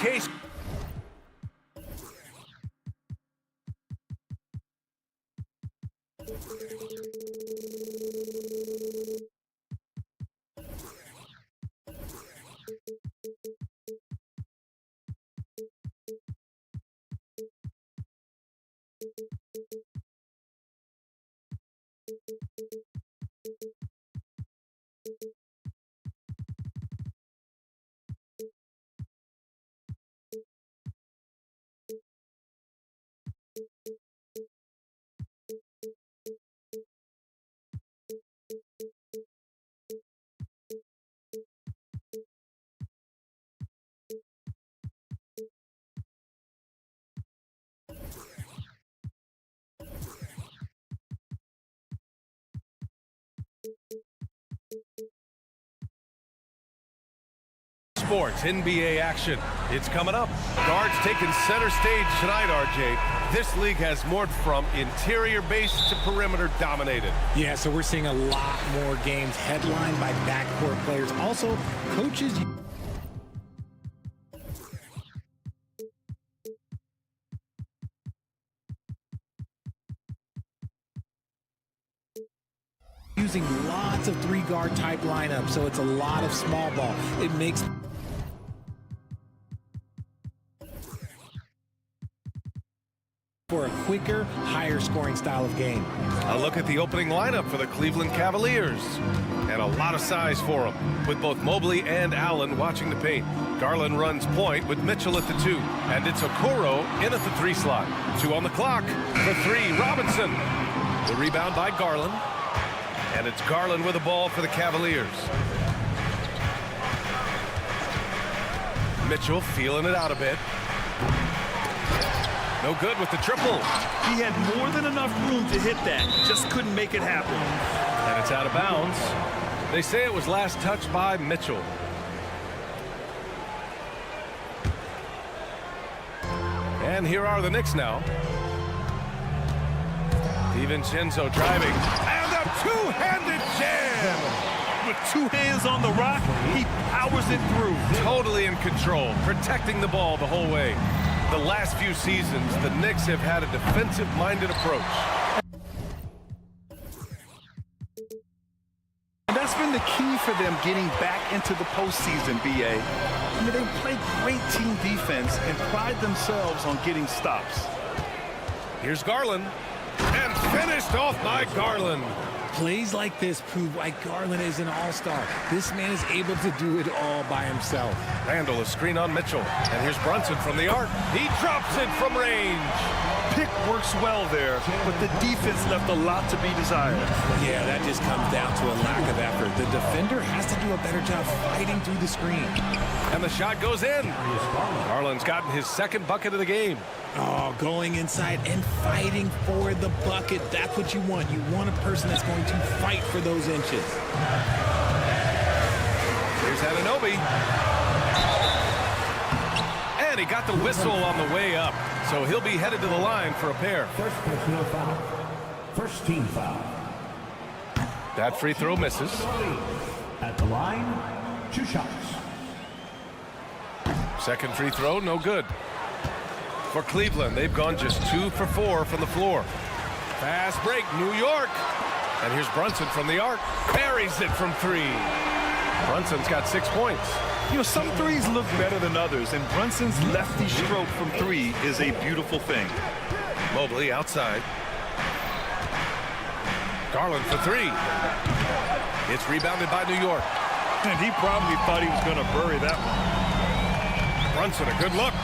Case. Sports, NBA action. It's coming up. Guards taking center stage tonight, RJ. This league has morphed from interior base to perimeter dominated. Yeah, so we're seeing a lot more games headlined by backcourt players. Also, coaches... using lots of three-guard type lineups, so it's a lot of small ball. It makes... for a quicker, higher scoring style of game. A look at the opening lineup for the Cleveland Cavaliers. And a lot of size for them, with both Mobley and Allen watching the paint. Garland runs point with Mitchell at the 2. And it's Okoro in at the 3 slot. 2 on the clock. For 3, Robinson. The rebound by Garland. And it's Garland with the ball for the Cavaliers. Mitchell feeling it out a bit. No good with the triple. He had more than enough room to hit that. Just couldn't make it happen. And it's out of bounds. They say it was last touched by Mitchell. And here are the Knicks now. DiVincenzo driving. And a two-handed jam! With 2 hands on the rock, he powers it through. Totally in control, protecting the ball the whole way. The last few seasons, the Knicks have had a defensive-minded approach. And that's been the key for them getting back into the postseason, B.A. I mean, they play great team defense and pride themselves on getting stops. Here's Garland. And finished off by Garland. Plays like this prove why Garland is an all-star. This man is able to do it all by himself. Randall, a screen on Mitchell. And here's Brunson from the arc. He drops it from range. Pick works well there, but the defense left a lot to be desired. Yeah, that just comes down to a lack of effort. The defender has to do a better job fighting through the screen. And the shot goes in. Garland's gotten his 2nd bucket of the game. Oh, going inside and fighting for the bucket. That's what you want. You want a person that's going to fight for those inches. Here's Anunoby. And he got the whistle on the way up. So he'll be headed to the line for a pair. First personal foul. First team foul. That free throw misses. At the line, 2 shots. 2nd free throw, no good. For Cleveland, they've gone just 2 for 4 from the floor. Fast break, New York. And here's Brunson from the arc. Buries it from 3. Brunson's got 6 points. You know, some threes look better than others, and Brunson's lefty stroke from 3 is a beautiful thing. Mobley outside. Garland for 3. It's rebounded by New York. And he probably thought he was going to bury that one. Brunson, a good look.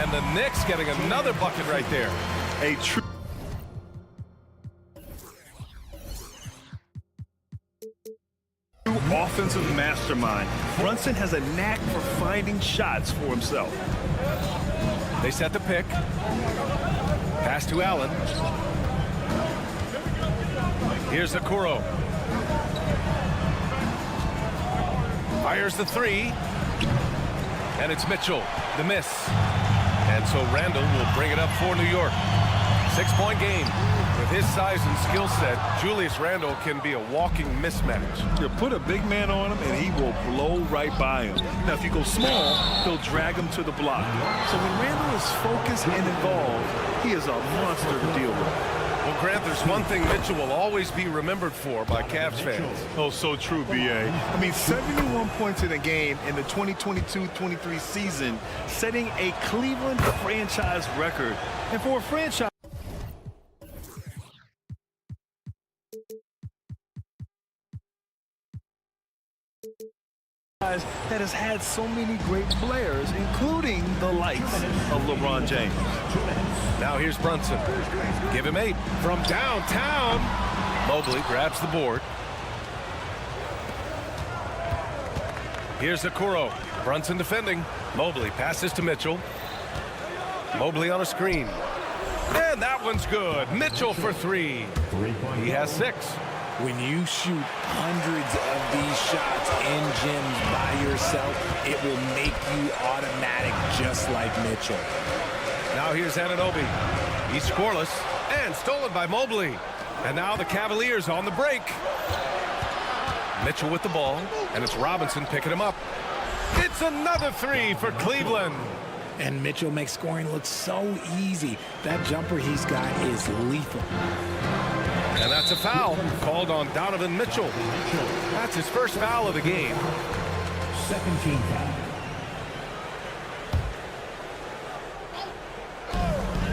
And the Knicks getting another bucket right there. A true offensive mastermind. Brunson has a knack for finding shots for himself. They set the pick. Pass to Allen. Here's Okoro. Fires the 3. And it's Mitchell, the miss. And so Randall will bring it up for New York. 6-point game. With his size and skill set, Julius Randle can be a walking mismatch. You put a big man on him, and he will blow right by him. Now, if you go small, he'll drag him to the block. So when Randle is focused and involved, he is a monster to deal with. Well, Grant, there's one thing Mitchell will always be remembered for by Cavs fans. Oh, so true, B.A. I mean, 71 points in a game in the 2022-23 season, setting a Cleveland franchise record. And for a franchise that has had so many great players, including the likes of LeBron James. Now here's Brunson. Give him 8 from downtown. Mobley grabs the board. Here's Okoro. Brunson defending. Mobley passes to Mitchell. Mobley on a screen. And that one's good. Mitchell for 3. He has 6. When you shoot hundreds of these shots in gyms by yourself, it will make you automatic just like Mitchell. Now here's Anunoby. He's scoreless and stolen by Mobley. And now the Cavaliers on the break. Mitchell with the ball, and it's Robinson picking him up. It's another 3 for Cleveland. And Mitchell makes scoring look so easy. That jumper he's got is lethal. And that's a foul called on Donovan Mitchell. That's his first foul of the game. Second team foul.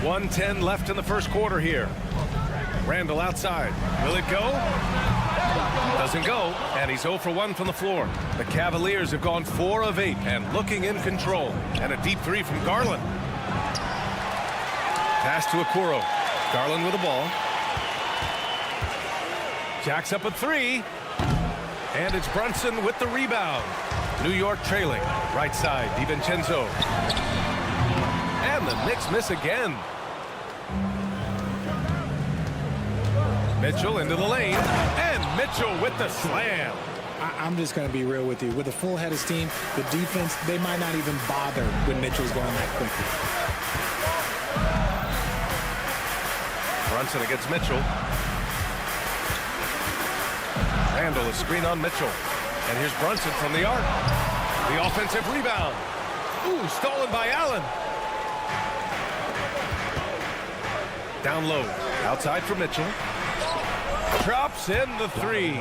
1:10 left in the first quarter here. Randall outside. Will it go? Doesn't go, and he's 0 for 1 from the floor. The Cavaliers have gone 4 of 8 and looking in control. And a deep 3 from Garland. Pass to Okoro. Garland with the ball. Jacks up a 3. And it's Brunson with the rebound. New York trailing. Right side, DiVincenzo. And the Knicks miss again. Mitchell into the lane. And Mitchell with the slam. I'm just going to be real with you. With a full head of steam, the defense, they might not even bother when Mitchell's going that quickly. Brunson against Mitchell. Randall is screen on Mitchell. And here's Brunson from the arc. The offensive rebound. Ooh, stolen by Allen. Down low. Outside for Mitchell. Drops in the 3.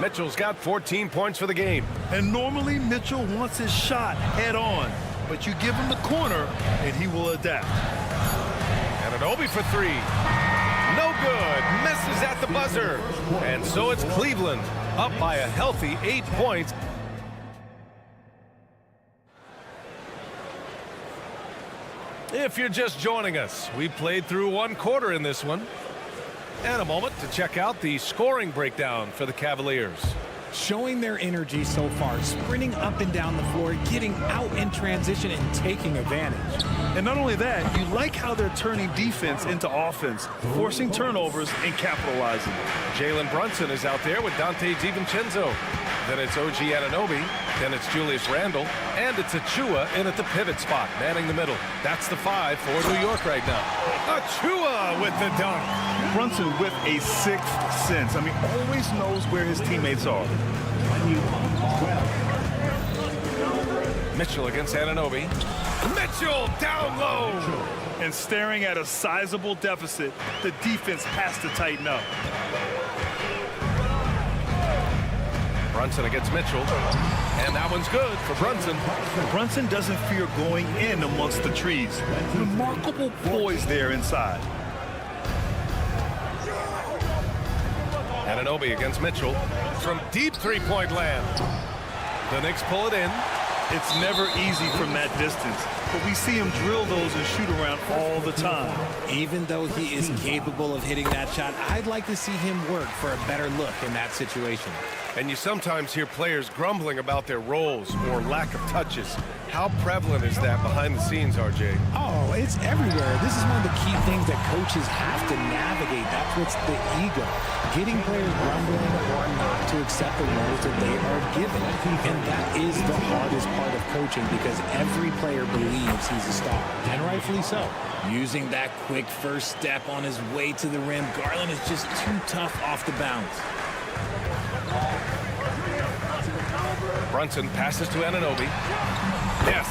Mitchell's got 14 points for the game. And normally Mitchell wants his shot head on. But you give him the corner, and he will adapt. Anunoby for 3. No good. Misses at the buzzer. And so it's Cleveland up by a healthy 8 points. If you're just joining us, we played through 1 quarter in this one. And a moment to check out the scoring breakdown for the Cavaliers. Showing their energy so far, sprinting up and down the floor, getting out in transition and taking advantage. And not only that, you like how they're turning defense into offense, forcing turnovers and capitalizing. Jalen Brunson is out there with Dante DiVincenzo. Then it's OG Anunoby. Then it's Julius Randle. And it's Achua in at the pivot spot, manning the middle. That's the 5 for New York right now. Achua with the dunk. Brunson with a 6th sense. I mean, always knows where his teammates are. Mitchell against Anunoby. Mitchell down low. And staring at a sizable deficit, the defense has to tighten up. Brunson against Mitchell. And that one's good for Brunson. Brunson doesn't fear going in amongst the trees. Remarkable poise there inside. Anunoby against Mitchell from deep 3-point land. The Knicks pull it in. It's never easy from that distance. but we see him drill those and shoot around all the time. Even though he is capable of hitting that shot, I'd like to see him work for a better look in that situation. And you sometimes hear players grumbling about their roles or lack of touches. How prevalent is that behind the scenes, RJ? Oh, it's everywhere. This is one of the key things that coaches have to navigate. That's what's the ego. Getting players grumbling or not to accept the roles that they are given. And that is the hardest part of coaching because every player believes he's a star, and rightfully so. Using that quick first step on his way to the rim, Garland is just too tough off the bounce. Brunson passes to Anunoby. Yes,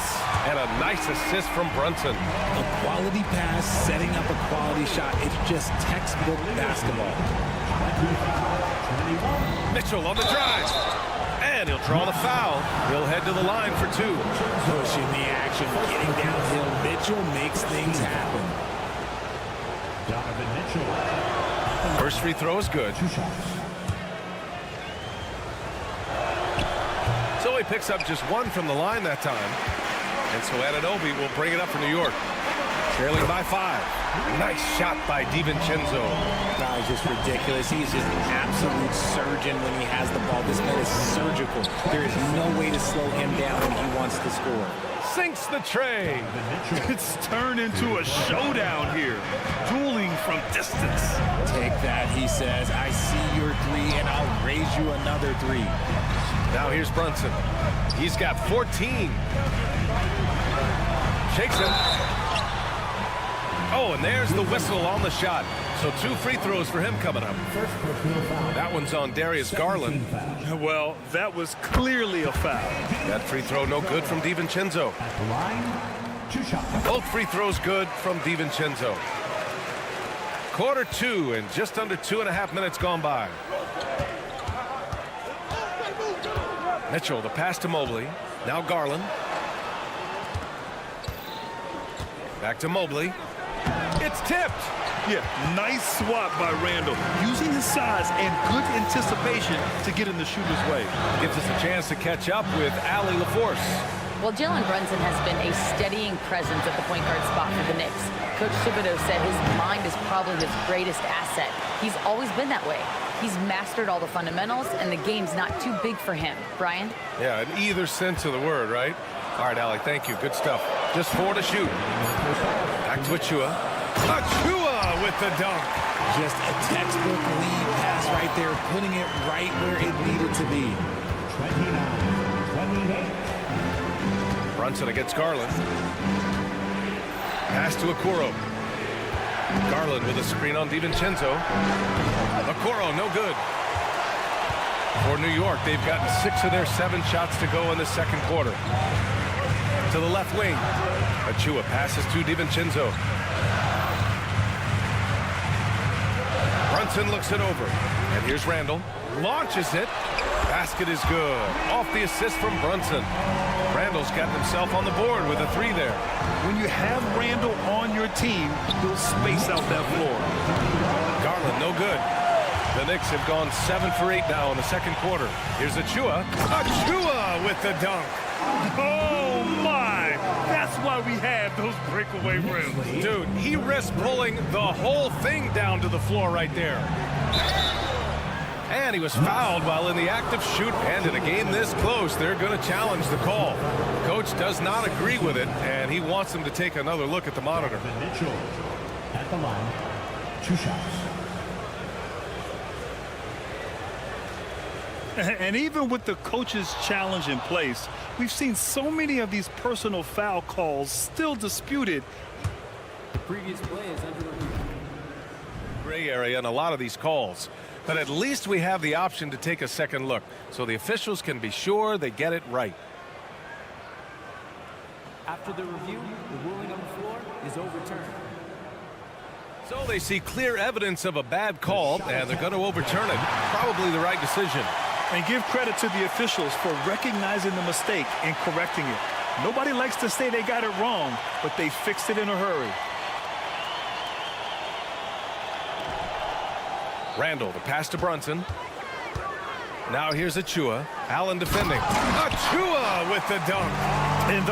and a nice assist from Brunson. A quality pass, setting up a quality shot. It's just textbook basketball. Mitchell on the drive. And he'll draw the foul. He'll head to the line for two. Pushing the action, getting downhill. Mitchell makes things happen. Donovan Mitchell. First free throw is good. 2 shots. So he picks up just one from the line that time. And so Anunoby will bring it up for New York. Trailing by 5. Nice shot by DiVincenzo. That was just ridiculous. He's just an absolute surgeon when he has the ball. This man is surgical. There is no way to slow him down when he wants to score. Sinks the tray. It's turned into a showdown here. Dueling from distance. Take that, he says. I see your 3, and I'll raise you another 3. Now here's Brunson. He's got 14. Shakes him. Oh, and there's the whistle on the shot. So 2 free throws for him coming up. That one's on Darius Garland. Well, that was clearly a foul. That free throw no good from DiVincenzo. At the line, 2 shots. Both free throws good from DiVincenzo. Quarter 2 and just under 2.5 minutes gone by. Mitchell, the pass to Mobley. Now Garland. Back to Mobley. It's tipped. Yeah, nice swap by Randall. Using his size and good anticipation to get in the shooter's way. Gives us a chance to catch up with Allie LaForce. Well, Jalen Brunson has been a steadying presence at the point guard spot for the Knicks. Coach Thibodeau said his mind is probably his greatest asset. He's always been that way. He's mastered all the fundamentals, and the game's not too big for him. Brian? Yeah, in either sense of the word, right? All right, Allie, thank you. Good stuff. Just 4 to shoot. Back to Achua. Achua with the dunk. Just a textbook lead pass right there, putting it right where it needed to be. 29-28. Brunson against Garland. Pass to Okoro. Garland with a screen on DiVincenzo. Okoro, no good. For New York, they've gotten 6 of their 7 shots to go in the second quarter. To the left wing. Achua passes to DiVincenzo. Brunson looks it over. And here's Randall. Launches it. Basket is good. Off the assist from Brunson. Randall's got himself on the board with a 3 there. When you have Randall on your team, he'll space out that floor. Garland, no good. The Knicks have gone 7 for 8 now in the second quarter. Here's Achua. Achua with the dunk. Oh, my! That's why we have those breakaway rims. Dude, he risked pulling the whole thing down to the floor right there. And he was fouled while in the act of shoot. And in a game this close, they're going to challenge the call. Coach does not agree with it, and he wants them to take another look at the monitor. Mitchell at the line, 2 shots. And even with the coach's challenge in place, we've seen so many of these personal foul calls still disputed. The previous play is under review. Gray area in a lot of these calls. But at least we have the option to take a second look, so the officials can be sure they get it right. After the review, the ruling on the floor is overturned. So they see clear evidence of a bad call, and they're going to overturn it. Probably the right decision. And give credit to the officials for recognizing the mistake and correcting it. Nobody likes to say they got it wrong, but they fixed it in a hurry. Randall, the pass to Brunson. Now here's Achua. Allen defending. Achua with the dunk. And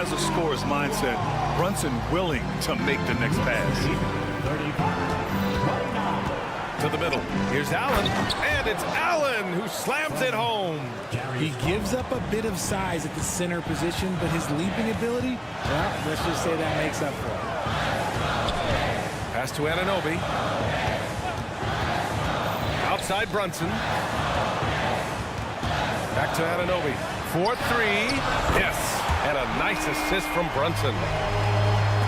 has a scorer's mindset. Brunson willing to make the next pass. 35, To the middle. Here's Allen, and it's Allen who slams it home. He gives up a bit of size at the center position, but his leaping ability, well, let's just say that makes up for it. Pass to Anunoby. Outside Brunson. Back to Anunoby. 4-3. Yes. And a nice assist from Brunson.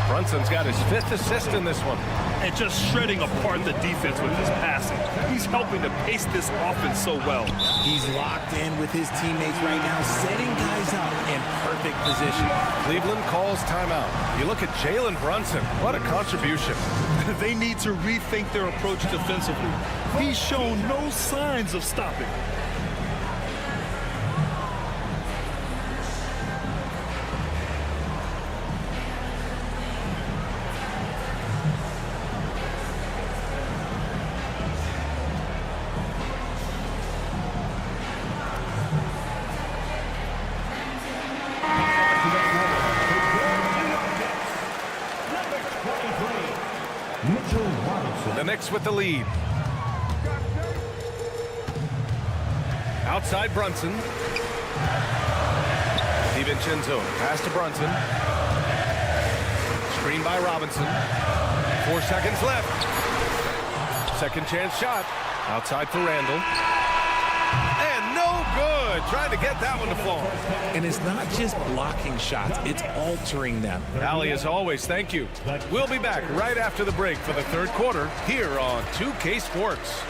Brunson's got his 5th assist in this one. And just shredding apart the defense with his passing. He's helping to pace this offense so well. He's locked in with his teammates right now, setting guys up in perfect position. Cleveland calls timeout. You look at Jalen Brunson. What a contribution. They need to rethink their approach defensively. He's shown no signs of stopping. The Knicks with the lead. Outside Brunson. DiVincenzo. Pass to Brunson. Screen by Robinson. 4 seconds left. Second chance shot. Outside for Randall. And no good. Trying to get that one to fall. And it's not just blocking shots, it's altering them. Allie, as always, thank you. We'll be back right after the break for the third quarter here on 2K Sports.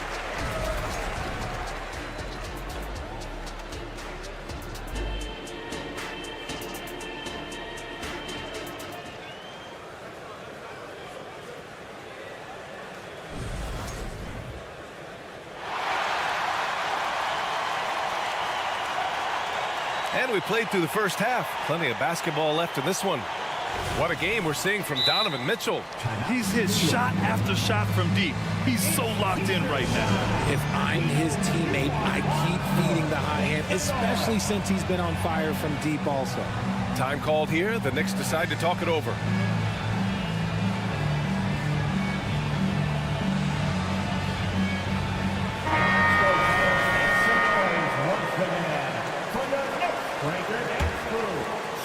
And we played through the first half. Plenty of basketball left in this one. What a game we're seeing from Donovan Mitchell. He's hit shot after shot from deep. He's so locked in right now. If I'm his teammate, I keep feeding the high hand, especially since he's been on fire from deep also. Time called here. The Knicks decide to talk it over.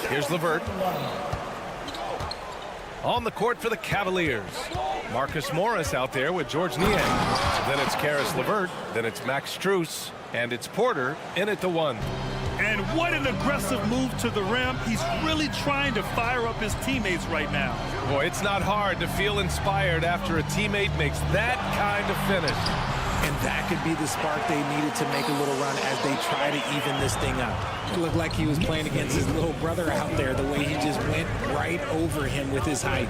Here's LeVert. On the court for the Cavaliers. Marcus Morris out there with George Niang. Then it's Karis LeVert. Then it's Max Strus. And it's Porter in at the 1. And what an aggressive move to the rim. He's really trying to fire up his teammates right now. Boy, it's not hard to feel inspired after a teammate makes that kind of finish. And that could be the spark they needed to make a little run as they try to even this thing up. It looked like he was playing against his little brother out there, the way he just went right over him with his height.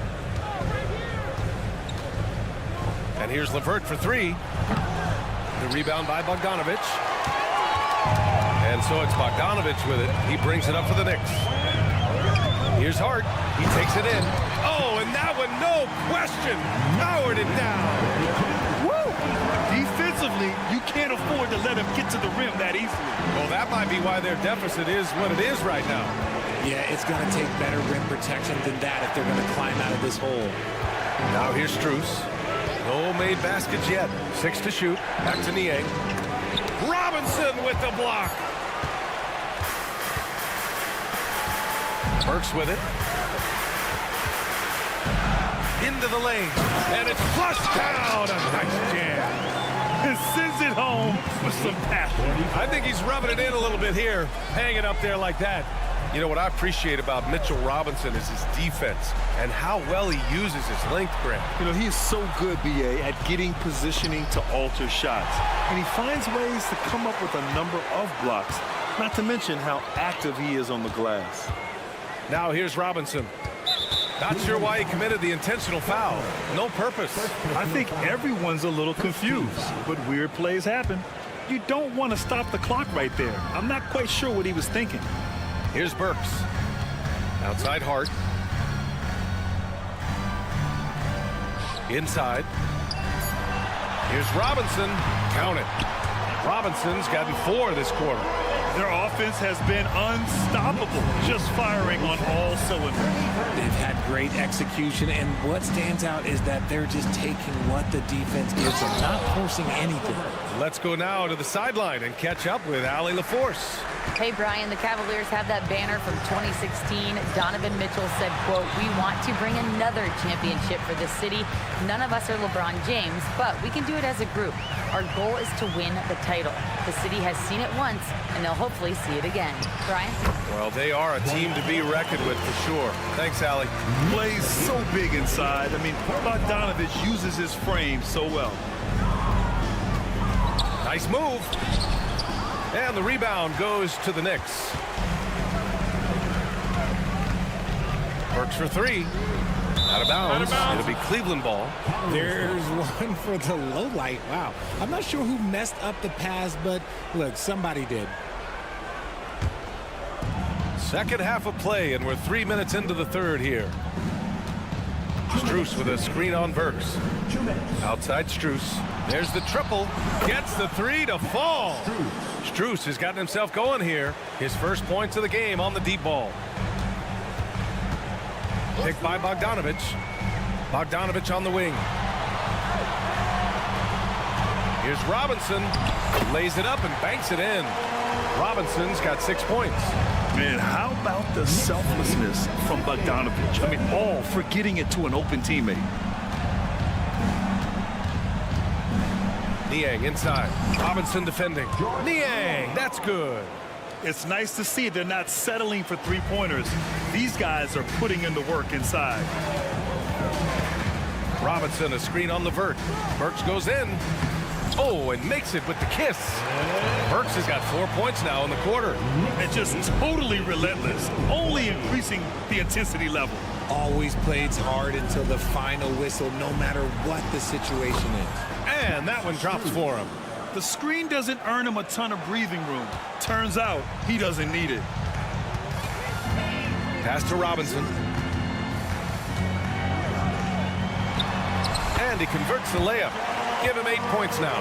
And here's LeVert for 3. The rebound by Bogdanovic. And so it's Bogdanovic with it. He brings it up for the Knicks. Here's Hart. He takes it in. Oh, and that one, no question, powered it down. Defensively, you can't afford to let him get to the rim that easily. Well, that might be why their deficit is what it is right now. Yeah, it's going to take better rim protection than that if they're going to climb out of this hole. Now here's Strus. No made baskets yet. 6 to shoot. Back to Niang. Robinson with the block. Burks with it. Into the lane. And it's flushed down. A nice jam. And sends it home with some passion. I think he's rubbing it in a little bit here. Hanging up there like that. You know, what I appreciate about Mitchell Robinson is his defense and how well he uses his length, Grant. You know, he is so good, B.A., at getting positioning to alter shots. And he finds ways to come up with a number of blocks, not to mention how active he is on the glass. Now here's Robinson. Not sure why he committed the intentional foul. No purpose. I think everyone's a little confused, but weird plays happen. You don't want to stop the clock right there. I'm not quite sure what he was thinking. Here's Burks. Outside Hart. Inside. Here's Robinson. Count it. Robinson's gotten 4 this quarter. Their offense has been unstoppable, just firing on all cylinders. They've had great execution, and what stands out is that they're just taking what the defense gives them, not forcing anything. Let's go now to the sideline and catch up with Allie LaForce. Hey, Brian, the Cavaliers have that banner from 2016. Donovan Mitchell said, quote, "We want to bring another championship for this city. None of us are LeBron James, but we can do it as a group. Our goal is to win the title. The city has seen it once, and they'll hopefully see it again." Brian? Well, they are a team to be reckoned with for sure. Thanks, Allie. Plays so big inside. I mean, Bogdanovich uses his frame so well. Nice move. And the rebound goes to the Knicks. Works for three. Out of bounds. It'll be Cleveland ball. There's one for the low light. Wow. I'm not sure who messed up the pass, but look, somebody did. Second half of play, and we're 3 minutes into the third here. Strus with a screen on Burks. Outside Strus. There's the triple. Gets the three to fall. Strus has gotten himself going here. His first points of the game on the deep ball. Picked by Bogdanovich. Bogdanovich on the wing. Here's Robinson. Lays it up and banks it in. Robinson's got 6 points. Man, how about the selflessness from Bogdanovich? I mean, all for getting it to an open teammate. Niang inside. Robinson defending. Niang, that's good. It's nice to see they're not settling for three-pointers. These guys are putting in the work inside. Robinson, a screen on the vert. Burks goes in. Oh, and makes it with the kiss. Burks has got 4 points now in the quarter. And just totally relentless, only increasing the intensity level. Always plays hard until the final whistle, no matter what the situation is. And that one drops for him. The screen doesn't earn him a ton of breathing room. Turns out he doesn't need it. Pass to Robinson. And he converts the layup. Give him 8 points now.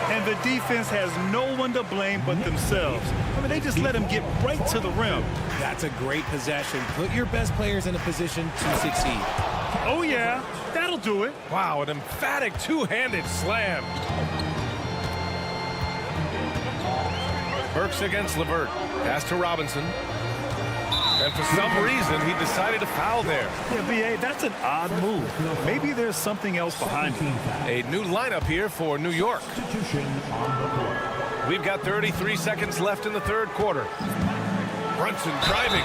And the defense has no one to blame but themselves. I mean, they just let him get right to the rim. That's a great possession. Put your best players in a position to succeed. Oh, yeah, that'll do it. Wow, an emphatic two-handed slam. Burks against LeVert. Pass to Robinson. And for some reason, he decided to foul there. Yeah, B.A., that's an odd move. Maybe there's something else behind it. A new lineup here for New York. We've got 33 seconds left in the third quarter. Brunson driving.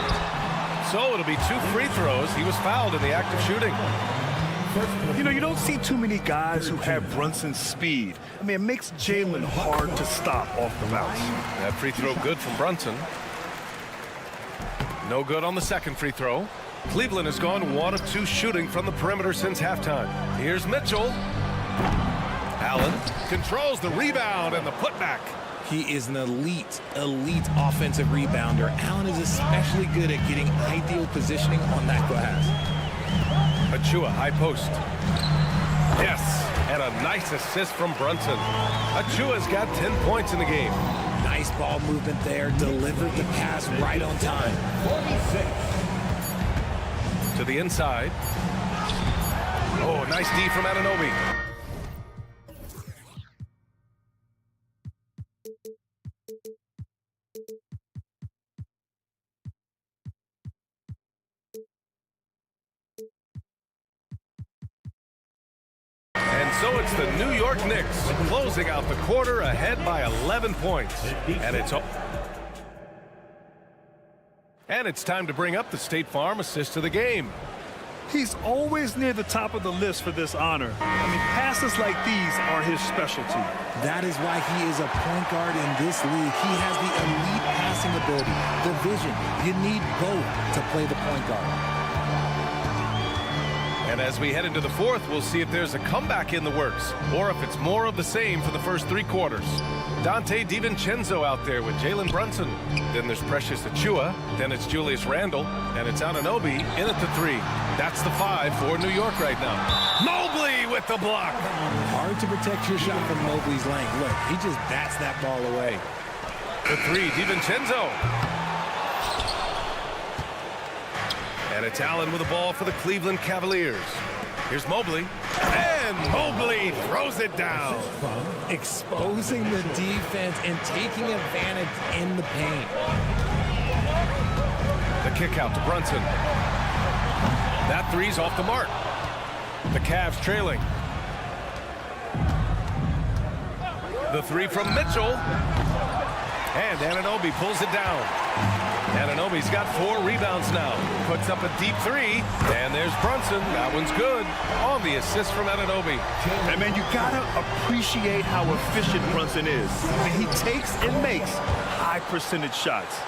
So it'll be 2 free throws. He was fouled in the act of shooting. You know, you don't see too many guys who have Brunson's speed. I mean, it makes Jalen hard to stop off the bounce. That free throw good from Brunson. No good on the second free throw. Cleveland has gone 1 of 2 shooting from the perimeter since halftime. Here's Mitchell. Allen controls the rebound and the putback. He is an elite offensive rebounder. Allen is especially good at getting ideal positioning on that glass. Achua, high post. Yes, and a nice assist from Brunson. Achua's got 10 points in the game. Nice ball movement there. Delivered the pass right on time. 46. To the inside. Oh, nice D from Anunoby. And so it's the New York Knicks closing out the quarter ahead by 11 points. And it's time to bring up the State Farm assist of the game. He's always near the top of the list for this honor. I mean, passes like these are his specialty. That is why he is a point guard in this league. He has the elite passing ability, the vision. You need both to play the point guard. And as we head into the fourth, we'll see if there's a comeback in the works or if it's more of the same for the first 3 quarters. Dante DiVincenzo out there with Jalen Brunson. Then there's Precious Achua. Then it's Julius Randle. And it's Anunoby in at the 3. That's the 5 for New York right now. Mobley with the block. Hard to protect your shot from Mobley's length. Look, he just bats that ball away. The three, DiVincenzo. And it's Allen with the ball for the Cleveland Cavaliers. Here's Mobley. And Mobley throws it down. Exposing the defense and taking advantage in the paint. The kick out to Brunson. That three's off the mark. The Cavs trailing. The three from Mitchell. And Anunoby pulls it down. Anunoby's got 4 rebounds now. Puts up a deep three. And there's Brunson. That one's good. On the assist from Anunoby. And man, you gotta appreciate how efficient Brunson is. I mean, he takes and makes high percentage shots.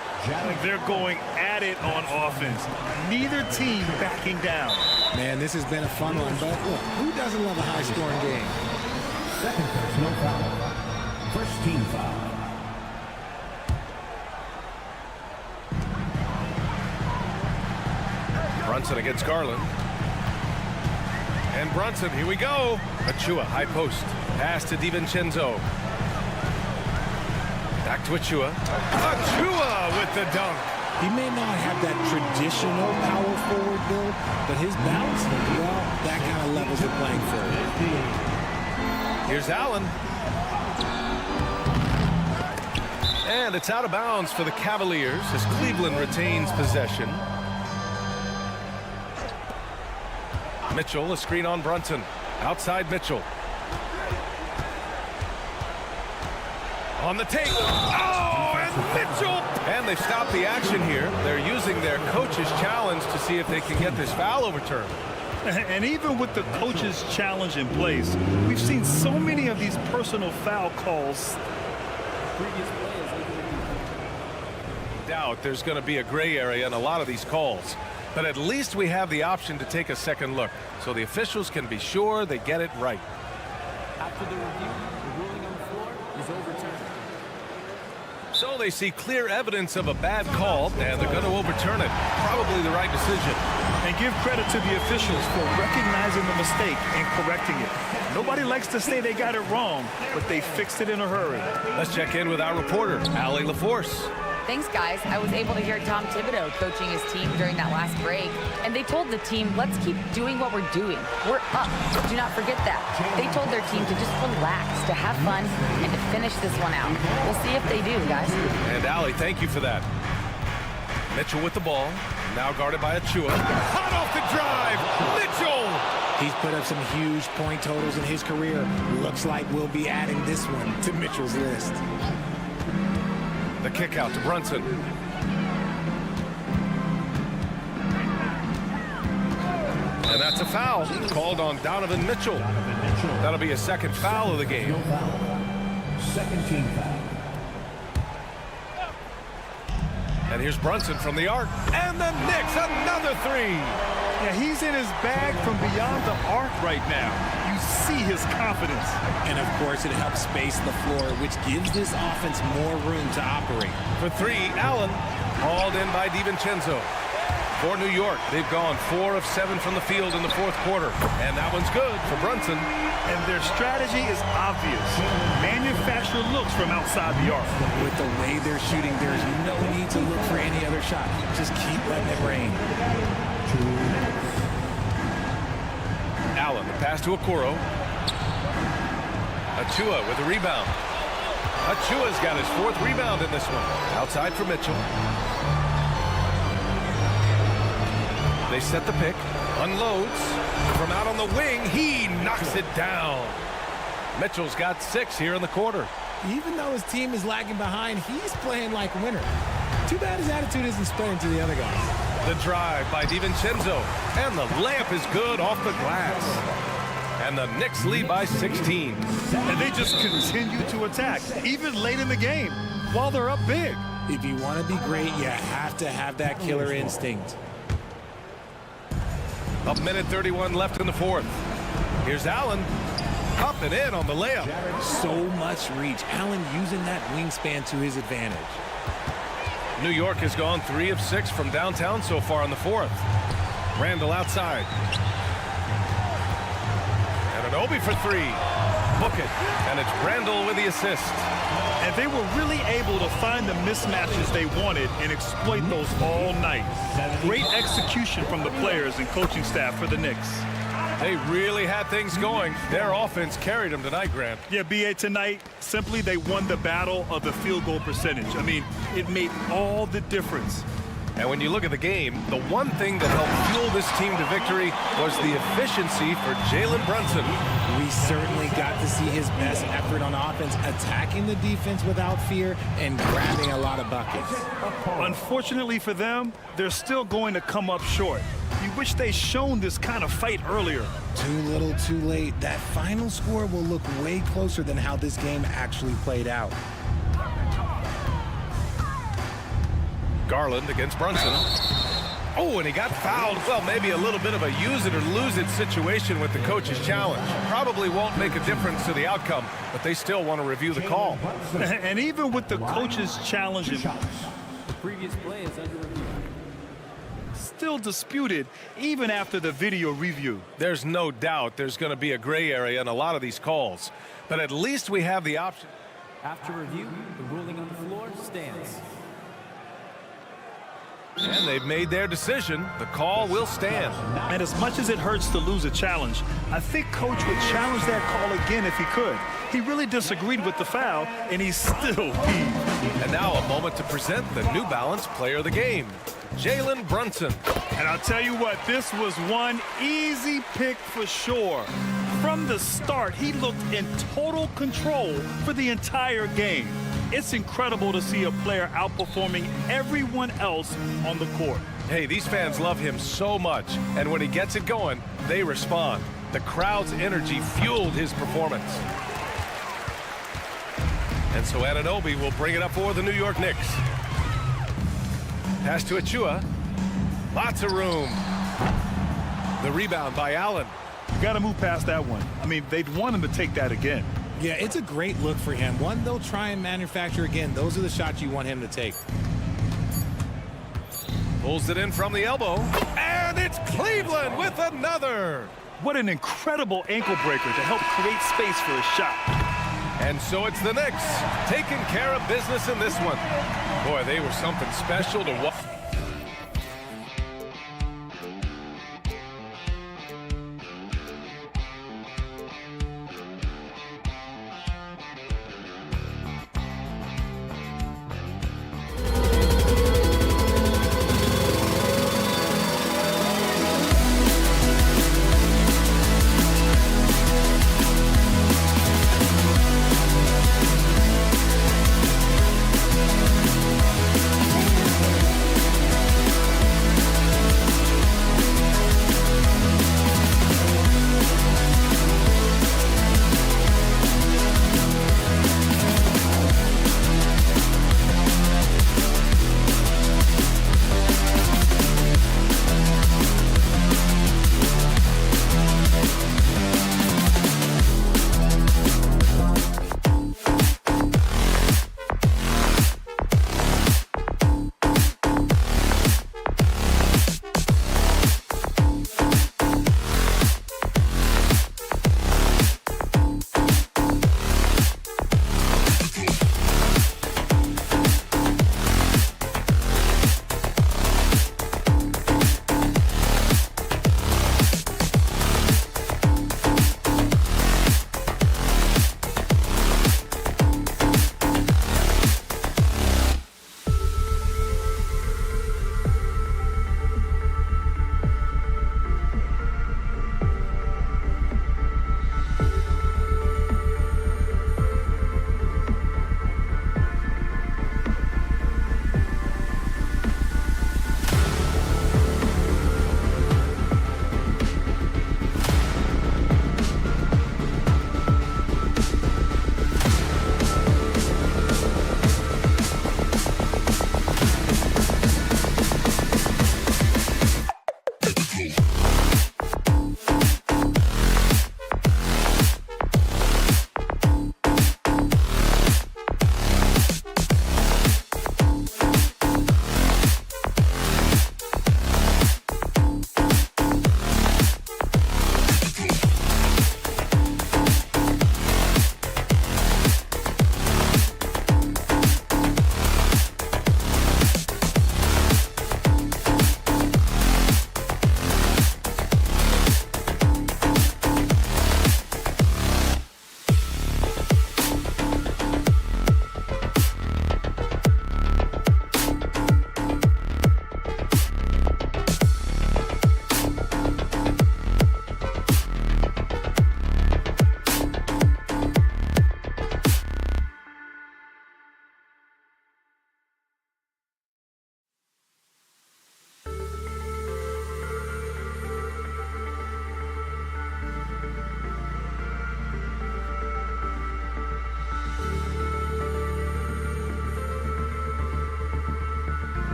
They're going at it on offense. Neither team backing down. Man, this has been a fun one, but look, who doesn't love a high-scoring game? Second personal foul. First team foul. Brunson against Garland. And Brunson, here we go. Achua, high post. Pass to DiVincenzo. Back to Achua. Achua with the dunk. He may not have that traditional power forward build, but his balance, well, that kind of levels the playing field. Here's Allen. And it's out of bounds for the Cavaliers as Cleveland retains possession. Mitchell, a screen on Brunson. Outside Mitchell. On the take. Oh, and Mitchell. And they stop the action here. They're using their coach's challenge to see if they can get this foul overturned. And even with the coach's challenge in place, we've seen so many of these personal foul calls. Doubt there's going to be a gray area in a lot of these calls. But at least we have the option to take a second look, so the officials can be sure they get it right. After the review, the ruling on the floor is overturned. So they see clear evidence of a bad call, and they're going to overturn it. Probably the right decision. And give credit to the officials for recognizing the mistake and correcting it. Nobody likes to say they got it wrong, but they fixed it in a hurry. Let's check in with our reporter, Allie LaForce. Thanks, guys. I was able to hear Tom Thibodeau coaching his team during that last break. And they told the team, let's keep doing what we're doing. We're up. Do not forget that. They told their team to just relax, to have fun, and to finish this one out. We'll see if they do, guys. And Allie, thank you for that. Mitchell with the ball. Now guarded by Achua. Hot off the drive. Mitchell. He's put up some huge point totals in his career. Looks like we'll be adding this one to Mitchell's list. The kick out to Brunson. And that's a foul called on Donovan Mitchell. That'll be a second foul of the game. Second team foul. And here's Brunson from the arc. And the Knicks, another three. Yeah, he's in his bag from beyond the arc right now. You see his confidence. And of course, it helps space the floor, which gives this offense more room to operate. For three, Allen, hauled in by DiVincenzo. For New York, they've gone 4 of 7 from the field in the fourth quarter. And that one's good for Brunson. And their strategy is obvious. Manufacture looks from outside the arc. With the way they're shooting, there's no need to look for any other shot. Just keep letting it rain. Allen, the pass to Okoro. Achua with a rebound. Achua's got his 4th rebound in this one. Outside for Mitchell. They set the pick. Unloads. From out on the wing, he knocks it down. Mitchell's got 6 here in the quarter. Even though his team is lagging behind, he's playing like a winner. Too bad his attitude isn't spreading to the other guys. The drive by DiVincenzo. And the layup is good off the glass. And the Knicks lead by 16. And they just continue to attack, even late in the game, while they're up big. If you want to be great, you have to have that killer instinct. A minute 31 left in the fourth. Here's Allen. Up and in on the layup. So much reach. Allen using that wingspan to his advantage. New York has gone 3 of 6 from downtown so far in the fourth. Randall outside. And Anunoby for 3. book it. And it's Randall with the assist. And they were really able to find the mismatches they wanted and exploit those all night. Great execution from the players and coaching staff for the Knicks. They really had things going. Their offense carried them tonight, Grant. Yeah, B.A., tonight, simply they won the battle of the field goal percentage. I mean, it made all the difference. And when you look at the game, the one thing that helped fuel this team to victory was the efficiency for Jalen Brunson. We certainly got to see his best effort on offense, attacking the defense without fear and grabbing a lot of buckets. Unfortunately for them, they're still going to come up short. You wish they'd shown this kind of fight earlier. Too little, too late. That final score will look way closer than how this game actually played out. Garland against Brunson. Oh, and he got fouled. Well, maybe a little bit of a use it or lose it situation with the coach's challenge. Probably won't make a difference to the outcome, but they still want to review the call. And even with the coach's challenge, The previous play is under review. still disputed even after the video review. There's no doubt there's going to be a gray area in a lot of these calls, but at least we have the option. After review, the ruling on the floor stands. And they've made their decision. The call will stand. And as much as it hurts to lose a challenge, I think Coach would challenge that call again if he could. He really disagreed with the foul, and he's still peeved. And now a moment to present the New Balance Player of the Game, Jalen Brunson. And I'll tell you what, this was one easy pick for sure. From the start, he looked in total control for the entire game. It's incredible to see a player outperforming everyone else on the court. Hey, these fans love him so much, and when he gets it going, they respond. The crowd's energy fueled his performance. And so Anunoby will bring it up for the New York Knicks. Pass to Achua. Lots of room. The rebound by Allen. You got to move past that one. I mean, they'd want him to take that again. Yeah, it's a great look for him. One they'll try and manufacture again. Those are the shots you want him to take. Pulls it in from the elbow. And it's Cleveland with another. What an incredible ankle breaker to help create space for a shot. And so it's the Knicks taking care of business in this one. Boy, they were something special to watch.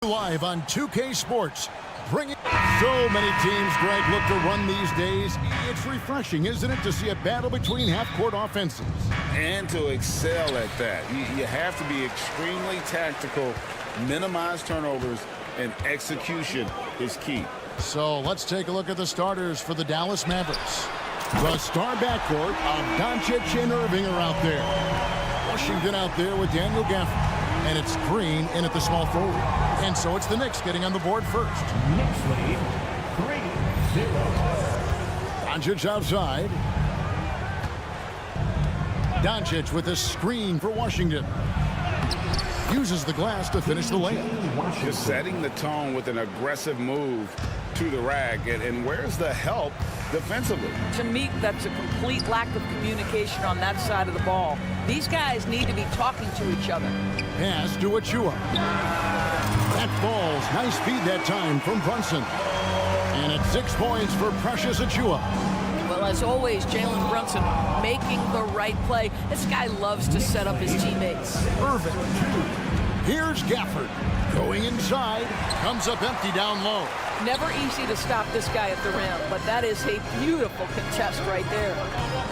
Live on 2K Sports. Bringing so many teams, Greg, look to run these days. It's refreshing, isn't it, to see a battle between half-court offenses? And to excel at that. You have to be extremely tactical, minimize turnovers, and execution is key. So let's take a look at the starters for the Dallas Mavericks. The star backcourt of Doncic and Irving are out there. Washington out there with Daniel Gafford. And it's Green in at the small forward. And so it's the Knicks getting on the board first. Knicks lead 3-0. Doncic outside. Doncic with a screen for Washington. Uses the glass to finish the layup. Just setting the tone with an aggressive move to the rack. And where's the help defensively? To me, that's a complete lack of communication on that side of the ball. These guys need to be talking to each other. Pass to Achua. That falls. Nice feed that time from Brunson. And it's 6 points for Precious Achua. Well, as always, Jalen Brunson making the right play. This guy loves to set up his teammates. Irving. Here's Gafford. Going inside. Comes up empty down low. Never easy to stop this guy at the rim, but that is a beautiful contest right there.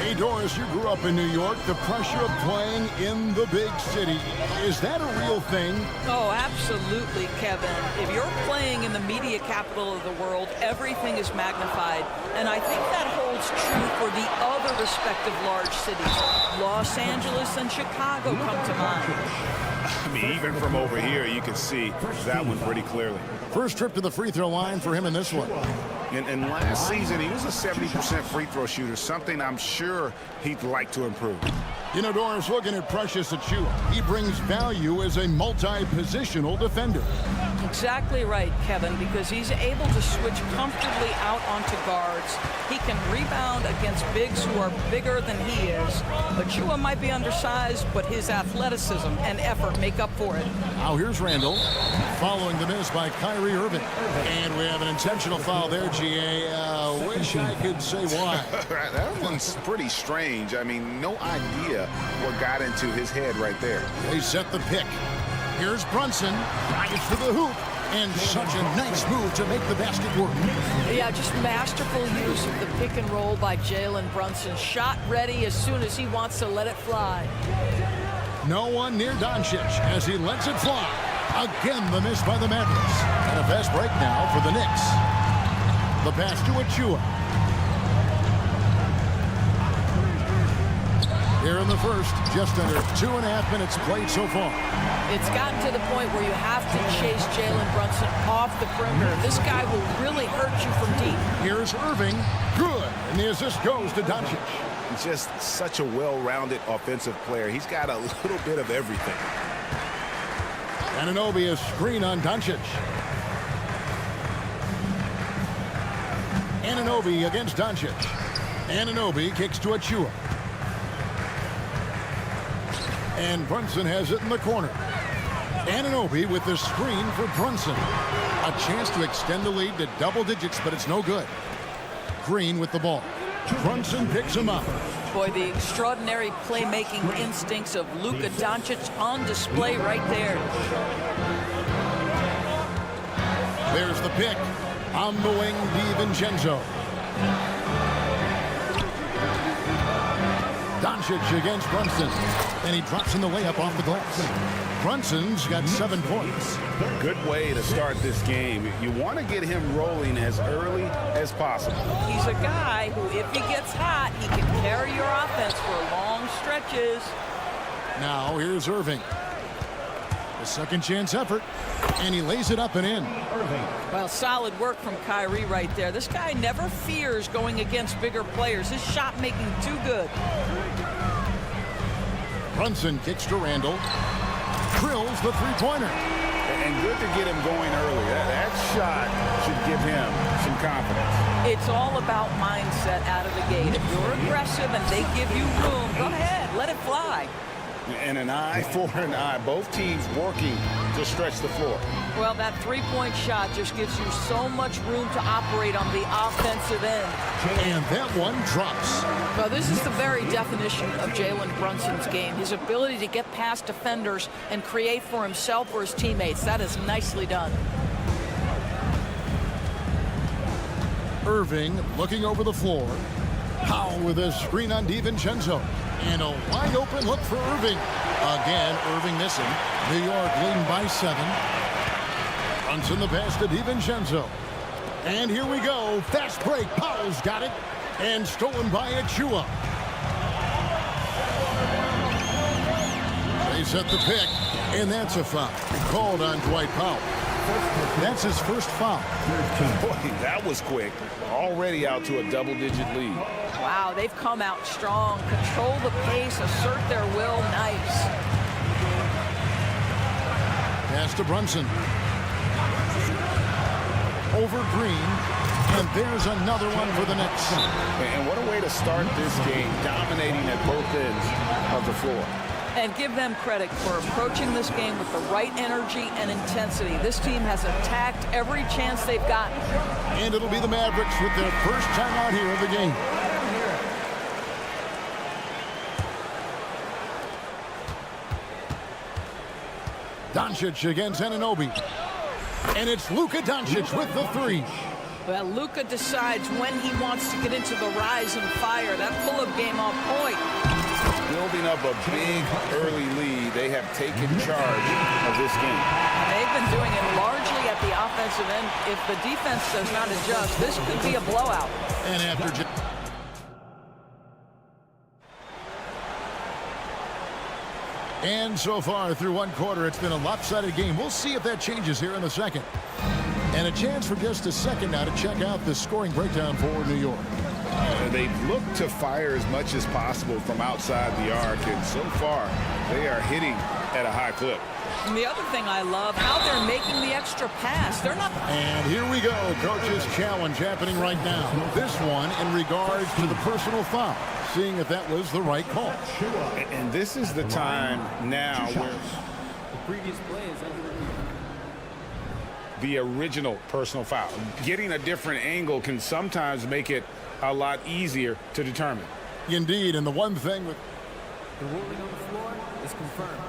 Hey, Doris, you grew up in New York. The pressure of playing in the big city. Is that a real thing? Oh, absolutely, Kevin. If you're playing in the media capital of the world, everything is magnified. And I think that holds true for the other respective large cities. Los Angeles and Chicago come to mind. I mean, even from over here, you can see that one pretty clearly. First trip to the free throw line for him in this one. And last season, he was a 70% free throw shooter, something I'm sure he'd like to improve. You know, Doris, looking at Precious Achua, he brings value as a multi-positional defender. Exactly right, Kevin, because he's able to switch comfortably out onto guards. He can rebound against bigs who are bigger than he is. Achua might be undersized, but his athleticism and effort make up for it. Now here's Randall, following the miss by Kyrie Irving. And we have an intentional foul there, GA. Wish I could say why. That one's pretty strange. I mean, no idea what got into his head right there. They set the pick. Here's Brunson, drives to the hoop, and such a nice move to make the basket work. Yeah, just masterful use of the pick and roll by Jalen Brunson. Shot ready as soon as he wants to let it fly. No one near Doncic as he lets it fly. Again, the miss by the Mavericks. And a fast break now for the Knicks. The pass to Achua. Here in the first, just under 2.5 minutes played so far. It's gotten to the point where you have to chase Jalen Brunson off the perimeter. This guy will really hurt you from deep. Here's Irving. Good. And the assist goes to Doncic. He's just such a well-rounded offensive player. He's got a little bit of everything. Anunoby, a screen on Doncic. Anunoby against Doncic. Anunoby kicks to Achua. And Brunson has it in the corner. Anunoby with the screen for Brunson. A chance to extend the lead to double digits, but it's no good. Green with the ball. Brunson picks him up. Boy, the extraordinary playmaking instincts of Luka Doncic on display right there. There's the pick. On the wing, DiVincenzo. Doncic against Brunson. And he drops in the layup off the glass. Brunson's got 7 points. Good way to start this game. You want to get him rolling as early as possible. He's a guy who, if he gets hot, he can carry your offense for long stretches. Now here's Irving. A second chance effort. And he lays it up and in. Well, solid work from Kyrie right there. This guy never fears going against bigger players. His shot making too good. Brunson kicks to Randall. Drills the three-pointer. And good to get him going early. That shot should give him some confidence. It's all about mindset out of the gate. If you're aggressive and they give you room, go ahead, let it fly. And an eye for an eye. Both teams working to stretch the floor. Well, that three-point shot just gives you so much room to operate on the offensive end. And that one drops. Well, this is the very definition of Jalen Brunson's game. His ability to get past defenders and create for himself or his teammates. That is nicely done. Irving looking over the floor. Powell with a screen on DiVincenzo. And a wide open look for Irving. Again, Irving missing. New York leading by 7. Brunson the pass to DiVincenzo. And here we go. Fast break. Powell's got it. And stolen by Achua. They set the pick. And that's a foul. Called on Dwight Powell. That's his first foul. Boy, that was quick. Already out to a double-digit lead. Wow, they've come out strong. Control the pace, assert their will. Nice. Pass to Brunson. Over Green. And there's another one for the Knicks. And what a way to start this game, dominating at both ends of the floor. And give them credit for approaching this game with the right energy and intensity. This team has attacked every chance they've gotten. And it'll be the Mavericks with their first time out here of the game. Doncic against Anunoby. And it's Luka Doncic with the 3. Well, Luka decides when he wants to get into the rise and fire. That pull-up game on point. Building up a big early lead. They have taken charge of this game. They've been doing it largely at the offensive end. If the defense does not adjust, this could be a blowout. And after... And so far through one quarter, it's been a lopsided game. We'll see if that changes here in the second. And a chance for just a second now to check out the scoring breakdown for New York. They've looked to fire as much as possible from outside the arc, and so far they are hitting at a high clip. And the other thing I love, how they're making the extra pass. They're not... And here we go. Coach's challenge happening right now. This one in regards to the personal foul. Seeing if that was the right call. And this is the time now where The previous play is under review. the original personal foul. Getting a different angle can sometimes make it a lot easier to determine. Indeed, and the one thing with... The ruling on the floor is confirmed.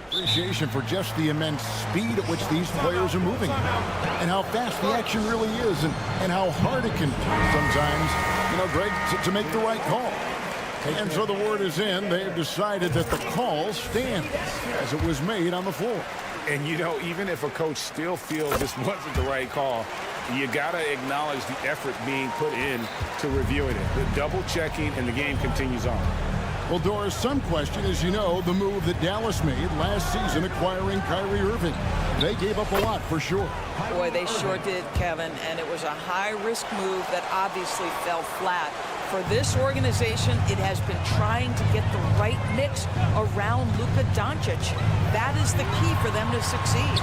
Appreciation for just the immense speed at which these players are moving and how fast the action really is and how hard it can be sometimes, Greg, to make the right call. And so the word is in. They've decided that the call stands as it was made on the floor. And, even if a coach still feels this wasn't the right call, you got to acknowledge the effort being put in to reviewing it. The double checking and the game continues on. Well, Doris, some question, as you know, the move that Dallas made last season acquiring Kyrie Irving. They gave up a lot for sure. Boy, they sure did, Kevin, and it was a high-risk move that obviously fell flat. For this organization, it has been trying to get the right mix around Luka Doncic. That is the key for them to succeed.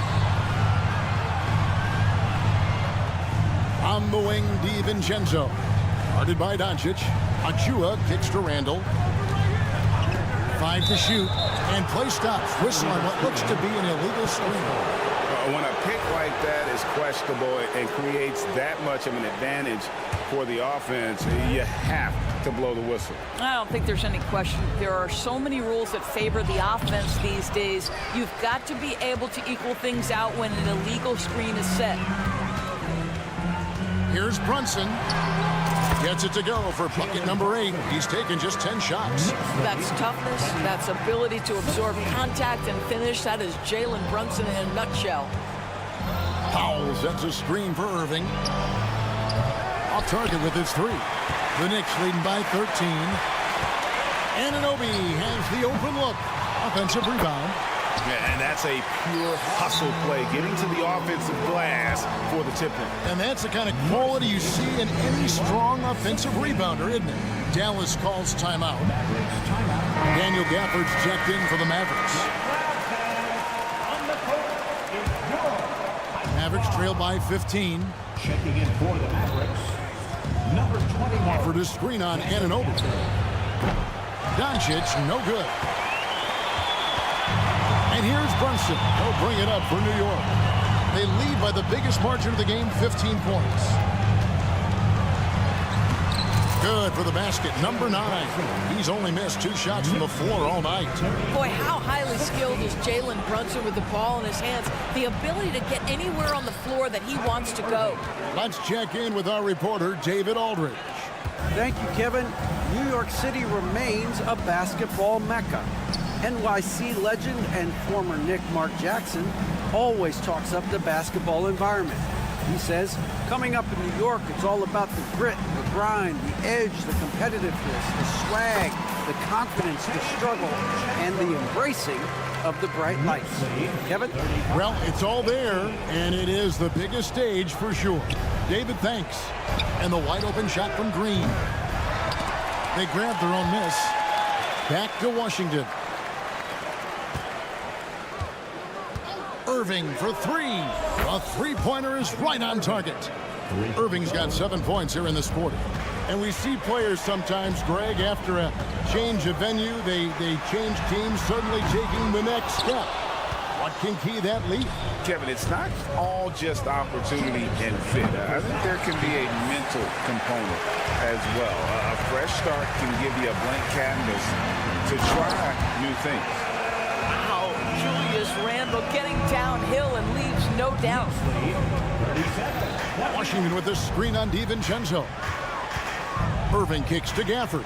On the wing, DiVincenzo. Guarded by Doncic. Achua kicks to Randall. 5 to shoot. And play stops. Whistle on what looks to be an illegal screen. When a pick like that is questionable and creates that much of an advantage for the offense, you have to blow the whistle. I don't think there's any question. There are so many rules that favor the offense these days. You've got to be able to equal things out when an illegal screen is set. Here's Brunson. Gets it to go for bucket number 8. He's taken just 10 shots. That's toughness. That's ability to absorb contact and finish. That is Jalen Brunson in a nutshell. Powell sets a screen for Irving. Off target with his 3. The Knicks leading by 13. Anunoby has the open look. Offensive rebound. And that's a pure hustle play, getting to the offensive glass for the tip-in. And that's the kind of quality you see in any strong offensive rebounder, isn't it? Dallas calls timeout. Daniel Gafford's checked in for the Mavericks. Mavericks trail by 15. Checking in for the Mavericks, number 21. Offered a screen on Anunoby. Doncic, no good. And here's Brunson. He'll bring it up for New York. They lead by the biggest margin of the game, 15 points. Good for the basket, number 9. He's only missed 2 shots from the floor all night. Boy, how highly skilled is Jalen Brunson with the ball in his hands. The ability to get anywhere on the floor that he wants to go. Let's check in with our reporter, David Aldridge. Thank you, Kevin. New York City remains a basketball mecca. NYC legend and former Knick Mark Jackson always talks up the basketball environment. He says, coming up in New York, it's all about the grit, the grind, the edge, the competitiveness, the swag, the confidence, the struggle, and the embracing of the bright lights. Kevin? Well, it's all there, and it is the biggest stage for sure. David, thanks. And the wide open shot from Green. They grabbed their own miss. Back to Washington. Irving for 3. A three-pointer is right on target. Irving's got 7 points here in this quarter. And we see players sometimes, Greg, after a change of venue, they change teams, suddenly taking the next step. What can key that lead? Kevin, it's not all just opportunity and fit. I think there can be a mental component as well. A fresh start can give you a blank canvas to try new things. Wow, Julius Randle getting downhill and leaves no doubt. Washington with the screen on DiVincenzo. Irving kicks to Gafford.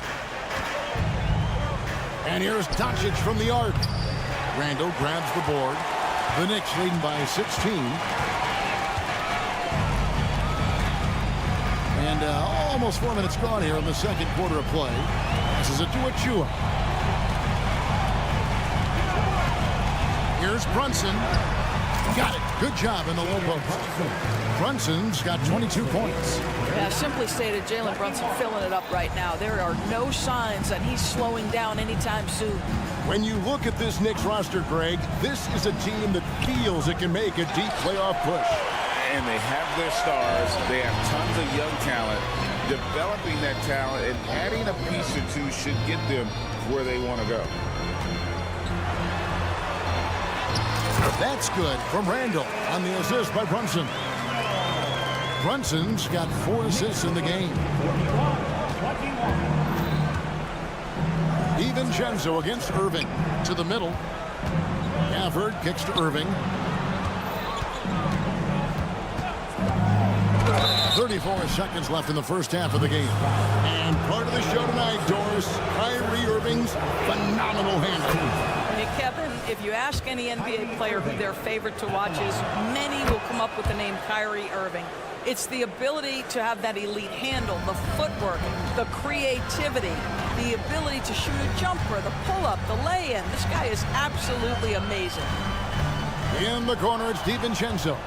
And here's Doncic from the arc. Randle grabs the board. The Knicks leading by 16. And almost 4 minutes gone here in the second quarter of play. This is a Achua. Here's Brunson. Got it. Good job in the low post. Brunson's got 22 points. Yeah, simply stated, Jalen Brunson filling it up right now. There are no signs that he's slowing down anytime soon. When you look at this Knicks roster, Greg, this is a team that feels it can make a deep playoff push. And they have their stars. They have tons of young talent. Developing that talent and adding a piece or two should get them where they want to go. That's good from Randle on the assist by Brunson. Brunson's got 4 assists in the game. DiVincenzo against Irving. To the middle. Gafford kicks to Irving. 34 seconds left in the first half of the game. And part of the show tonight, Doris, Kyrie Irving's phenomenal handle. Hey, Kevin, if you ask any NBA player who their favorite to watch is, many will come up with the name Kyrie Irving. It's the ability to have that elite handle, the footwork, the creativity, the ability to shoot a jumper, the pull-up, the lay-in. This guy is absolutely amazing. In the corner, it's DiVincenzo.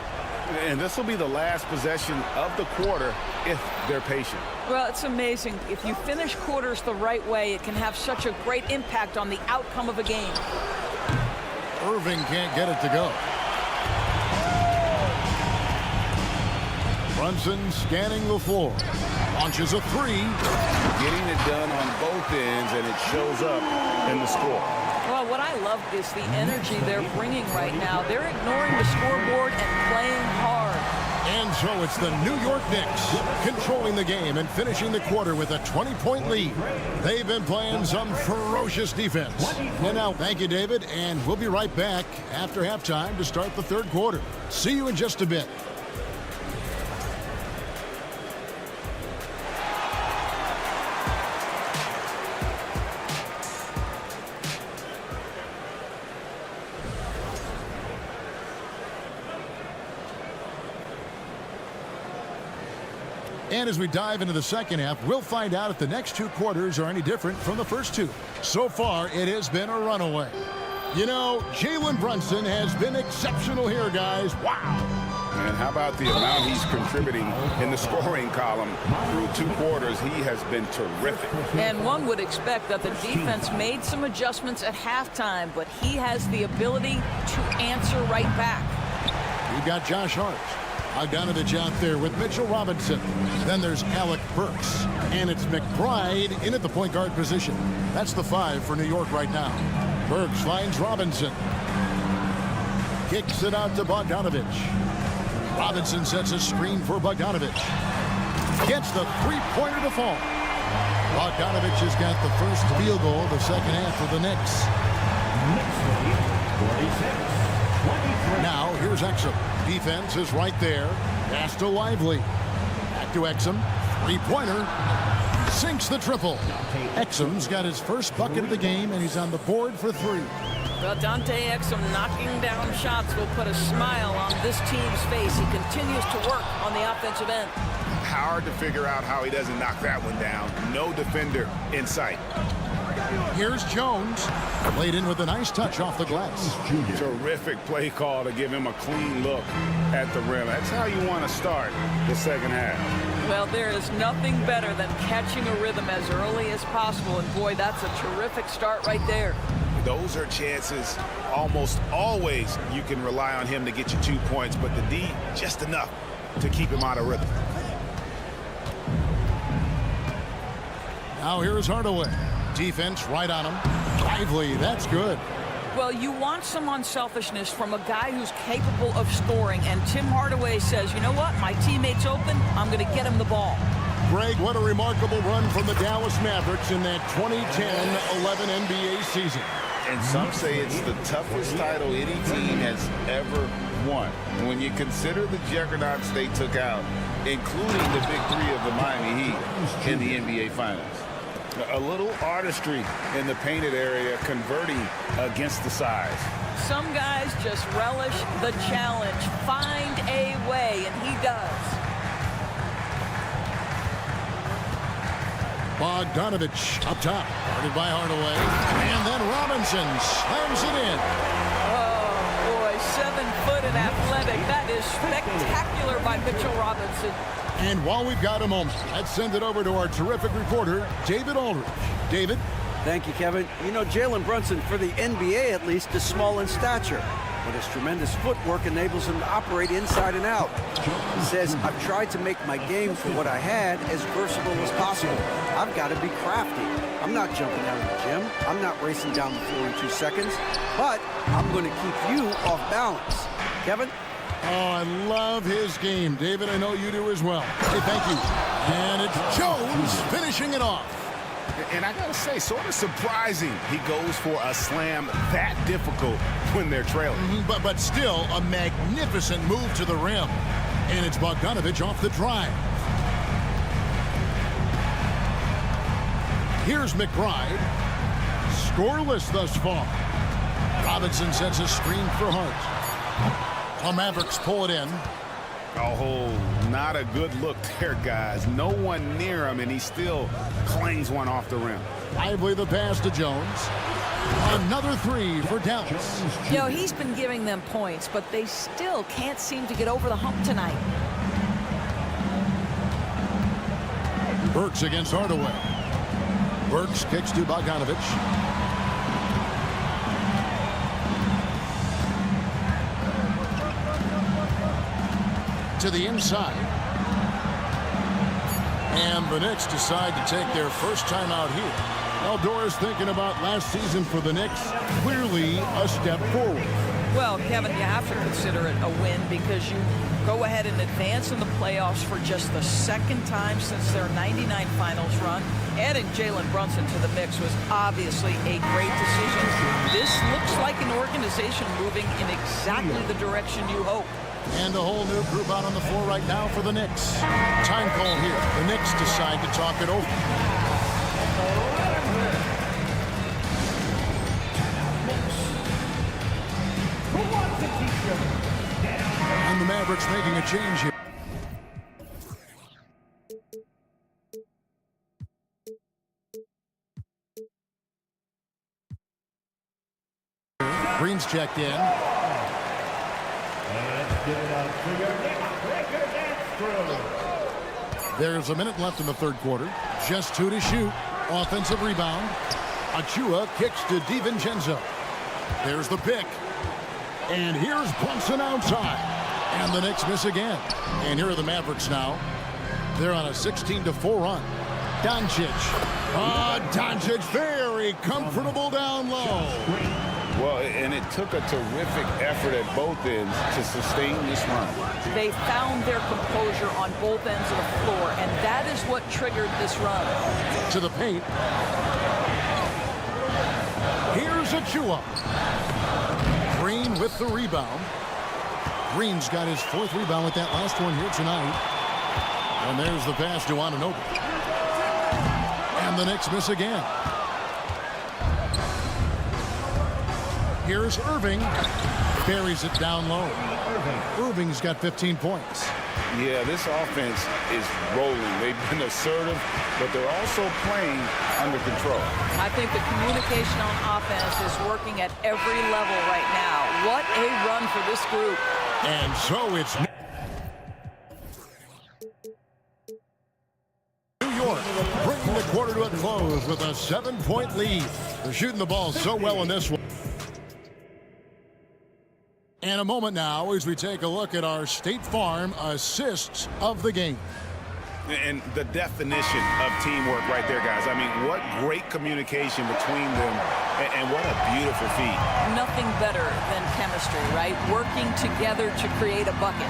And this will be the last possession of the quarter if they're patient. Well, it's amazing. If you finish quarters the right way, it can have such a great impact on the outcome of a game. Irving can't get it to go. Brunson scanning the floor. Launches a 3. Getting it done on both ends, and it shows up in the score. Well, what I love is the energy they're bringing right now. They're ignoring the scoreboard and playing hard. And so it's the New York Knicks controlling the game and finishing the quarter with a 20-point lead. They've been playing some ferocious defense. And now, thank you, David, and we'll be right back after halftime to start the third quarter. See you in just a bit. And as we dive into the second half, we'll find out if the next 2 quarters are any different from the first 2. So far, it has been a runaway. You know, Jalen Brunson has been exceptional here, guys. Wow. And how about the amount he's contributing in the scoring column through 2 quarters? He has been terrific. And one would expect that the defense made some adjustments at halftime, but he has the ability to answer right back. You got Josh Hart. Bogdanovich out there with Mitchell Robinson. Then there's Alec Burks. And it's McBride in at the point guard position. That's the 5 for New York right now. Burks finds Robinson. Kicks it out to Bogdanovich. Robinson sets a screen for Bogdanovich. Gets the three-pointer to fall. Bogdanovich has got the first field goal of the second half for the Knicks. Now here's Exum. Defense is right there. Pass to Lively. Back to Exum. Three-pointer. Sinks the triple. Exum's got his first bucket of the game, and he's on the board for 3. Well, Dante Exum knocking down shots will put a smile on this team's face. He continues to work on the offensive end. Hard to figure out how he doesn't knock that one down. No defender in sight. Here's Jones. Played in with a nice touch off the glass. Terrific play call to give him a clean look at the rim. That's how you want to start the second half. Well, there is nothing better than catching a rhythm as early as possible. And boy, that's a terrific start right there. Those are chances almost always you can rely on him to get you 2 points, but the D just enough to keep him out of rhythm. Now here's Hardaway. Defense right on him. Lively, that's good. Well, you want some unselfishness from a guy who's capable of scoring, and Tim Hardaway says, you know what, my teammate's open, I'm going to get him the ball. Greg, what a remarkable run from the Dallas Mavericks in that 2010-11 NBA season. And some say it's the toughest title any team has ever won. When you consider the juggernauts they took out, including the big 3 of the Miami Heat in the NBA Finals. A little artistry in the painted area, converting against the size. Some guys just relish the challenge. Find a way, and he does. Bogdanovich up top, guarded by Hardaway. And then Robinson slams it in. Oh, boy, 7 foot and athletic. That is spectacular by Mitchell Robinson. And while we've got a moment, let's send it over to our terrific reporter, David Aldridge. David? Thank you, Kevin. You know, Jalen Brunson, for the NBA at least, is small in stature, but his tremendous footwork enables him to operate inside and out. He says, I've tried to make my game for what I had as versatile as possible. I've got to be crafty. I'm not jumping out of the gym. I'm not racing down the floor in 2 seconds, but I'm going to keep you off balance. Kevin? Oh, I love his game. David, I know you do as well. Hey, thank you. And it's Jones finishing it off. And I gotta say, sort of surprising he goes for a slam that difficult when they're trailing. But still a magnificent move to the rim. And it's Bogdanovich off the drive. Here's McBride. Scoreless thus far. Robinson sets a screen for Hart. The Mavericks pull it in. Oh, not a good look there, guys. No one near him, and he still clangs one off the rim. Lively the pass to Jones. Another 3 for Dallas. You know, he's been giving them points, but they still can't seem to get over the hump tonight. Burks against Hardaway. Burks kicks to Bogdanovich. To the inside. And the Knicks decide to take their first time out here. Eldor is thinking about last season for the Knicks. Clearly a step forward. Well, Kevin, you have to consider it a win because you go ahead and advance in the playoffs for just the second time since their '99 finals run. Adding Jalen Brunson to the mix was obviously a great decision. This looks like an organization moving in exactly the direction you hope. And a whole new group out on the floor right now for the Knicks. Time call here. The Knicks decide to talk it over. And the Mavericks making a change here. Green's checked in. There's a minute left in the third quarter. Just 2 to shoot. Offensive rebound. Achua kicks to DiVincenzo. There's the pick. And here's Brunson outside. And the Knicks miss again. And here are the Mavericks now. They're on a 16-4 run. Doncic. Doncic very comfortable down low. Well, and it took a terrific effort at both ends to sustain this run. They found their composure on both ends of the floor, and that is what triggered this run. To the paint. Here's EuroCup. Green with the rebound. Green's got his 4th rebound with that last one here tonight. And there's the pass to Anunoby. And the Knicks miss again. Here's Irving. Buries it down low. Irving's got 15 points. Yeah, this offense is rolling. They've been assertive, but they're also playing under control. I think the communication on offense is working at every level right now. What a run for this group. And so it's New York bringing the quarter to a close with a 7-point lead. They're shooting the ball so well in this one. And a moment now as we take a look at our State Farm assists of the game. And the definition of teamwork right there, guys. I mean, what great communication between them, and what a beautiful feat. Nothing better than chemistry, right? Working together to create a bucket.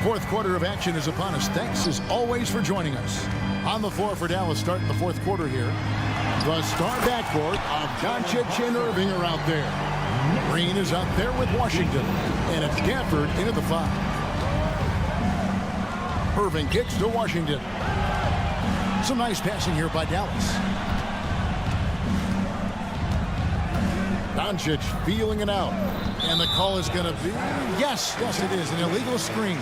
4th quarter of action is upon us. Thanks as always for joining us. On the floor for Dallas starting the 4th quarter here. The star backcourt of Doncic and Irving are out there. Green is out there with Washington. And it's Gafford into the foul. Irving kicks to Washington. Some nice passing here by Dallas. Doncic feeling it out. And the call is going to be, yes, it is, an illegal screen.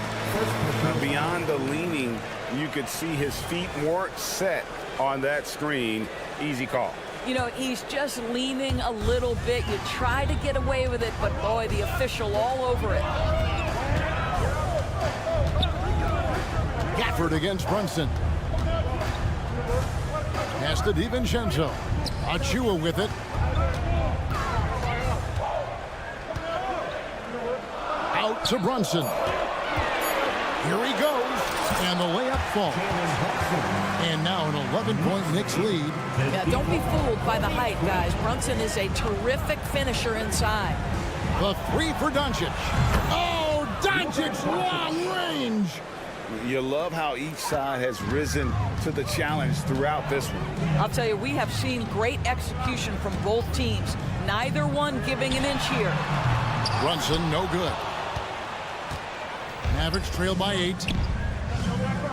Beyond the leaning, you could see his feet weren't set on that screen. Easy call. You know, he's just leaning a little bit. You try to get away with it, but boy, the official all over it. Gafford against Brunson. Pass to DiVincenzo. EuroCup with it. Out to Brunson. Here he goes. And the layup falls. And now an 11-point Knicks lead. Yeah, don't be fooled by the height, guys. Brunson is a terrific finisher inside. The 3 for Doncic. Oh, Doncic's long range. You love how each side has risen to the challenge throughout this one. I'll tell you, we have seen great execution from both teams. Neither one giving an inch here. Brunson, no good. Mavericks trail by 8.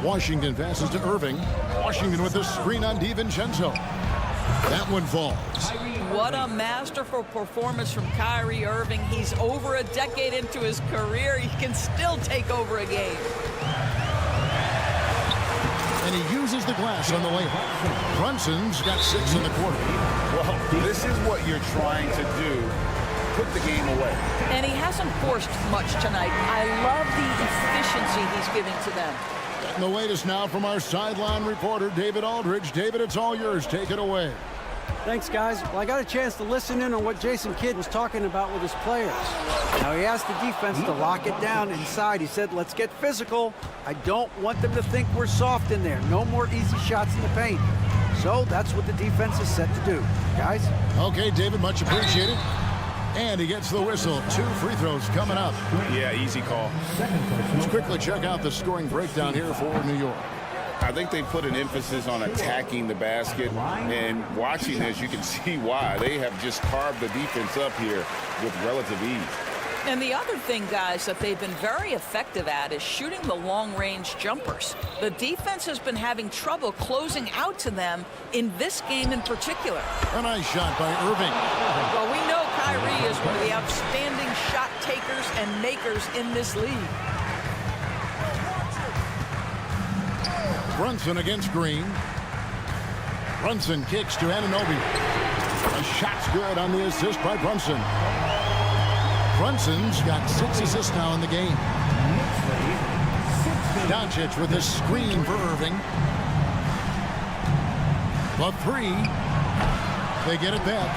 Washington passes to Irving. Washington with the screen on DiVincenzo. That one falls. What a masterful performance from Kyrie Irving. He's over a decade into his career. He can still take over a game. And he uses the glass on the layup. Brunson's got 6 in the quarter. Well, this is what you're trying to do. Put the game away. And he hasn't forced much tonight. I love the efficiency he's giving to them. And the latest now from our sideline reporter, David Aldridge. David, it's all yours. Take it away. Thanks, guys. Well, I got a chance to listen in on what Jason Kidd was talking about with his players. Now, he asked the defense to lock it down inside. He said, let's get physical. I don't want them to think we're soft in there. No more easy shots in the paint. So that's what the defense is set to do. Guys? Okay, David, much appreciated. And he gets the whistle. 2 free throws coming up. Yeah, easy call. Let's quickly check out the scoring breakdown here for New York. I think they put an emphasis on attacking the basket, and watching this, you can see why. They have just carved the defense up here with relative ease. And the other thing, guys, that they've been very effective at is shooting the long-range jumpers. The defense has been having trouble closing out to them in this game in particular. A nice shot by Irving. Well, we know Kyrie is one of the outstanding shot takers and makers in this league. Brunson against Green. Brunson kicks to Anunoby. The shot's good on the assist by Brunson. Brunson's got 6 assists now in the game. Doncic with a screen for Irving. The 3. They get it back.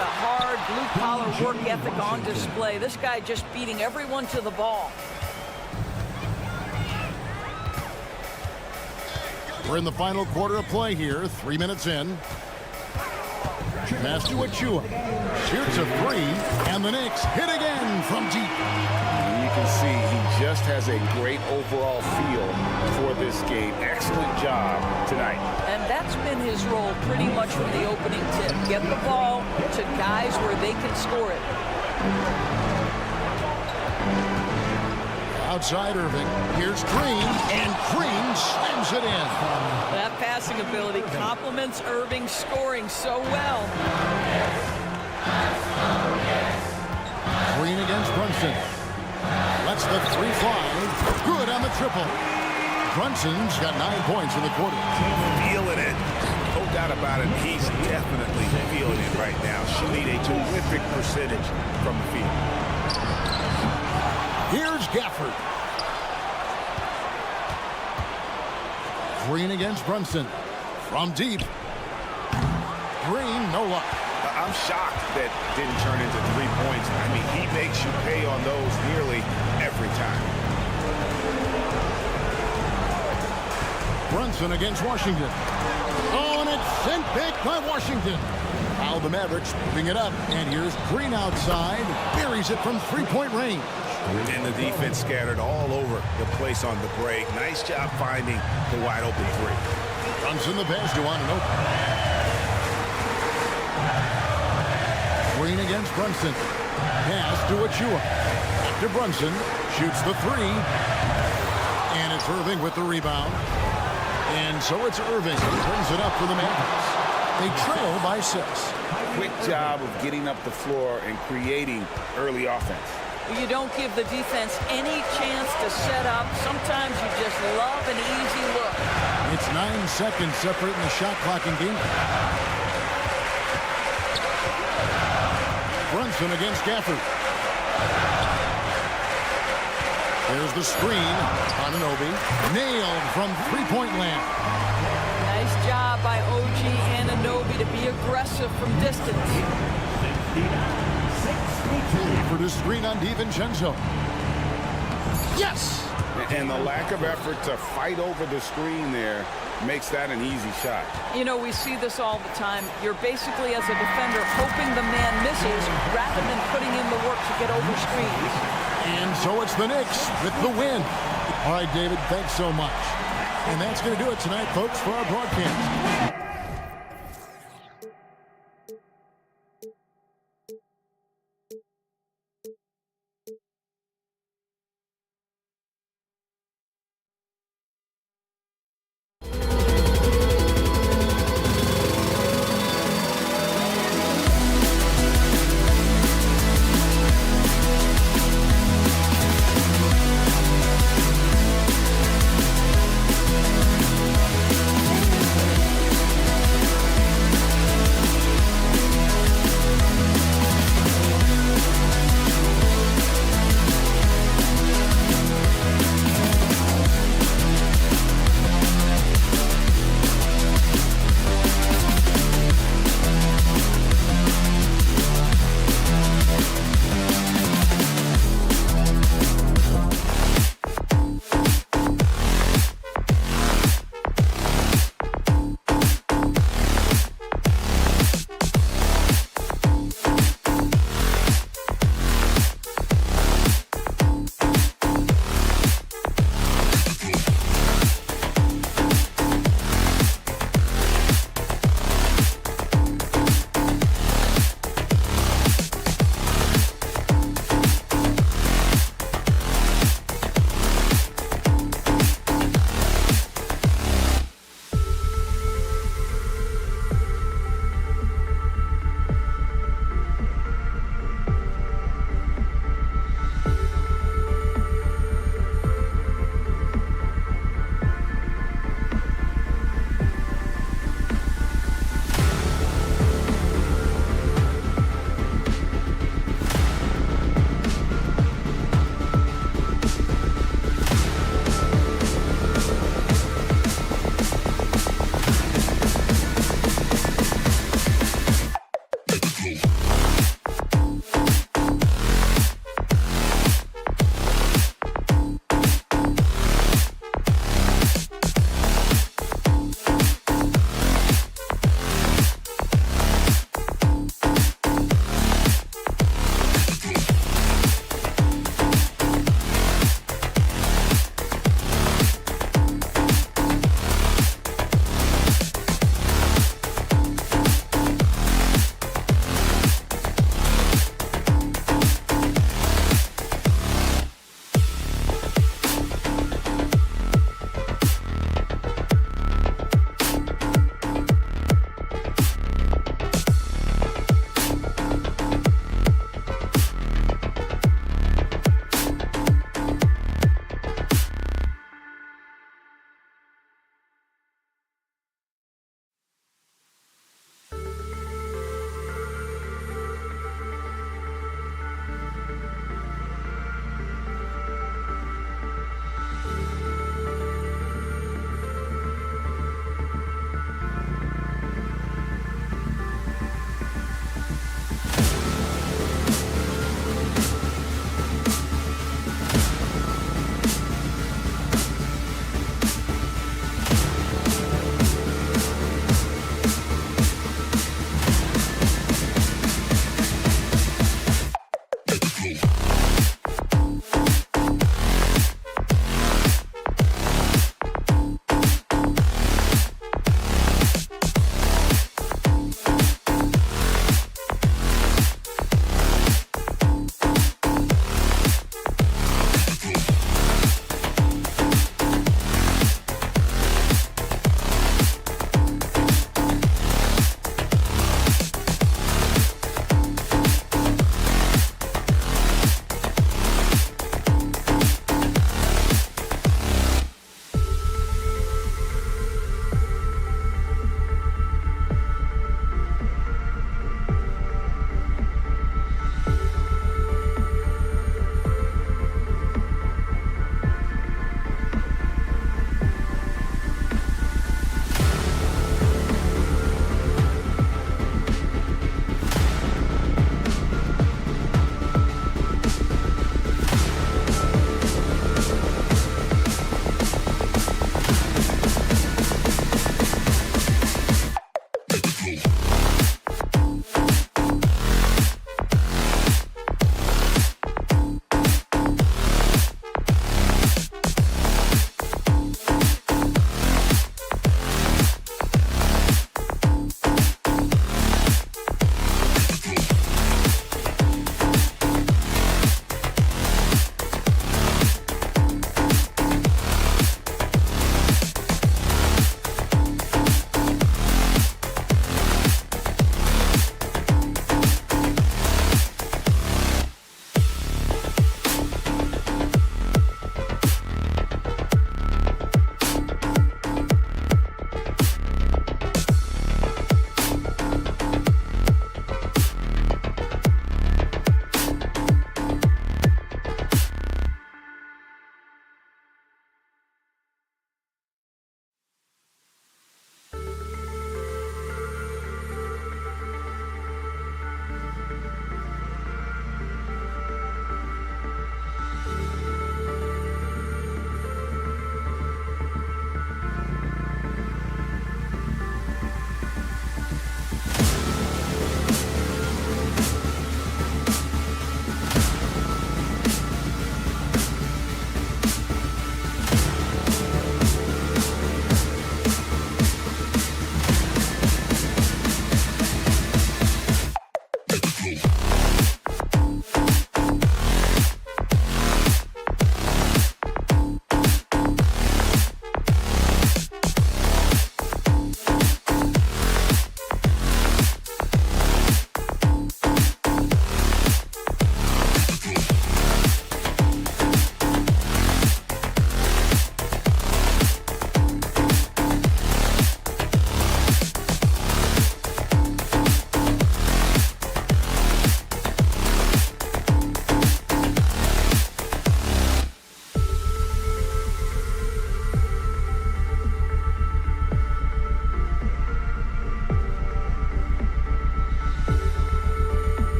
a hard, blue-collar work ethic on display. This guy just beating everyone to the ball. We're in the final quarter of play here, 3 minutes in. Pass to Achua. Shoots a three, and the Knicks hit again from deep. And you can see he just has a great overall feel for this game. Excellent job tonight. And that's been his role pretty much from the opening tip. Get the ball to guys where they can score it. Outside Irving. Here's Green, and Green slams it in. That passing ability complements Irving's scoring so well. Green against Brunson. Lets the three fly. Good on the triple. Brunson's got 9 points in the quarter. Feeling it. No doubt about it. He's definitely feeling it right now. Shooting a terrific percentage from the field. Here's Gafford. Green against Brunson. From deep. Green, no luck. I'm shocked that didn't turn into 3 points. I mean, he makes you pay on those nearly every time. Brunson against Washington. Oh, and it's sent back by Washington. Now the Mavericks moving it up. And here's Green outside. Buries it from three-point range. And the defense scattered all over the place on the break. Nice job finding the wide open three. Brunson the pass to Anunoby. Green against Brunson. Pass to Achua. Back to Brunson. Shoots the three. And it's Irving with the rebound. And so it's Irving who brings it up for the Mavericks. They trail by 6. Quick job of getting up the floor and creating early offense. You don't give the defense any chance to set up. Sometimes you just love an easy look. It's 9 seconds separating the shot clock and game. Brunson against Gafford. There's the screen. Anunoby nailed from three-point land. Nice job by OG Anunoby to be aggressive from distance. For the screen on DiVincenzo. Yes! And the lack of effort to fight over the screen there makes that an easy shot. You know, we see this all the time. You're basically, as a defender, hoping the man misses rather than putting in the work to get over screens. And so it's the Knicks with the win. All right, David, thanks so much. And that's going to do it tonight, folks, for our broadcast. Go.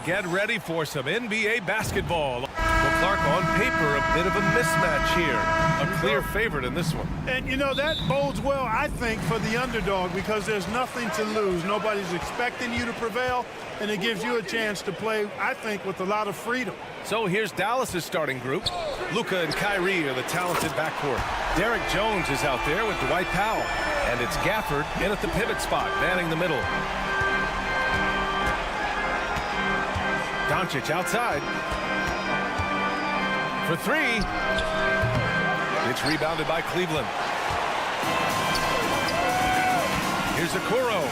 Get ready for some NBA basketball. Well, Clark, on paper, a bit of a mismatch here. A clear favorite in this one. And, you know, that bodes well, I think, for the underdog because there's nothing to lose. Nobody's expecting you to prevail, and it gives you a chance to play, I think, with a lot of freedom. So here's Dallas's starting group. Luka and Kyrie are the talented backcourt. Derek Jones is out there with Dwight Powell. And it's Gafford in at the pivot spot, manning the middle. Doncic outside. For three. It's rebounded by Cleveland. Here's Okoro.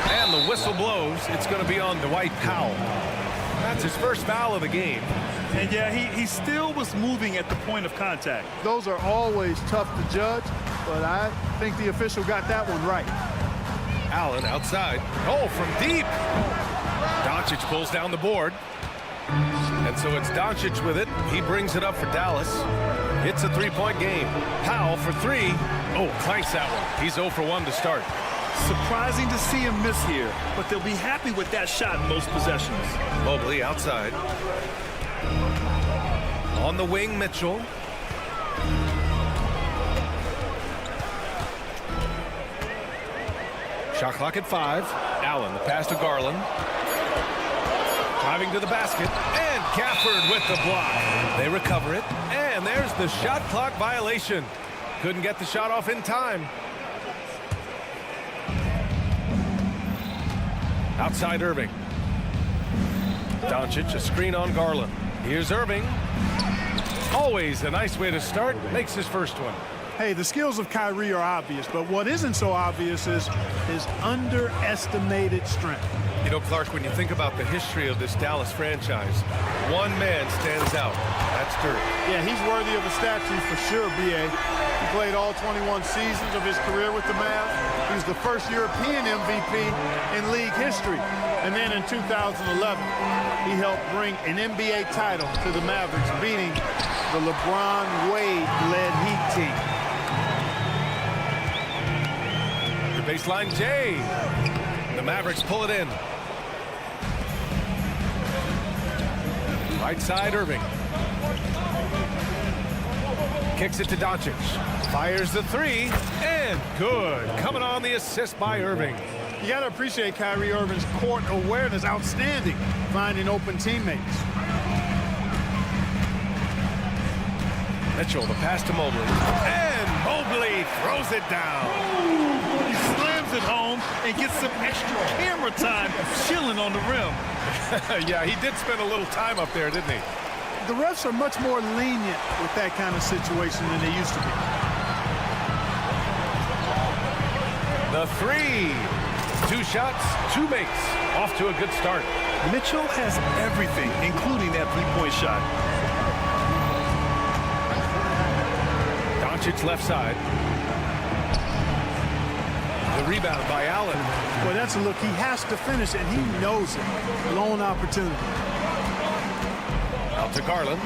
And the whistle blows. It's going to be on Dwight Powell. That's his first foul of the game. And yeah, he still was moving at the point of contact. Those are always tough to judge, but I think the official got that one right. Allen outside. Oh, from deep. Doncic pulls down the board. And so it's Doncic with it. He brings it up for Dallas. It's a three-point game. Powell for three. Oh, clanks that one. He's 0 for 1 to start. Surprising to see him miss here, but they'll be happy with that shot in most possessions. Mobley outside. On the wing, Mitchell. Shot clock at 5. Allen, the pass to Garland. Driving to the basket, and Gafford with the block. They recover it, and there's the shot clock violation. Couldn't get the shot off in time. Outside Irving. Doncic, a screen on Garland. Here's Irving. Always a nice way to start. Makes his first one. Hey, the skills of Kyrie are obvious, but what isn't so obvious is his underestimated strength. You know, Clark, when you think about the history of this Dallas franchise, one man stands out. That's Dirk. Yeah, he's worthy of a statue for sure, B.A. He played all 21 seasons of his career with the Mavs. He was the first European MVP in league history. And then in 2011, he helped bring an NBA title to the Mavericks, beating the LeBron Wade-led Heat team. The baseline, Jay. The Mavericks pull it in. Right side, Irving. Kicks it to Doncic. Fires the three, and good. Coming on the assist by Irving. You got to appreciate Kyrie Irving's court awareness. Outstanding, finding open teammates. Mitchell, the pass to Mobley. And Mobley throws it down. He slams it home and gets some extra camera time chilling on the rim. Yeah, he did spend a little time up there, didn't he? The refs are much more lenient with that kind of situation than they used to be. The three. 2 shots, 2 makes. Off to a good start. Mitchell has everything, including that three-point shot. Doncic left side. The rebound by Allen. Well, that's a look. He has to finish, and he knows it. Lone opportunity. Out to Garland.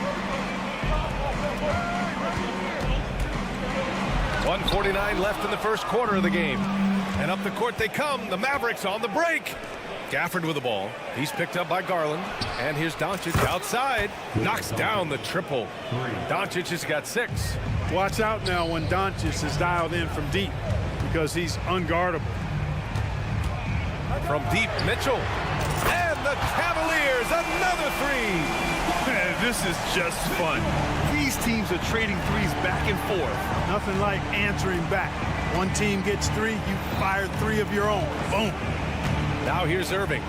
1:49 left in the first quarter of the game. And up the court they come. The Mavericks on the break. Gafford with the ball. He's picked up by Garland. And here's Doncic outside. Knocks down the triple. Doncic has got 6. Watch out now when Doncic is dialed in from deep because he's unguardable. From deep, Mitchell. And the Cavaliers, another 3. Man, this is just fun. These teams are trading threes back and forth. Nothing like answering back. One team gets 3, you fire 3 of your own. Boom. Now here's Irving.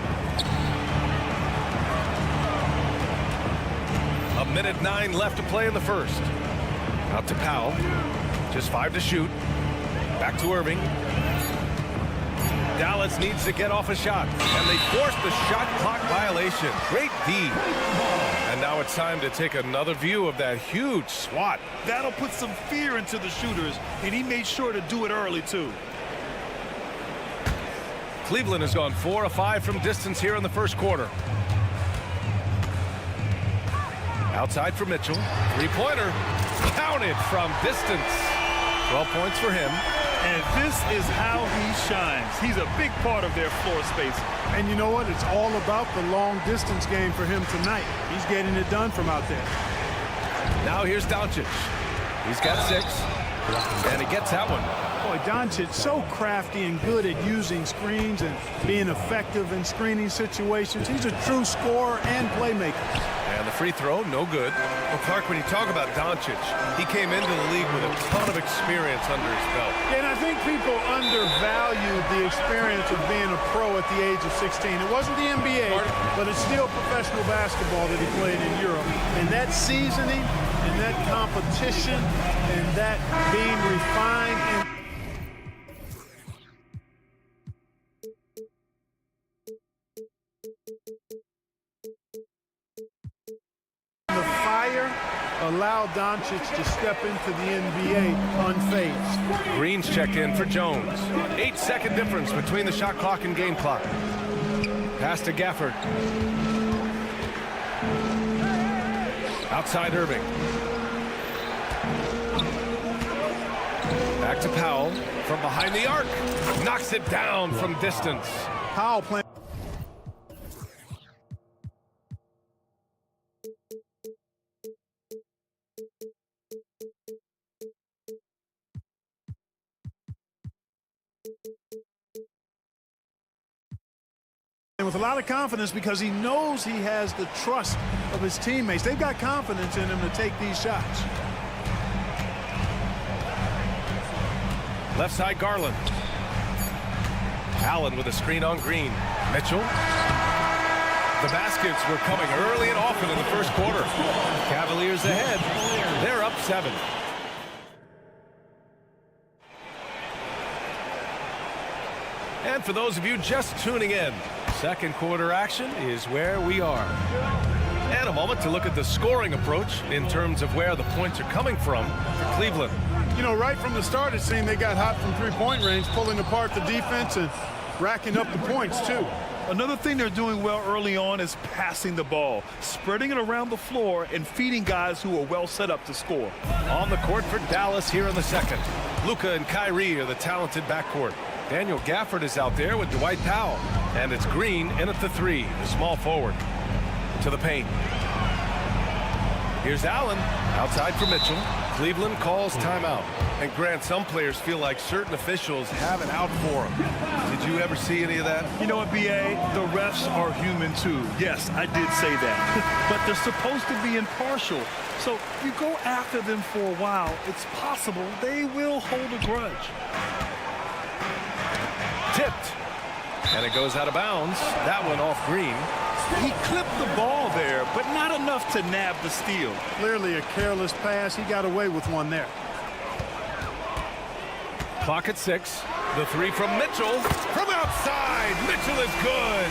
1:09 left to play in the first. Out to Powell. Just 5 to shoot. Back to Irving. Dallas needs to get off a shot, and they force the shot clock violation. Great D. And now it's time to take another view of that huge swat. That'll put some fear into the shooters, and he made sure to do it early, too. Cleveland has gone 4 of 5 from distance here in the first quarter. Outside for Mitchell. 3-pointer. Counted from distance. 12 points for him. And this is how he shines. He's a big part of their floor space. And you know what? It's all about the long distance game for him tonight. He's getting it done from out there. Now here's Doncic. He's got 6. And he gets that one. Boy, Doncic so crafty and good at using screens and being effective in screening situations. He's a true scorer and playmaker. And the free throw, no good. Well, Clark, when you talk about Doncic, he came into the league with a ton of experience under his belt. And I think people undervalued the experience of being a pro at the age of 16. It wasn't the NBA, but it's still professional basketball that he played in Europe. And that seasoning and that competition and that being refined and the fire allowed Doncic to step into the NBA unfazed. Green's checked in for Jones. 8-second difference between the shot clock and game clock. Pass to Gafford. Outside Irving. Back to Powell from behind the arc. Knocks it down from distance. Powell playing. With a lot of confidence because he knows he has the trust of his teammates. They've got confidence in him to take these shots. Left side Garland. Allen with a screen on Green. Mitchell. The baskets were coming early and often in the first quarter. Cavaliers ahead. They're up 7. And for those of you just tuning in, second quarter action is where we are. And a moment to look at the scoring approach in terms of where the points are coming from for Cleveland. You know, right from the start, it seemed they got hot from three-point range, pulling apart the defense and racking up the points, too. Another thing they're doing well early on is passing the ball, spreading it around the floor and feeding guys who are well set up to score. On the court for Dallas here in the second. Luka and Kyrie are the talented backcourt. Daniel Gafford is out there with Dwight Powell. And it's Green in at the 3, the small forward. To the paint. Here's Allen, outside for Mitchell. Cleveland calls timeout. And Grant, some players feel like certain officials have it out for them. Did you ever see any of that? You know what, B.A.? The refs are human too. Yes, I did say that. But they're supposed to be impartial. So if you go after them for a while, it's possible they will hold a grudge. Tipped. And it goes out of bounds. That one off Green. He clipped the ball there, but not enough to nab the steal. Clearly a careless pass. He got away with one there. Clock at 6. The three from Mitchell. From outside. Mitchell is good.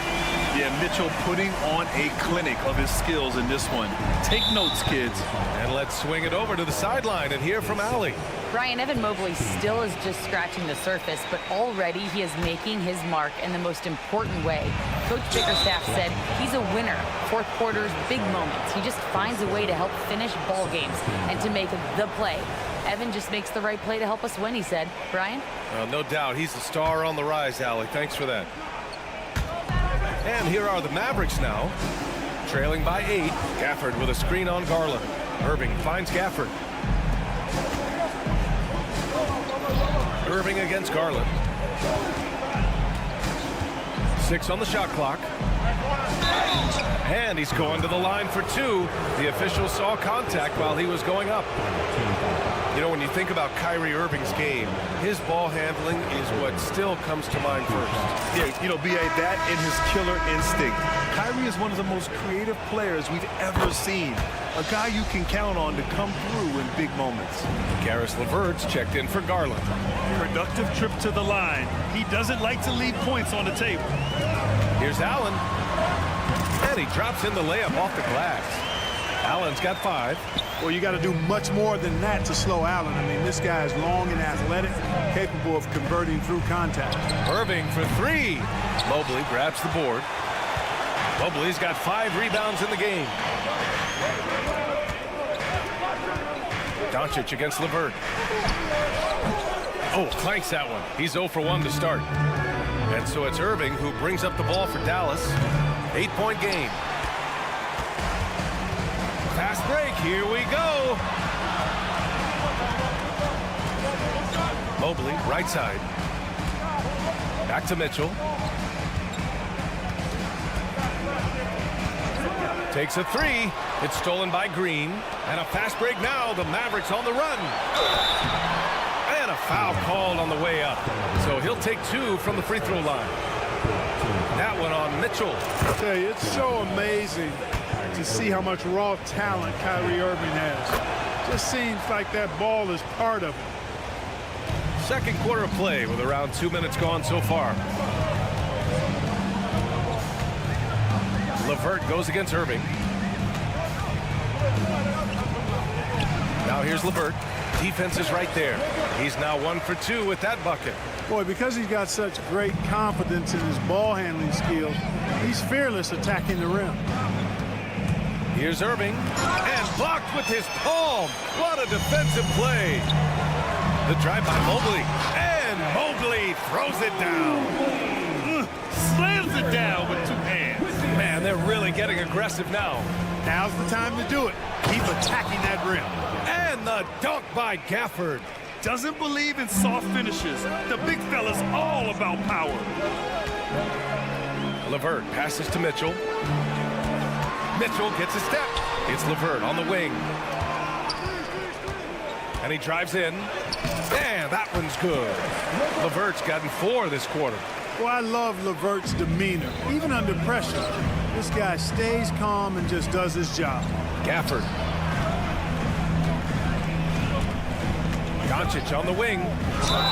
Yeah, Mitchell putting on a clinic of his skills in this one. Take notes, kids. And let's swing it over to the sideline and hear from Allie. Brian, Evan Mobley still is just scratching the surface, but already he is making his mark in the most important way. Coach Bickerstaff said he's a winner. Fourth quarters, big moments. He just finds a way to help finish ball games and to make the play. Evan just makes the right play to help us win, he said. Brian? Well, no doubt. He's the star on the rise, Allie. Thanks for that. And here are the Mavericks now, trailing by 8. Gafford with a screen on Garland. Irving finds Gafford. Irving against Garland. 6 on the shot clock. And he's going to the line for 2. The official saw contact while he was going up. You know, when you think about Kyrie Irving's game, his ball handling is what still comes to mind first. Yeah, you know, B.A., that and his killer instinct. Kyrie is one of the most creative players we've ever seen. A guy you can count on to come through in big moments. Karis LeVert's checked in for Garland. Productive trip to the line. He doesn't like to leave points on the table. Here's Allen. And he drops in the layup off the glass. Allen's got 5. Well, you got to do much more than that to slow Allen. I mean, this guy is long and athletic, capable of converting through contact. Irving for 3. Mobley grabs the board. Mobley's got 5 rebounds in the game. Doncic against LeVert. Oh, clanks that one. He's 0 for 1 to start. And so it's Irving who brings up the ball for Dallas. 8-point game. Fast break. Here we go. Mobley, right side. Back to Mitchell. Takes a 3. It's stolen by Green. And a fast break now. The Mavericks on the run. And a foul called on the way up. So he'll take 2 from the free throw line. That one on Mitchell. I tell you, it's so amazing to see how much raw talent Kyrie Irving has. Just seems like that ball is part of it. Second quarter of play with around 2 minutes gone so far. LeVert goes against Irving. Now here's LeVert. Defense is right there. He's now 1 for 2 with that bucket. Boy, because he's got such great confidence in his ball handling skills, he's fearless attacking the rim. Here's Irving. And blocked with his palm. What a defensive play. The drive by Mobley. And Mobley throws it down. Slams it down with 2 hands. Man, they're really getting aggressive now. Now's the time to do it. Keep attacking that rim. And the dunk by Gafford. Doesn't believe in soft finishes. The big fella's all about power. LeVert passes to Mitchell. Mitchell gets a step. It's LeVert on the wing. And he drives in. And that one's good. LeVert's gotten 4 this quarter. Well, I love LeVert's demeanor. Even under pressure, this guy stays calm and just does his job. Gafford. Doncic on the wing.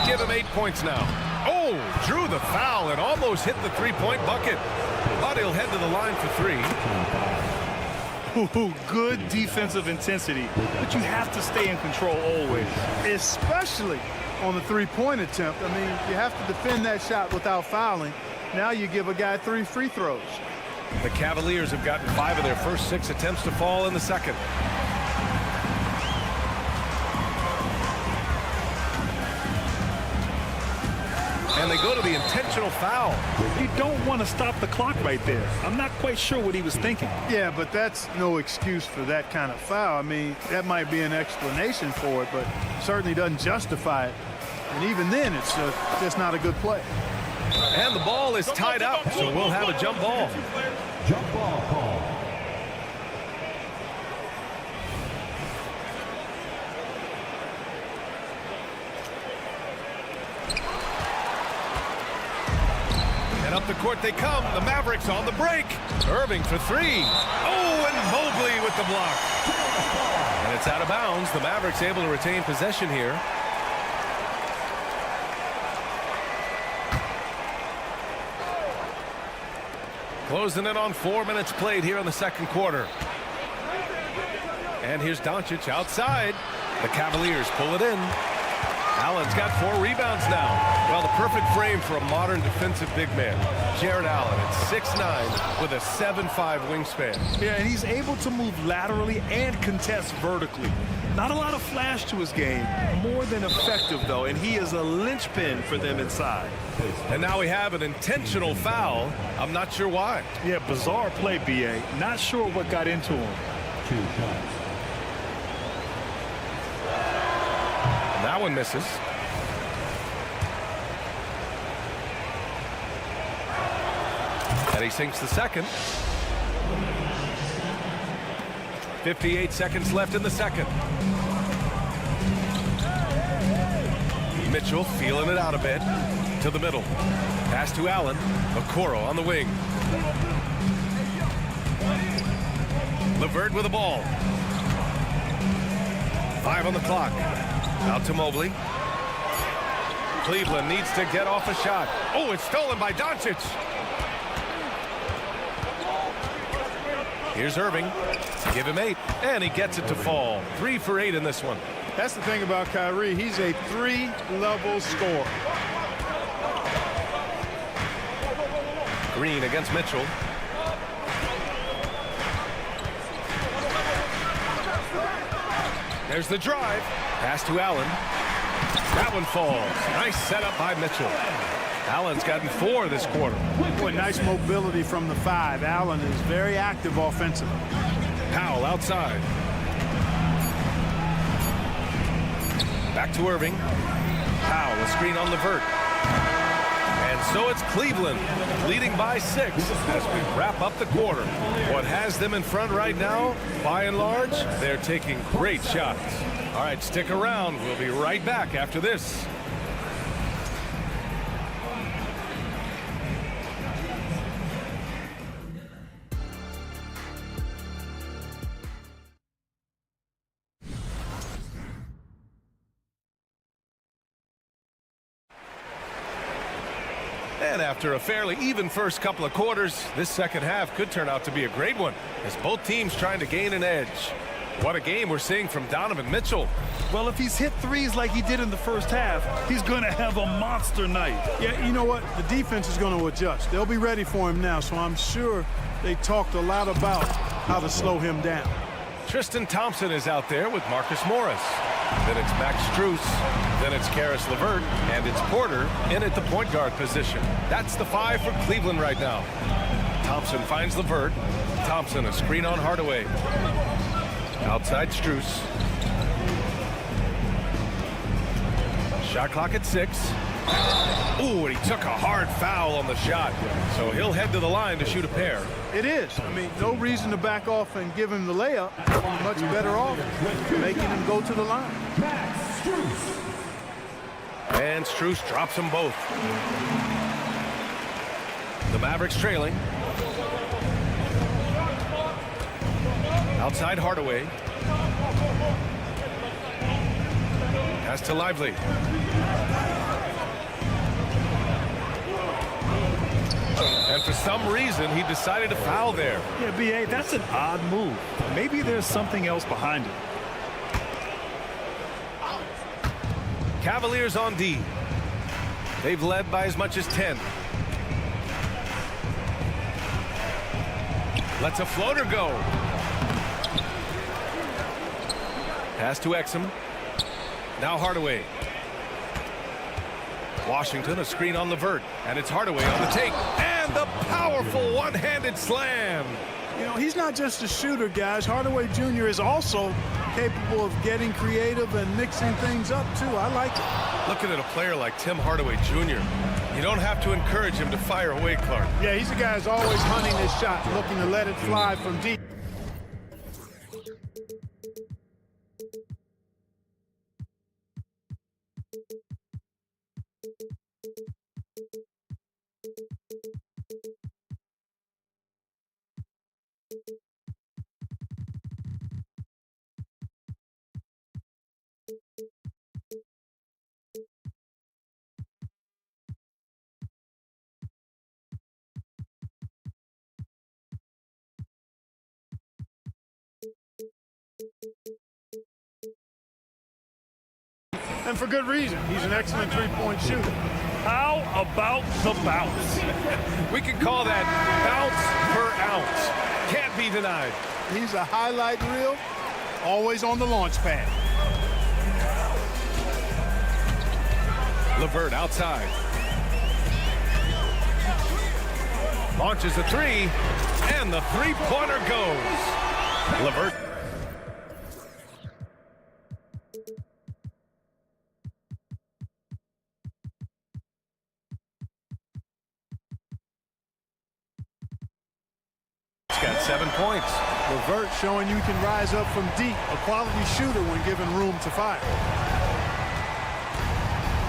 Give him 8 points now. Oh, drew the foul and almost hit the 3-point bucket. But he'll head to the line for 3. Ooh, good defensive intensity, but you have to stay in control always. Especially on the 3-point attempt. I mean, you have to defend that shot without fouling. Now you give a guy 3 free throws. The Cavaliers have gotten 5 of their first 6 attempts to fall in the second. And And they go to the intentional foul. You don't want to stop the clock right there. I'm not quite sure what he was thinking. Yeah, but that's no excuse for that kind of foul. I mean, that might be an explanation for it, but certainly doesn't justify it. And even then, it's just not a good play. And the ball is tied up, so we'll have a jump ball. Jump ball call. And up the court they come. The Mavericks on the break. Irving for three. Oh, and Mobley with the block. And it's out of bounds. The Mavericks able to retain possession here. Closing in on 4 minutes played here in the second quarter. And here's Doncic outside. The Cavaliers pull it in. Allen's got 4 rebounds now. Well, the perfect frame for a modern defensive big man. Jared Allen at 6'9" with a 7'5" wingspan. Yeah, and he's able to move laterally and contest vertically. Not a lot of flash to his game. More than effective, though, and he is a linchpin for them inside. And now we have an intentional foul. I'm not sure why. Yeah, bizarre play, B.A. Not sure what got into him. 2 shots. That one misses. And he sinks the second. 58 seconds left in the second. Mitchell feeling it out a bit. To the middle. Pass to Allen. Okoro on the wing. LeVert with the ball. 5 on the clock. Out to Mobley. Cleveland needs to get off a shot. Oh, it's stolen by Doncic. Here's Irving. Give him 8. And he gets it to fall. 3 for 8 in this one. That's the thing about Kyrie. He's a 3-level scorer. Green against Mitchell. There's the drive. Pass to Allen. That one falls. Nice setup by Mitchell. Allen's gotten 4 this quarter. Boy, nice mobility from the 5. Allen is very active offensively. Powell outside. Back to Irving. Powell, a screen on LeVert. And so it's Cleveland leading by 6 as we wrap up the quarter. What has them in front right now, by and large, they're taking great shots. All right, stick around. We'll be right back after this. And after a fairly even first couple of quarters, this second half could turn out to be a great one as both teams trying to gain an edge. What a game we're seeing from Donovan Mitchell. Well, if he's hit threes like he did in the first half, he's going to have a monster night. Yeah, you know what? The defense is going to adjust. They'll be ready for him now, so I'm sure they talked a lot about how to slow him down. Tristan Thompson is out there with Marcus Morris. Then it's Max Strus. Then it's Karis LeVert. And it's Porter in at the point guard position. That's the 5 for Cleveland right now. Thompson finds LeVert. Thompson a screen on Hardaway. Outside Strus. Shot clock at 6. Ooh, and he took a hard foul on the shot. So he'll head to the line to shoot a pair. It is. I mean, no reason to back off and give him the layup. Much better off making him go to the line. And Strus drops them both. The Mavericks trailing. Outside Hardaway. Pass to Lively. And for some reason, he decided to foul there. Yeah, B.A., that's an odd move. Maybe there's something else behind it. Cavaliers on D. They've led by as much as 10. Lets a floater go. Pass to Exum. Now Hardaway. Washington, a screen on Levert, and it's Hardaway on the take, and the powerful one-handed slam. You know, he's not just a shooter, guys. Hardaway Jr. is also capable of getting creative and mixing things up, too. I like it. Looking at a player like Tim Hardaway Jr., you don't have to encourage him to fire away, Clark. Yeah, he's a guy who's always hunting his shot, looking to let it fly from deep. And for good reason. He's an excellent three-point shooter. How about the bounce? We can call that bounce per ounce. Can't be denied. He's a highlight reel, always on the launch pad. Levert outside. Launches a three, and the three-pointer goes. Levert. Got 7 points. Levert showing you can rise up from deep, a quality shooter when given room to fire.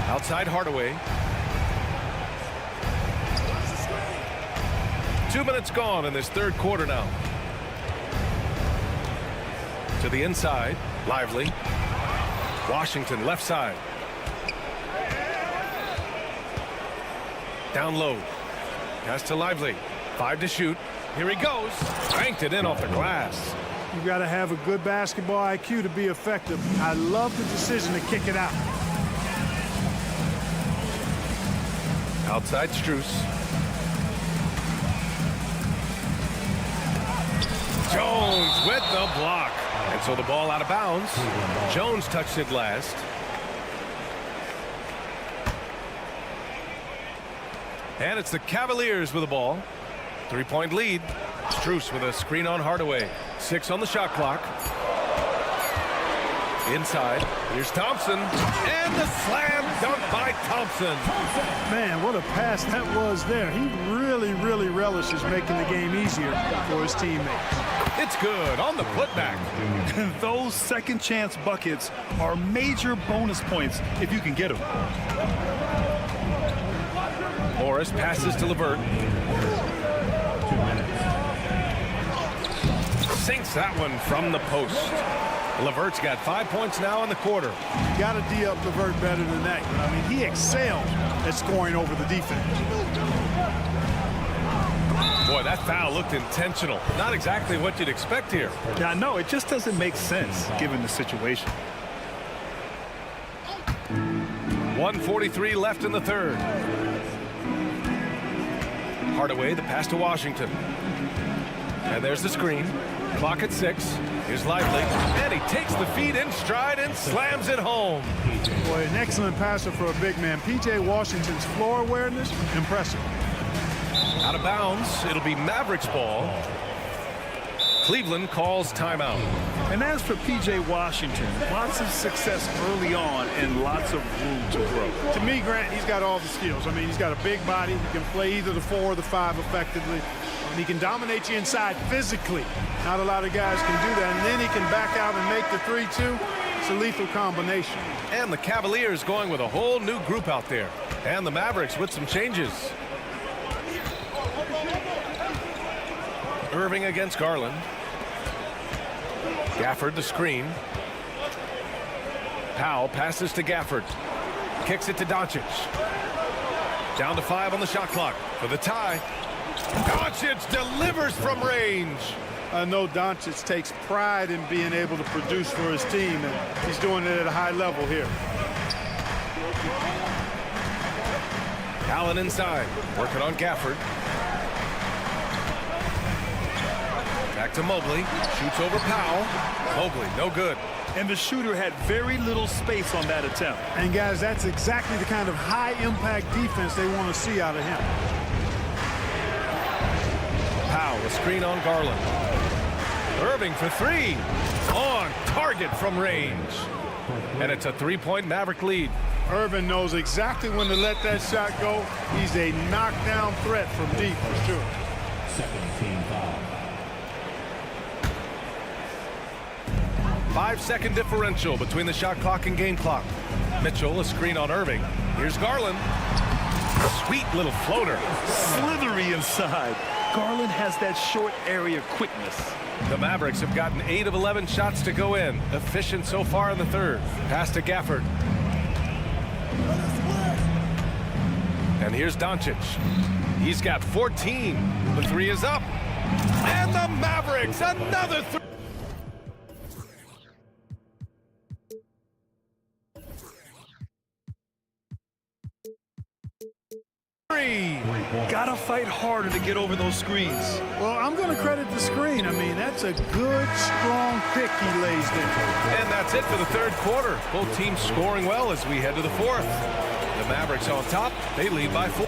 Outside Hardaway. 2 minutes gone in this third quarter now. To the inside, Lively. Washington left side. Down low. Pass to Lively. 5 to shoot. Here he goes. Banked it in off the glass. You've got to have a good basketball IQ to be effective. I love the decision to kick it out. Outside Strus. Jones with the block. And so the ball out of bounds. Jones touched it last. And it's the Cavaliers with the ball. 3-point lead. Strus with a screen on Hardaway. 6 on the shot clock. Inside. Here's Thompson. And the slam dunk by Thompson. Man, what a pass that was there. He really relishes making the game easier for his teammates. It's good on the putback. Those second chance buckets are major bonus points if you can get them. Morris passes to Levert. Sinks that one from the post. Levert's got 5 points now in the quarter. You got to D up Levert better than that. I mean, he excelled at scoring over the defense. Boy, that foul looked intentional. Not exactly what you'd expect here. Yeah, no, it just doesn't make sense given the situation. 1:43 left in the third. Hardaway, the pass to Washington. And there's the screen. Clock at 6. Here's Lively. And he takes the feed in stride and slams it home. Boy, an excellent passer for a big man. P.J. Washington's floor awareness, impressive. Out of bounds. It'll be Mavericks ball. Cleveland calls timeout. And as for P.J. Washington, lots of success early on and lots of room to grow. To me, Grant, he's got all the skills. I mean, he's got a big body. He can play either the 4 or the 5 effectively. And he can dominate you inside physically. Not a lot of guys can do that. And then he can back out and make the 3-2. It's a lethal combination. And the Cavaliers going with a whole new group out there. And the Mavericks with some changes. Irving against Garland. Gafford the screen. Powell passes to Gafford. Kicks it to Doncic. Down to 5 on the shot clock for the tie. Doncic delivers from range. I know Doncic takes pride in being able to produce for his team, and he's doing it at a high level here. Allen inside, working on Gafford. Back Back to Mobley. Shoots over Powell. Mobley, no good. And the shooter had very little space on that attempt. And guys, that's exactly the kind of high-impact defense they want to see out of him. Powell, a screen on Garland. Irving for three. On target from range. And it's a three-point Maverick lead. Irving knows exactly when to let that shot go. He's a knockdown threat from deep for sure. Second team foul. 5-second differential between the shot clock and game clock. Mitchell, a screen on Irving. Here's Garland. Sweet little floater. Slithery inside. Garland has that short area quickness. The Mavericks have gotten 8 of 11 shots to go in. Efficient so far in the third. Pass to Gafford. And here's Doncic. He's got 14. The three is up. And the Mavericks, another three. Gotta fight harder to get over those screens. Well, I'm going to credit the screen. I mean, that's a good, strong pick he lays there. And that's it for the third quarter. Both teams scoring well as we head to the fourth. The Mavericks on top. They lead by 4.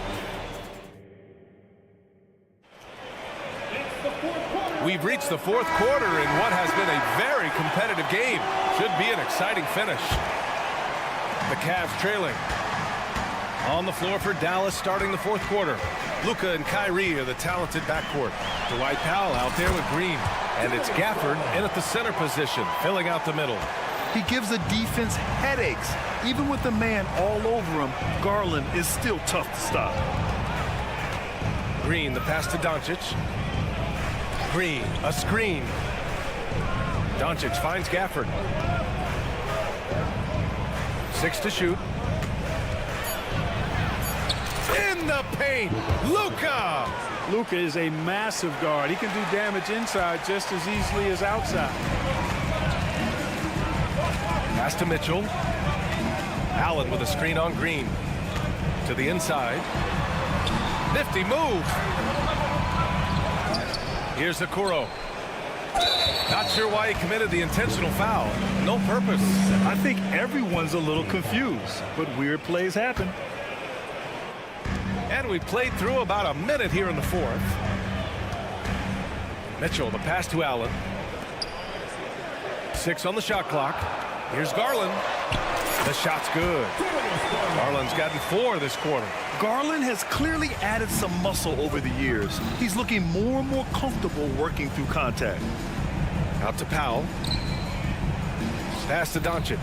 We've reached the fourth quarter in what has been a very competitive game. Should be an exciting finish. The Cavs trailing. On the floor for Dallas starting the fourth quarter. Luka and Kyrie are the talented backcourt. Dwight Powell out there with Green. And it's Gafford in at the center position, filling out the middle. He gives the defense headaches. Even with the man all over him, Garland is still tough to stop. Green, the pass to Doncic. Green, a screen. Doncic finds Gafford. 6 to shoot. In the paint, Luka! Luka is a massive guard. He can do damage inside just as easily as outside. Pass to Mitchell. Allen with a screen on Green. To the inside. Nifty move. Here's Okoro. Not sure why he committed the intentional foul. No purpose. I think everyone's a little confused, but weird plays happen. And we played through about a minute here in the fourth. Mitchell, the pass to Allen. 6 on the shot clock. Here's Garland. The shot's good. Garland's gotten 4 this quarter. Garland has clearly added some muscle over the years. He's looking more and more comfortable working through contact. Out to Powell. Pass to Doncic.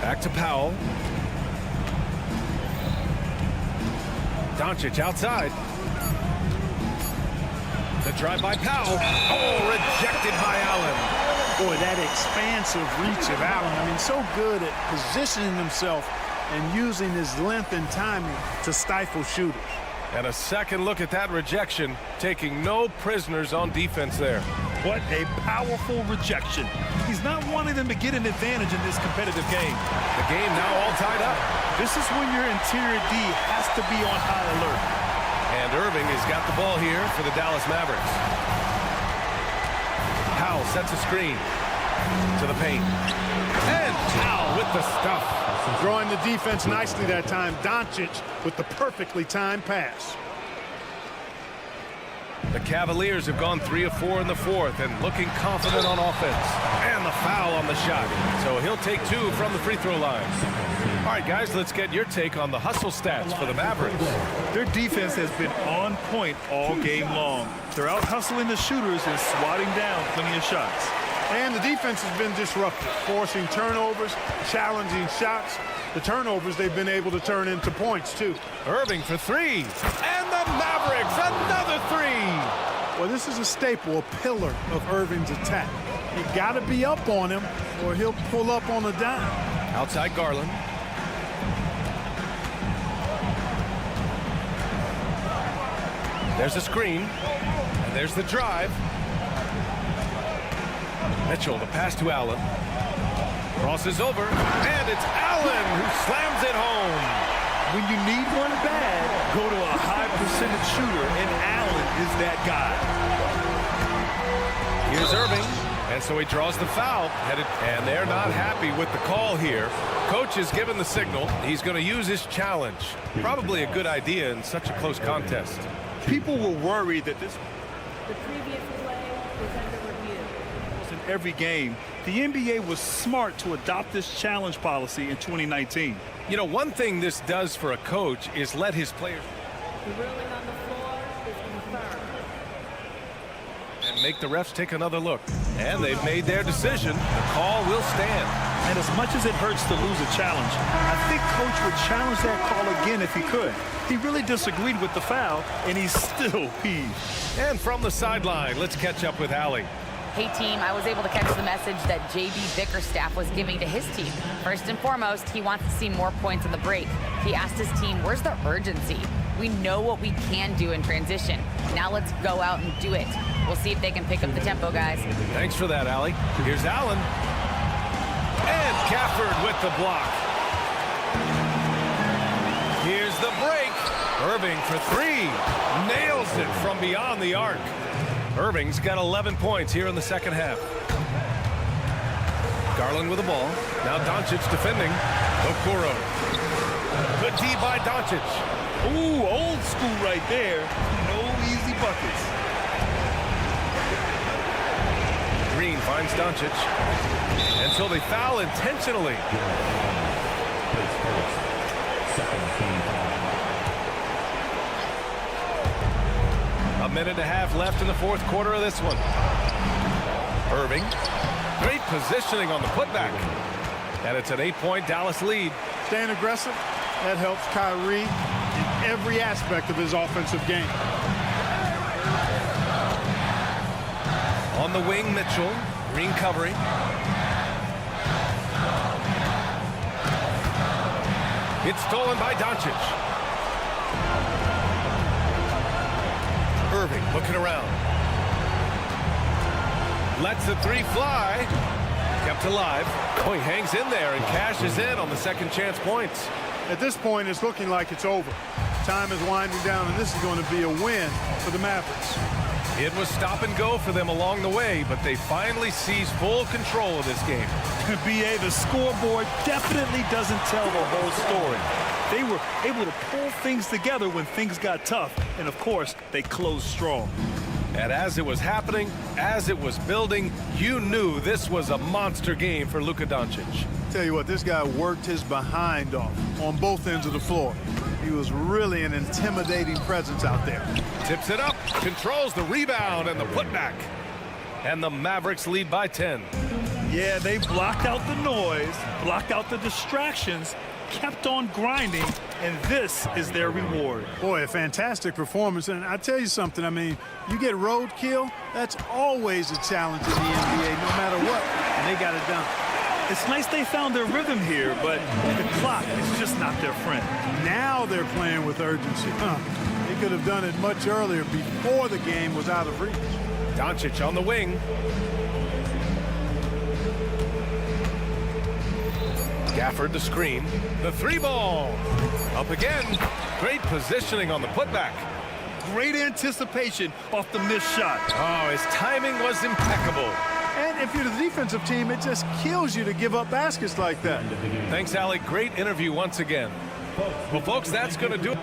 Back to Powell. Doncic outside. The drive by Powell. Oh, rejected by Allen. Boy, that expansive reach of Allen. I mean, so good at positioning himself and using his length and timing to stifle shooters. And a second look at that rejection, taking no prisoners on defense there. What a powerful rejection. He's not wanting them to get an advantage in this competitive game. The game now all tied up. This is when your interior D has to be on high alert. And Irving has got the ball here for the Dallas Mavericks. Powell sets a screen to the paint. And Powell with the stuff. Drawing the defense nicely that time. Doncic with the perfectly timed pass. The Cavaliers have gone 3 of 4 in the fourth and looking confident on offense. And the foul on the shot. So he'll take 2 from the free throw line. All right, guys, let's get your take on the hustle stats for the Mavericks. Their defense has been on point all game long. They're out hustling the shooters and swatting down plenty of shots. And the defense has been disruptive, forcing turnovers, challenging shots. The turnovers they've been able to turn into points, too. Irving for 3. And the Mavericks, another 3. Well, this is a staple, a pillar of Irving's attack. You got to be up on him, or he'll pull up on a dime. Outside Garland. There's a screen. And there's the drive. Mitchell, the pass to Allen. Crosses over, and it's Allen who slams it home. When you need one bad, go to a high percentage shooter, and Allen is that guy. Here's Irving, and so he draws the foul, and they're not happy with the call here. Coach has given the signal. He's going to use his challenge. Probably a good idea in such a close contest. People were worried that this The previous play was under review. was in every game. The NBA was smart to adopt this challenge policy in 2019. You know, one thing this does for a coach is let his players The ruling on the floor is confirmed. and make the refs take another look. And they've made their decision. The call will stand. And as much as it hurts to lose a challenge, I think Coach would challenge that call again if he could. He really disagreed with the foul, and he's still peeved. And from the sideline, let's catch up with Allie. Hey team, I was able to catch the message that JB Bickerstaff was giving to his team. First and foremost, he wants to see more points in the break. He asked his team, where's the urgency? We know what we can do in transition. Now let's go out and do it. We'll see if they can pick up the tempo, guys. Thanks for that, Allie. Here's Allen. And Gafford with the block. Here's the break. Irving for three. Nails it from beyond the arc. Irving's got 11 points here in the second half. Garland with the ball. Now Doncic defending. Okoro. Good D by Doncic. Ooh, old school right there. No easy buckets. Green finds Doncic. And so they foul intentionally. A minute and a half left in the fourth quarter of this one. Irving. Great positioning on the putback. And it's an 8-point Dallas lead. Staying aggressive, that helps Kyrie in every aspect of his offensive game. On the wing, Mitchell. Green covering. It's stolen by Doncic. Irving looking around. Lets the three fly. Kept alive. Oh, he hangs in there and cashes in on the second chance points. At this point, it's looking like it's over. Time is winding down, and this is going to be a win for the Mavericks. It was stop and go for them along the way, but they finally seized full control of this game. BA, the scoreboard definitely doesn't tell the whole story. They were able to pull things together when things got tough, and of course, they closed strong. And as it was happening, as it was building, you knew this was a monster game for Luka Doncic. Tell you what, this guy worked his behind off on both ends of the floor. He was really an intimidating presence out there. Tips it up, controls the rebound and the putback. And the Mavericks lead by 10. Yeah, they blocked out the noise, blocked out the distractions, kept on grinding, and this is their reward. Boy, a fantastic performance. And I tell you something, I mean, you get roadkill, that's always a challenge in the NBA, no matter what, and they got it done. It's nice they found their rhythm here, but the clock is just not their friend. Now they're playing with urgency. They could have done it much earlier before the game was out of reach. Doncic on the wing. Gafford the screen. The three ball. Up again. Great positioning on the putback. Great anticipation off the missed shot. Oh, his timing was impeccable. And if you're the defensive team, it just kills you to give up baskets like that. Thanks, Allie. Great interview once again. Well, folks, that's going to do it.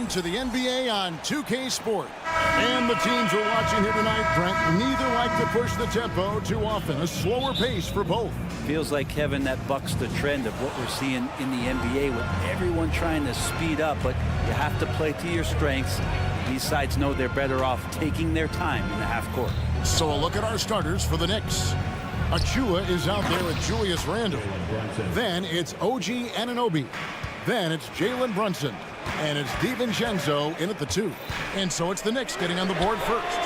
To the NBA on 2K Sport. And the teams we're watching here tonight, Brent, neither like to push the tempo too often. A slower pace for both. Feels like, Kevin, that bucks the trend of what we're seeing in the NBA with everyone trying to speed up, but you have to play to your strengths. These sides know they're better off taking their time in the half court. So a look at our starters for the Knicks. Achua is out there with Julius Randle. Then it's OG Anunoby. Then it's Jalen Brunson. And it's DiVincenzo in at the 2. And so it's the Knicks getting on the board first.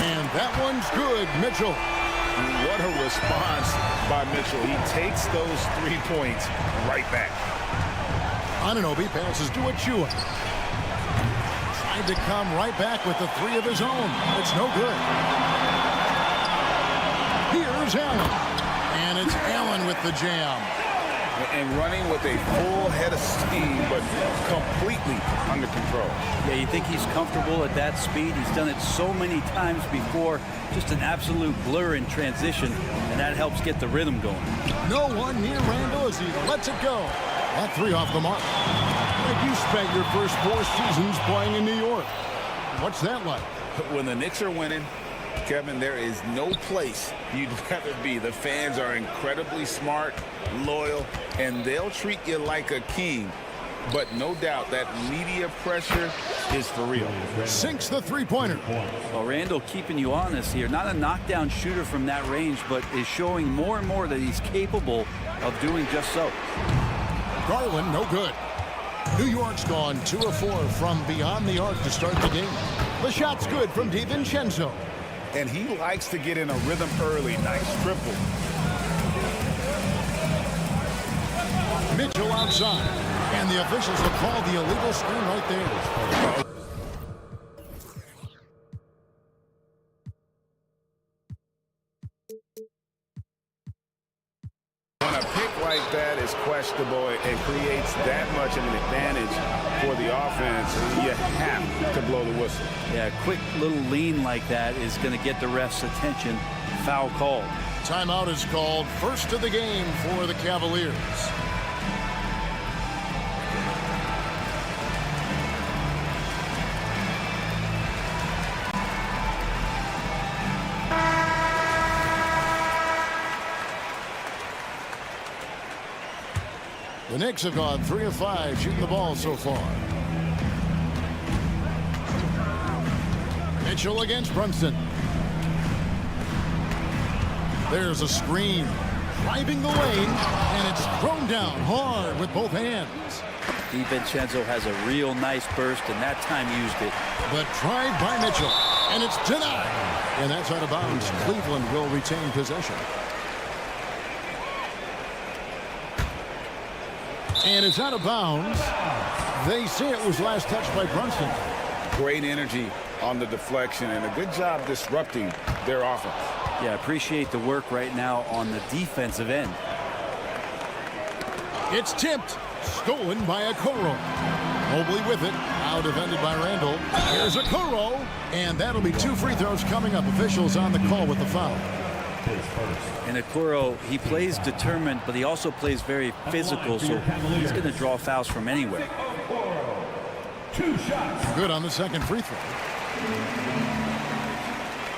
And that one's good, Mitchell. What a response by Mitchell. He takes those 3 points right back. Anunoby passes to Achua. Tried to come right back with the 3 of his own. It's no good. Here's Allen. And it's Allen with the jam. And running with a full head of steam, but completely under control. Yeah, you think he's comfortable at that speed. He's done it so many times before. Just an absolute blur in transition, and that helps get the rhythm going. No one near Randle as he lets it go. That 3 off the mark. Like you spent your first 4 seasons playing in New York. What's that like? When the Knicks are winning, Kevin, there is no place you'd rather be. The fans are incredibly smart, loyal, and they'll treat you like a king. But no doubt that media pressure is for real. Sinks the 3-pointer. Well, Randle keeping you honest here. Not a knockdown shooter from that range, but is showing more and more that he's capable of doing just so. Garland, no good. New York's gone 2 of 4 from beyond the arc to start the game. The shot's good from DiVincenzo. And he likes to get in a rhythm early. Nice triple. Mitchell outside. And the officials have called the illegal screen right there. When a pick like that is questionable and creates that much of an advantage for the offense, you have to blow the whistle. Yeah, a quick little lean like that is going to get the ref's attention. Foul called. Timeout is called. First of the game for the Cavaliers. The Knicks have gone 3 of 5 shooting the ball so far. Mitchell against Brunson. There's a screen. Driving the lane, and it's thrown down hard with both hands. DiVincenzo has a real nice burst, and that time used it. But tried by Mitchell, and it's denied. And that's out of bounds. Cleveland will retain possession. And it's out of bounds. They say it was last touched by Brunson. Great energy on the deflection and a good job disrupting their offense. Yeah, appreciate the work right now on the defensive end. It's tipped. Stolen by Okoro. Mobley with it. Now defended by Randle. Here's Okoro. And that'll be 2 free throws coming up. Officials on the call with the foul. And Okoro, he plays determined, but he also plays very physical, so he's going to draw fouls from anywhere. 2 shots. Good on the second free throw.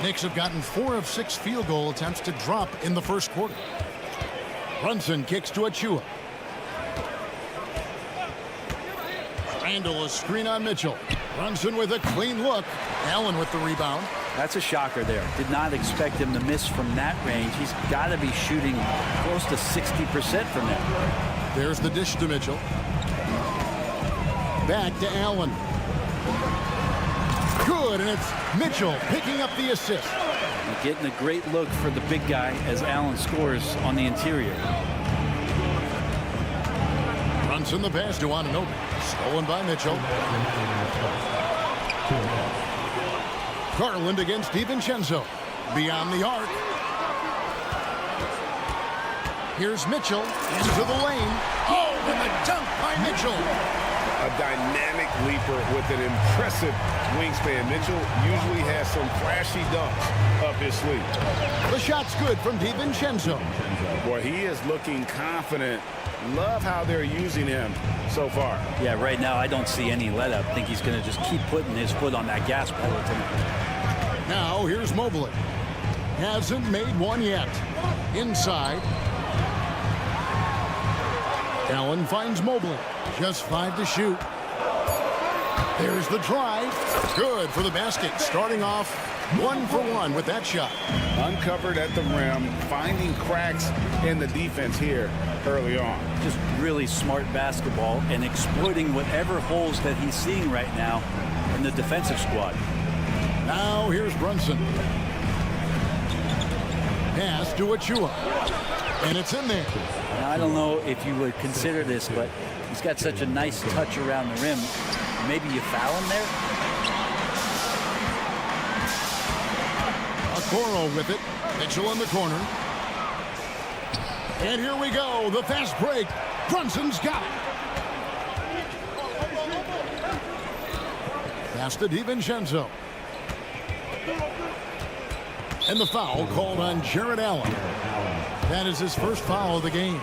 Knicks have gotten 4 of 6 field goal attempts to drop in the first quarter. Brunson kicks to Achua. Randle a screen on Mitchell. Brunson with a clean look. Allen with the rebound. That's a shocker there. Did not expect him to miss from that range. He's got to be shooting close to 60% from there. There's the dish to Mitchell. Back to Allen. Good, and it's Mitchell picking up the assist. And getting a great look for the big guy as Allen scores on the interior. Brunson the pass to Anunoby. Stolen by Mitchell. Garland against DiVincenzo. Beyond the arc. Here's Mitchell into the lane. Oh, and the dunk by Mitchell. A dynamic leaper with an impressive wingspan. Mitchell usually has some flashy dunks up his sleeve. The shot's good from DiVincenzo. Boy, he is looking confident. Love how they're using him so far. Yeah, right now I don't see any let up. I think he's going to just keep putting his foot on that gas pedal tonight. Now here's Mobley. Hasn't made one yet. Inside. Allen finds Mobley. Just 5 to shoot. There's the drive. Good for the basket. Starting off 1 for 1 with that shot. Uncovered at the rim, finding cracks in the defense here early on. Just really smart basketball and exploiting whatever holes that he's seeing right now in the defensive squad. Now here's Brunson. Pass to Achua. And it's in there. Now, I don't know if you would consider this, but he's got such a nice touch around the rim. Maybe you foul him there? Okoro with it. Mitchell in the corner. And here we go. The fast break. Brunson's got it. Pass to DiVincenzo. And the foul called on Jared Allen. That is his first foul of the game.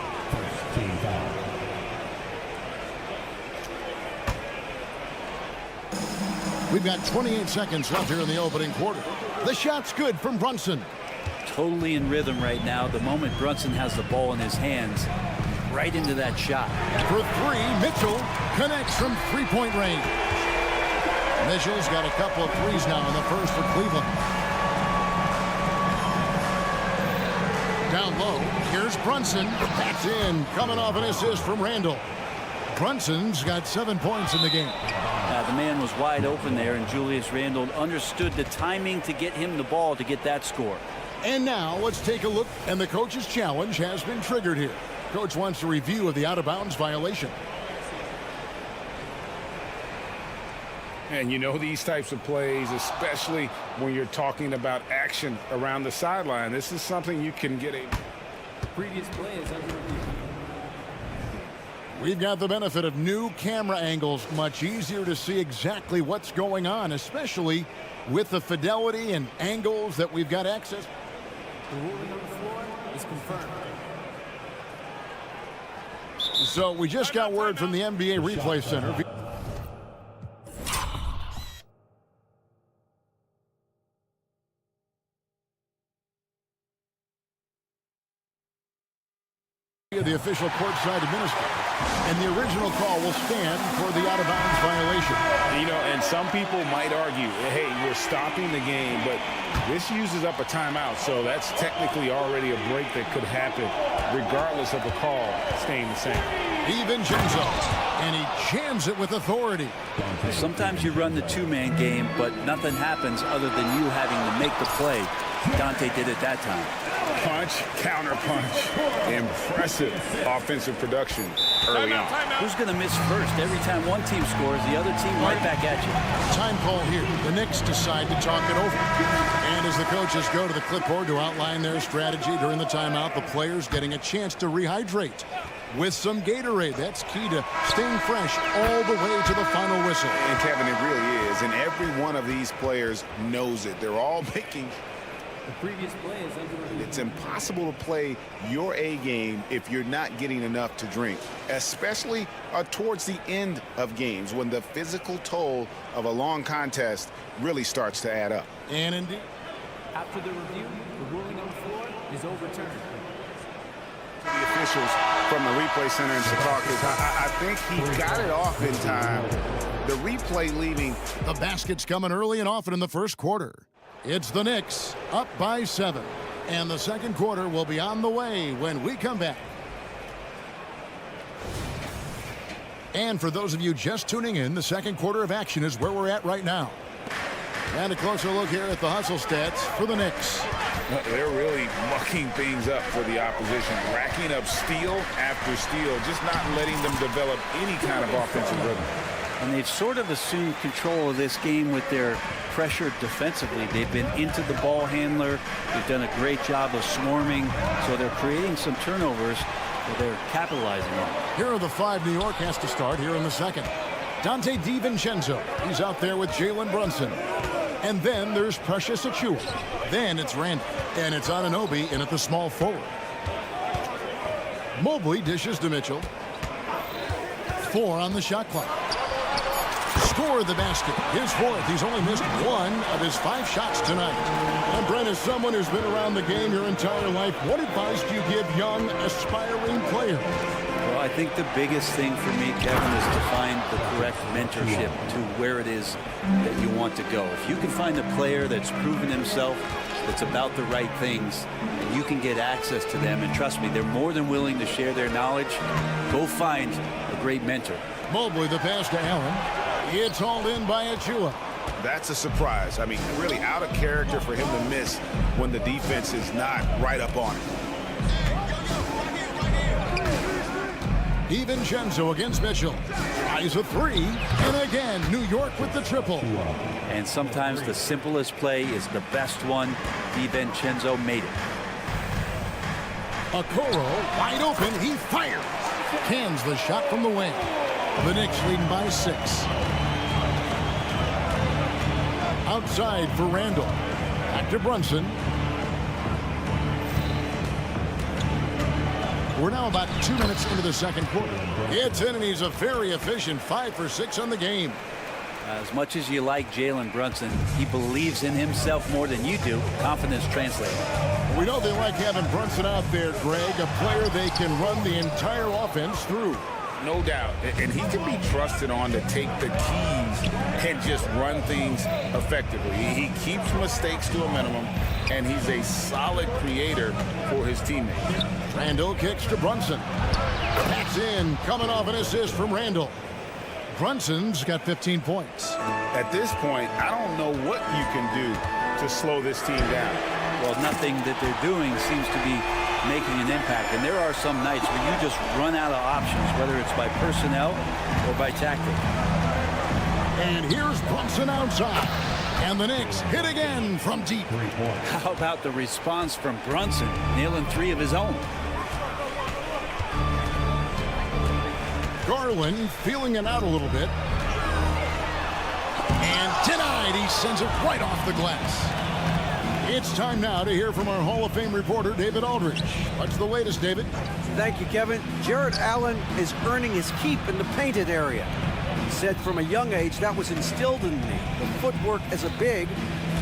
We've got 28 seconds left here in the opening quarter. The shot's good from Brunson. Totally in rhythm right now. The moment Brunson has the ball in his hands, right into that shot. For 3, Mitchell connects from three-point range. Mitchell's got a couple of threes now in the first for Cleveland. Down low, here's Brunson. That's in, coming off an assist from Randall. Brunson's got 7 points in the game. The man was wide open there, and Julius Randle understood the timing to get him the ball to get that score. And now let's take a look, and the coach's challenge has been triggered here. Coach wants a review of the out-of-bounds violation. And you know these types of plays, especially when you're talking about action around the sideline, this is something you can get a previous play is under review. We've got the benefit of new camera angles. Much easier to see exactly what's going on, especially with the fidelity and angles that we've got access. The ruling on the floor is confirmed. So we just got word from the NBA Replay Center. The official courtside administrator, and the original call will stand for the out-of-bounds violation. You know, and some people might argue, hey, we're stopping the game, but this uses up a timeout, so that's technically already a break that could happen regardless of the call staying the same. DiVincenzo, and he jams it with authority. Sometimes you run the two-man game, but nothing happens other than you having to make the play. Dante did it that time. Punch, counter punch. Impressive offensive production early on. Who's going to miss first? Every time one team scores, the other team right back at you. Time call here. The Knicks decide to talk it over. And as the coaches go to the clipboard to outline their strategy during the timeout, the players getting a chance to rehydrate with some Gatorade. That's key to staying fresh all the way to the final whistle. And Kevin, it really is. And every one of these players knows it. They're all making... The previous play is under review. It's impossible to play your A game if you're not getting enough to drink, especially towards the end of games when the physical toll of a long contest really starts to add up. And indeed, after the review, the ruling on the floor is overturned. The officials from the replay center in Secaucus, I think he got it off in time. The replay leaving. The basket's coming early and often in the first quarter. It's the Knicks up by 7. And the second quarter will be on the way when we come back. And for those of you just tuning in, the second quarter of action is where we're at right now. And a closer look here at the hustle stats for the Knicks. They're really mucking things up for the opposition, racking up steal after steal, just not letting them develop any kind of offensive rhythm. And they've sort of assumed control of this game with their pressure defensively. They've been into the ball handler. They've done a great job of swarming. So they're creating some turnovers that they're capitalizing on. Here are the 5 New York has to start here in the second. Dante DiVincenzo. He's out there with Jalen Brunson. And then there's Precious Achiuwa. Then it's Randall. And it's Anunoby in at the small forward. Mobley dishes to Mitchell. 4 on the shot clock. Score the basket. His 4th. He's only missed 1 of his 5 shots tonight. And Brent, as someone who's been around the game your entire life, what advice do you give young, aspiring players? Well, I think the biggest thing for me, Kevin, is to find the correct mentorship to where it is that you want to go. If you can find a player that's proven himself, that's about the right things, and you can get access to them, and trust me, they're more than willing to share their knowledge. Go find a great mentor. Mobley, the pass to Allen. It's hauled in by Achiuwa. That's a surprise. I mean, really out of character for him to miss when the defense is not right up on him. DiVincenzo against Mitchell. Tries a 3. And again, New York with the triple. And sometimes the simplest play is the best one. DiVincenzo made it. Okoro wide open. He fires. Cans the shot from the wing. The Knicks leading by 6. Outside for Randall. Back to Brunson. We're now about 2 minutes into the second quarter. It's in, and he's a very efficient 5 for 6 on the game. As much as you like Jalen Brunson, he believes in himself more than you do. Confidence translated. We know they like having Brunson out there, Greg, a player they can run the entire offense through. No doubt. And he can be trusted on to take the keys and just run things effectively. He keeps mistakes to a minimum, and he's a solid creator for his teammates. Randall kicks to Brunson. That's in, coming off an assist from Randall. Brunson's got 15 points. At this point, I don't know what you can do to slow this team down. Well, nothing that they're doing seems to be making an impact. And there are some nights where you just run out of options, whether it's by personnel or by tactic. And here's Brunson outside. And the Knicks hit again from deep. How about the response from Brunson, nailing 3 of his own? Garland feeling it out a little bit. And denied. He sends it right off the glass. It's time now to hear from our Hall of Fame reporter, David Aldridge. What's the latest, David? Thank you, Kevin. Jarrett Allen is earning his keep in the painted area. He said from a young age that was instilled in me. The footwork as a big,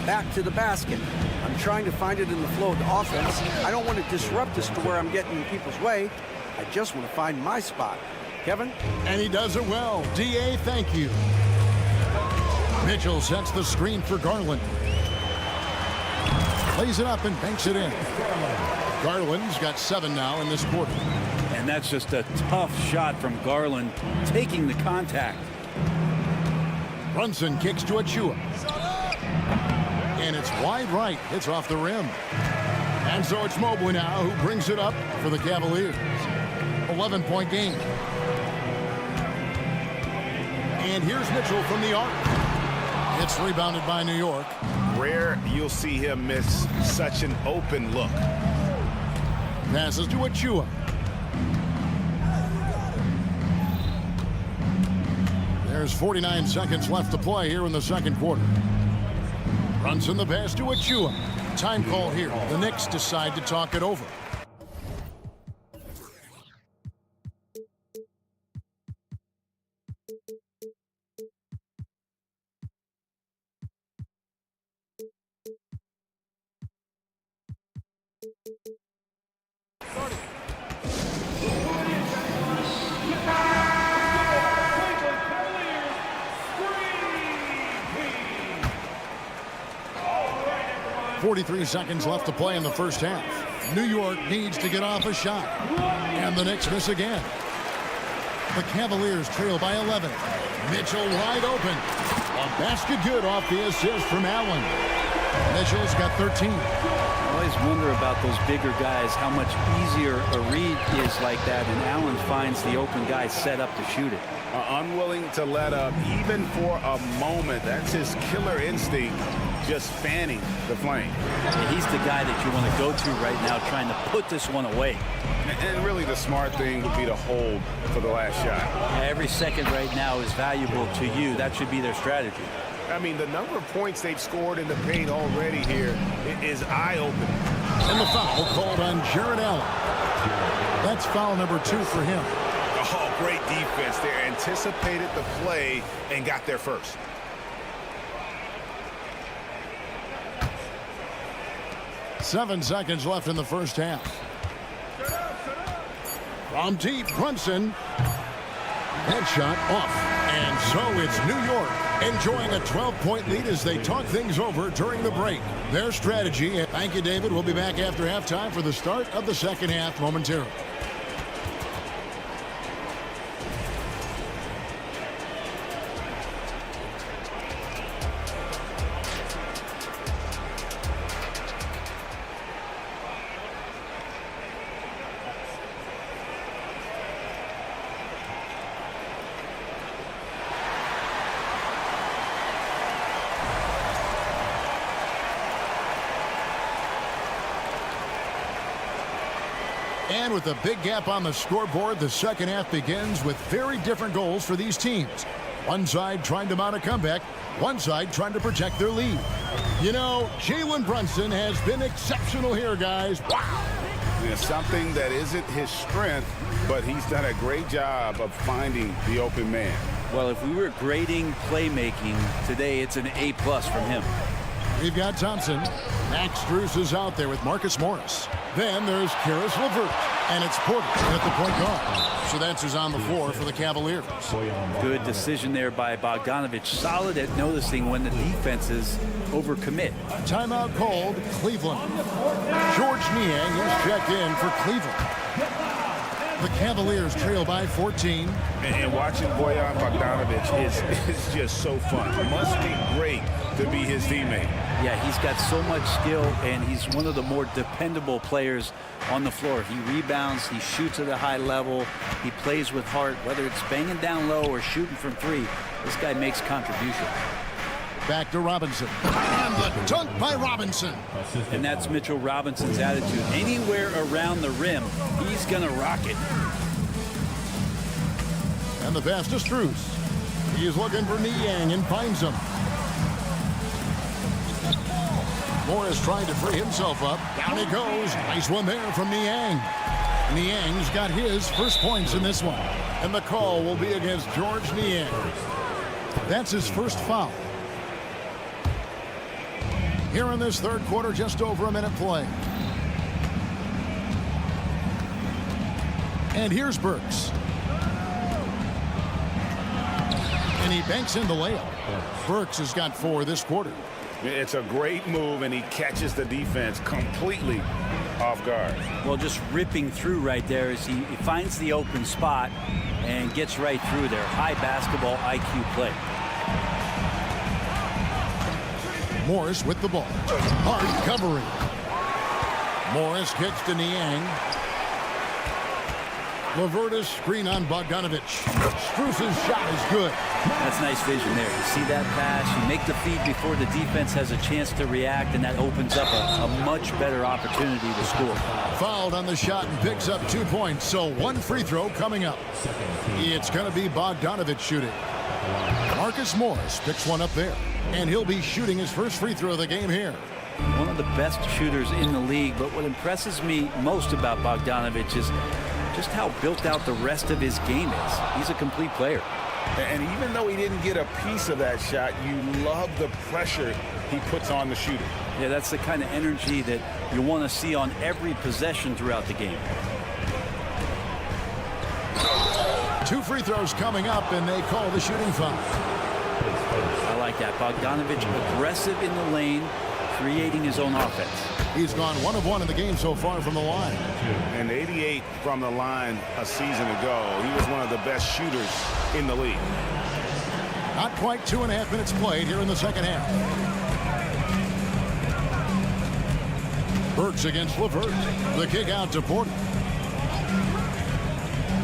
back to the basket. I'm trying to find it in the flow of the offense. I don't want to disrupt this to where I'm getting in people's way. I just want to find my spot. Kevin? And he does it well. D.A., thank you. Mitchell sets the screen for Garland. Plays it up and banks it in. Garland's got 7 now in this quarter. And that's just a tough shot from Garland, taking the contact. Brunson kicks to Achiuwa. And it's wide right. It's off the rim. And so it's Mobley now who brings it up for the Cavaliers. 11-point game. And here's Mitchell from the arc. It's rebounded by New York. Rare you'll see him miss such an open look. Passes to Achiuwa. There's 49 seconds left to play here in the second quarter. Brunson the pass to Achiuwa. Time call here. The Knicks decide to talk it over. .43 seconds left to play in the first half. New York needs to get off a shot. And the Knicks miss again. The Cavaliers trail by 11. Mitchell wide open. A basket good off the assist from Allen. Mitchell's got 13. I always wonder about those bigger guys, how much easier a read is like that, and Allen finds the open guy set up to shoot it. Unwilling to let up even for a moment. That's his killer instinct. just fanning the flame. Yeah, he's the guy that you want to go to right now, trying to put this one away. And really the smart thing would be to hold for the last shot. Every second right now is valuable to you. That should be their strategy. I mean, the number of points they've scored in the paint already here is eye-opening. And the foul called on Jared Allen. That's foul number 2 for him. Oh, great defense. They anticipated the play and got there first. Seven seconds left in the first half. From deep, Brunson. That shot off. And so it's New York enjoying a 12-point lead as they talk things over during the break. Their strategy. Thank you, David. We'll be back after halftime for the start of the second half momentarily. And with a big gap on the scoreboard, the second half begins with very different goals for these teams. One side trying to mount a comeback, one side trying to protect their lead. You know, Jalen Brunson has been exceptional here, guys. Wow. It's something that isn't his strength, but he's done a great job of finding the open man. Well, if we were grading playmaking today, it's an A+ from him. We've got Thompson. Max Strus is out there with Marcus Morris. Then there's Karis LeVert. And it's Porter at the point guard. So that's who's on the floor for the Cavaliers. Good decision there by Bogdanovich. Solid at noticing when the defenses overcommit. Timeout called Cleveland. George Niang is checked in for Cleveland. The Cavaliers trail by 14. And watching Bojan Bogdanovich is just so fun. It must be great to be his teammate. Yeah, he's got so much skill, and he's one of the more dependable players on the floor. He rebounds, he shoots at a high level, he plays with heart. Whether it's banging down low or shooting from three, this guy makes contribution. Back to Robinson. And the dunk by Robinson. And that's Mitchell Robinson's attitude. Anywhere around the rim, he's going to rock it. And the pass to Strus. He's looking for Niang and finds him. Morris trying to free himself up. Down he goes. Nice one there from Niang. Niang's got his first points in this one. And the call will be against George Niang. That's his first foul. Here in this third quarter, just over a minute play. And here's Burks. And he banks in the layup. Burks has got 4 this quarter. It's a great move, and he catches the defense completely off guard. Well, just ripping through right there as he finds the open spot and gets right through there. High basketball IQ play. Morris with the ball. Hard covering. Morris kicks to Niang. LeVert screen on Bogdanovich. Strus's shot is good. That's nice vision there. You see that pass, you make the feed before the defense has a chance to react, and that opens up a much better opportunity to score. Fouled on the shot and picks up 2 points, so 1 free throw coming up. It's going to be Bogdanovich shooting. Marcus Morris picks one up there, and he'll be shooting his first free throw of the game here. One of the best shooters in the league, but what impresses me most about Bogdanovich is just how built out the rest of his game is. He's a complete player. And even though he didn't get a piece of that shot, you love the pressure he puts on the shooter. Yeah, that's the kind of energy that you want to see on every possession throughout the game. 2 free throws coming up, and they call the shooting foul. I like that. Bogdanovich aggressive in the lane, creating his own offense. He's gone 1 of 1 in the game so far from the line. And 88 from the line a season ago. He was one of the best shooters in the league. Not quite 2.5 minutes played here in the second half. Burks against LeVert. The kick out to Porter.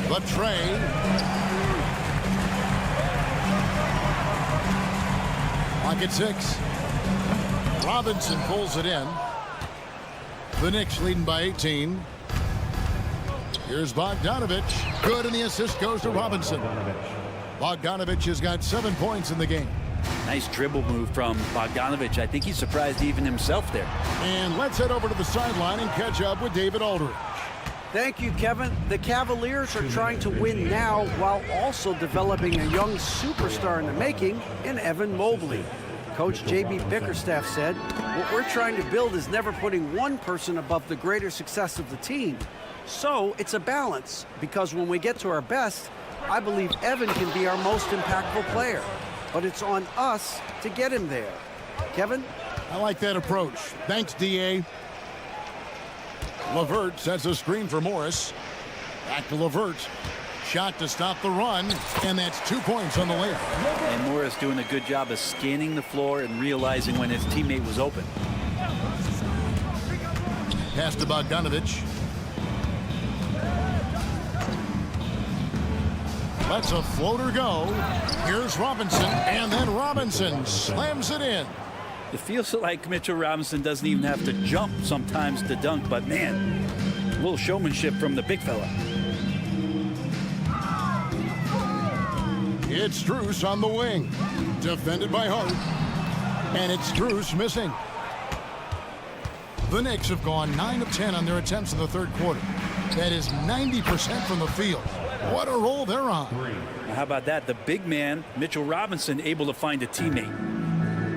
The tray. Lock at 6. Robinson pulls it in. The Knicks leading by 18. Here's Bogdanovich. Good, and the assist goes to Robinson. Bogdanovich has got 7 points in the game. Nice dribble move from Bogdanovich. I think he surprised even himself there. And let's head over to the sideline and catch up with David Aldridge. Thank you, Kevin. The Cavaliers are trying to win now while also developing a young superstar in the making in Evan Mobley. Coach J.B. Bickerstaff said, "What we're trying to build is never putting one person above the greater success of the team. So it's a balance, because when we get to our best, I believe Evan can be our most impactful player. But it's on us to get him there." Kevin? I like that approach. Thanks, D.A. LeVert sets a screen for Morris. Back to LeVert. Shot to stop the run, and that's 2 points on the layup. And Morris doing a good job of scanning the floor and realizing when his teammate was open. Pass to Bogdanovich. Lets a floater go. Here's Robinson, and then Robinson slams it in. It feels like Mitchell Robinson doesn't even have to jump sometimes to dunk, but man, a little showmanship from the big fella. It's Strus on the wing. Defended by Hart. And it's Strus missing. The Knicks have gone 9 of 10 on their attempts in the third quarter. That is 90% from the field. What a roll they're on. How about that? The big man, Mitchell Robinson, able to find a teammate.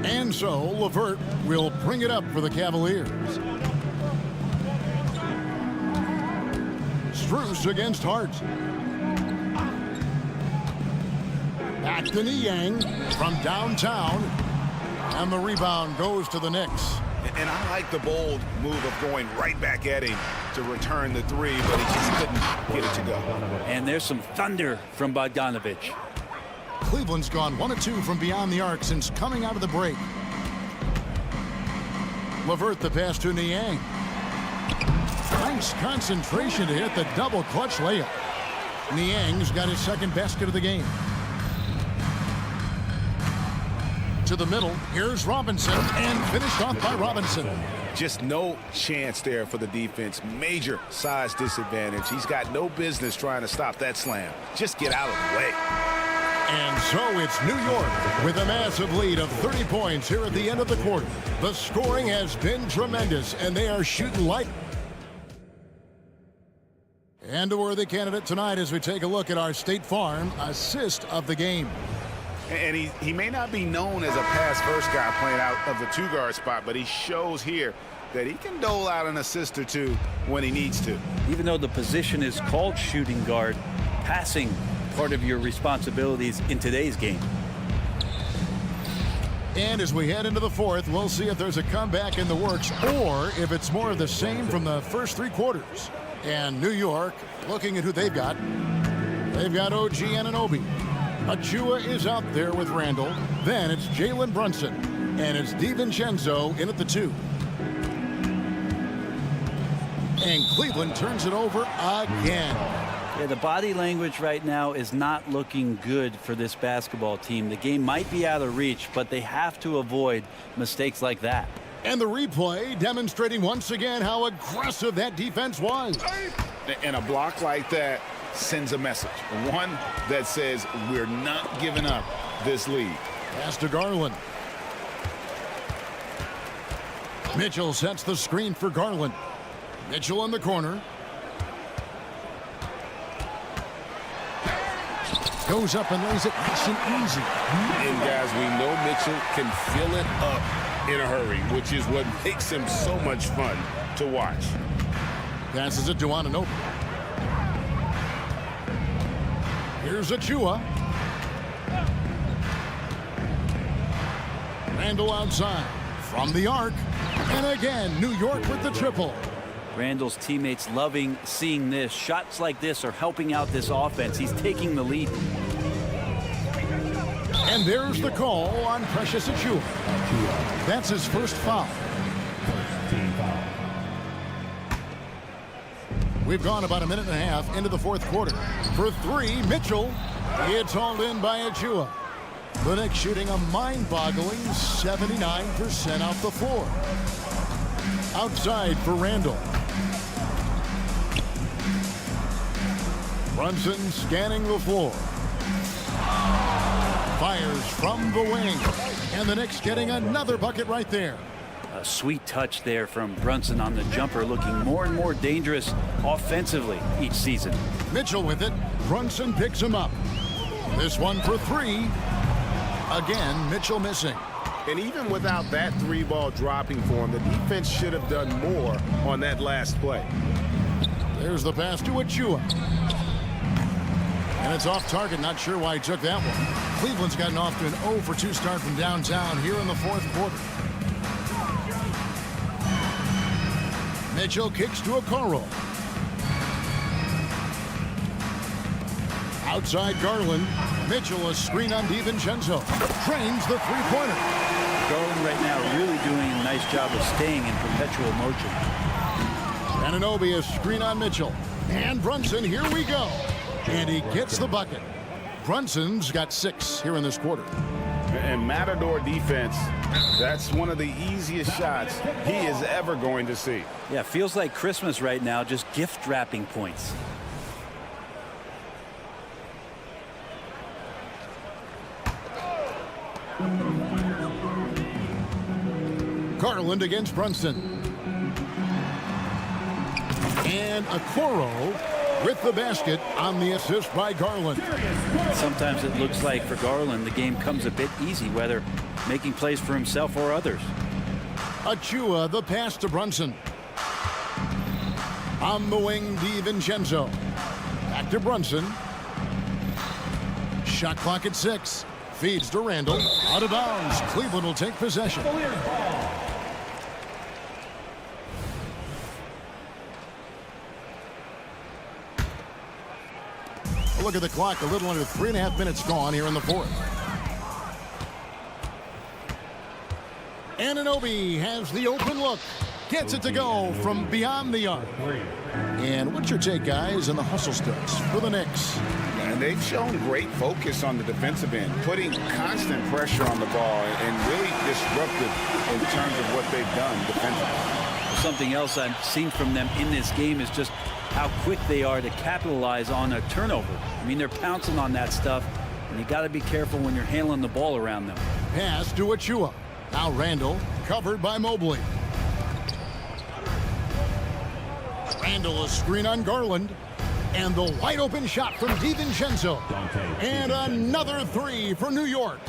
And so LeVert will bring it up for the Cavaliers. Strus against Hart. Back to Niang from downtown. And the rebound goes to the Knicks. And I like the bold move of going right back at him to return the three, but he just couldn't get it to go. And there's some thunder from Bogdanovich. Cleveland's gone 1 of 2 from beyond the arc since coming out of the break. LeVert the pass to Niang. Nice concentration to hit the double clutch layup. Niang's got his second basket of the game. To the middle, here's Robinson, and finished off by Robinson. Just no chance there for the defense. Major size disadvantage. He's got no business trying to stop that slam. Just get out of the way. And so it's New York with a massive lead of 30 points here at the end of the quarter. The scoring has been tremendous, and they are shooting light. And a worthy candidate tonight as we take a look at our State Farm assist of the game. And he may not be known as a pass-first guy playing out of the two-guard spot, but he shows here that he can dole out an assist or two when he needs to. Even though the position is called shooting guard, passing part of your responsibilities in today's game. And as we head into the fourth, we'll see if there's a comeback in the works or if it's more of the same from the first 3 quarters. And New York, looking at who they've got OG Anunoby. Achua is out there with Randall. Then it's Jalen Brunson. And it's DiVincenzo in at the 2. And Cleveland turns it over again. Yeah, the body language right now is not looking good for this basketball team. The game might be out of reach, but they have to avoid mistakes like that. And the replay demonstrating once again how aggressive that defense was. And a block like that sends a message. One that says we're not giving up this lead. Pass to Garland. Mitchell sets the screen for Garland. Mitchell in the corner. Goes up and lays it nice and easy. And guys, we know Mitchell can fill it up in a hurry, which is what makes him so much fun to watch. Passes it to Anunoby. Here's Achua. Randall outside from the arc. And again, New York with the triple. Randall's teammates loving seeing this. Shots like this are helping out this offense. He's taking the lead. And there's the call on Precious Achua. That's his first foul. We've gone about a minute and a half into the fourth quarter. For 3, Mitchell. It's hauled in by Achua. The Knicks shooting a mind-boggling 79% off the floor. Outside for Randall. Brunson scanning the floor. Fires from the wing. And the Knicks getting another bucket right there. A sweet touch there from Brunson on the jumper, looking more and more dangerous offensively each season. Mitchell with it. Brunson picks him up. This one for three. Again, Mitchell missing. And even without that three-ball dropping for him, the defense should have done more on that last play. There's the pass to Achua. And it's off target. Not sure why he took that one. Cleveland's gotten off to an 0 for 2 start from downtown here in the fourth quarter. Mitchell kicks to Okoro. Outside Garland. Mitchell a screen on DiVincenzo. Drains the three-pointer. Garland right now really doing a nice job of staying in perpetual motion. Anunoby a screen on Mitchell. And Brunson, here we go. And he gets the bucket. Brunson's got 6 here in this quarter. And Matador defense, that's one of the easiest shots he is ever going to see. Yeah, feels like Christmas right now, just gift wrapping points. Garland against Brunson. And Okoro with the basket on the assist by Garland. Sometimes it looks like for Garland the game comes a bit easy, whether making plays for himself or others. Achua the pass to Brunson. On the wing, DiVincenzo. Back to Brunson. Shot clock at 6. Feeds to Randall. Out of bounds. Cleveland will take possession. Look at the clock. A little under 3.5 minutes gone here in the fourth. Anunoby has the open look. Gets it to go from beyond the arc. And what's your take, guys, on the hustle stunts for the Knicks? And they've shown great focus on the defensive end, putting constant pressure on the ball and really disruptive in terms of what they've done defensively. Something else I've seen from them in this game is just how quick they are to capitalize on a turnover. I mean, they're pouncing on that stuff, and you got to be careful when you're handling the ball around them. Pass to Achua. Now Randall, covered by Mobley. Randall a screen on Garland. And the wide open shot from DiVincenzo. And another 3 for New York.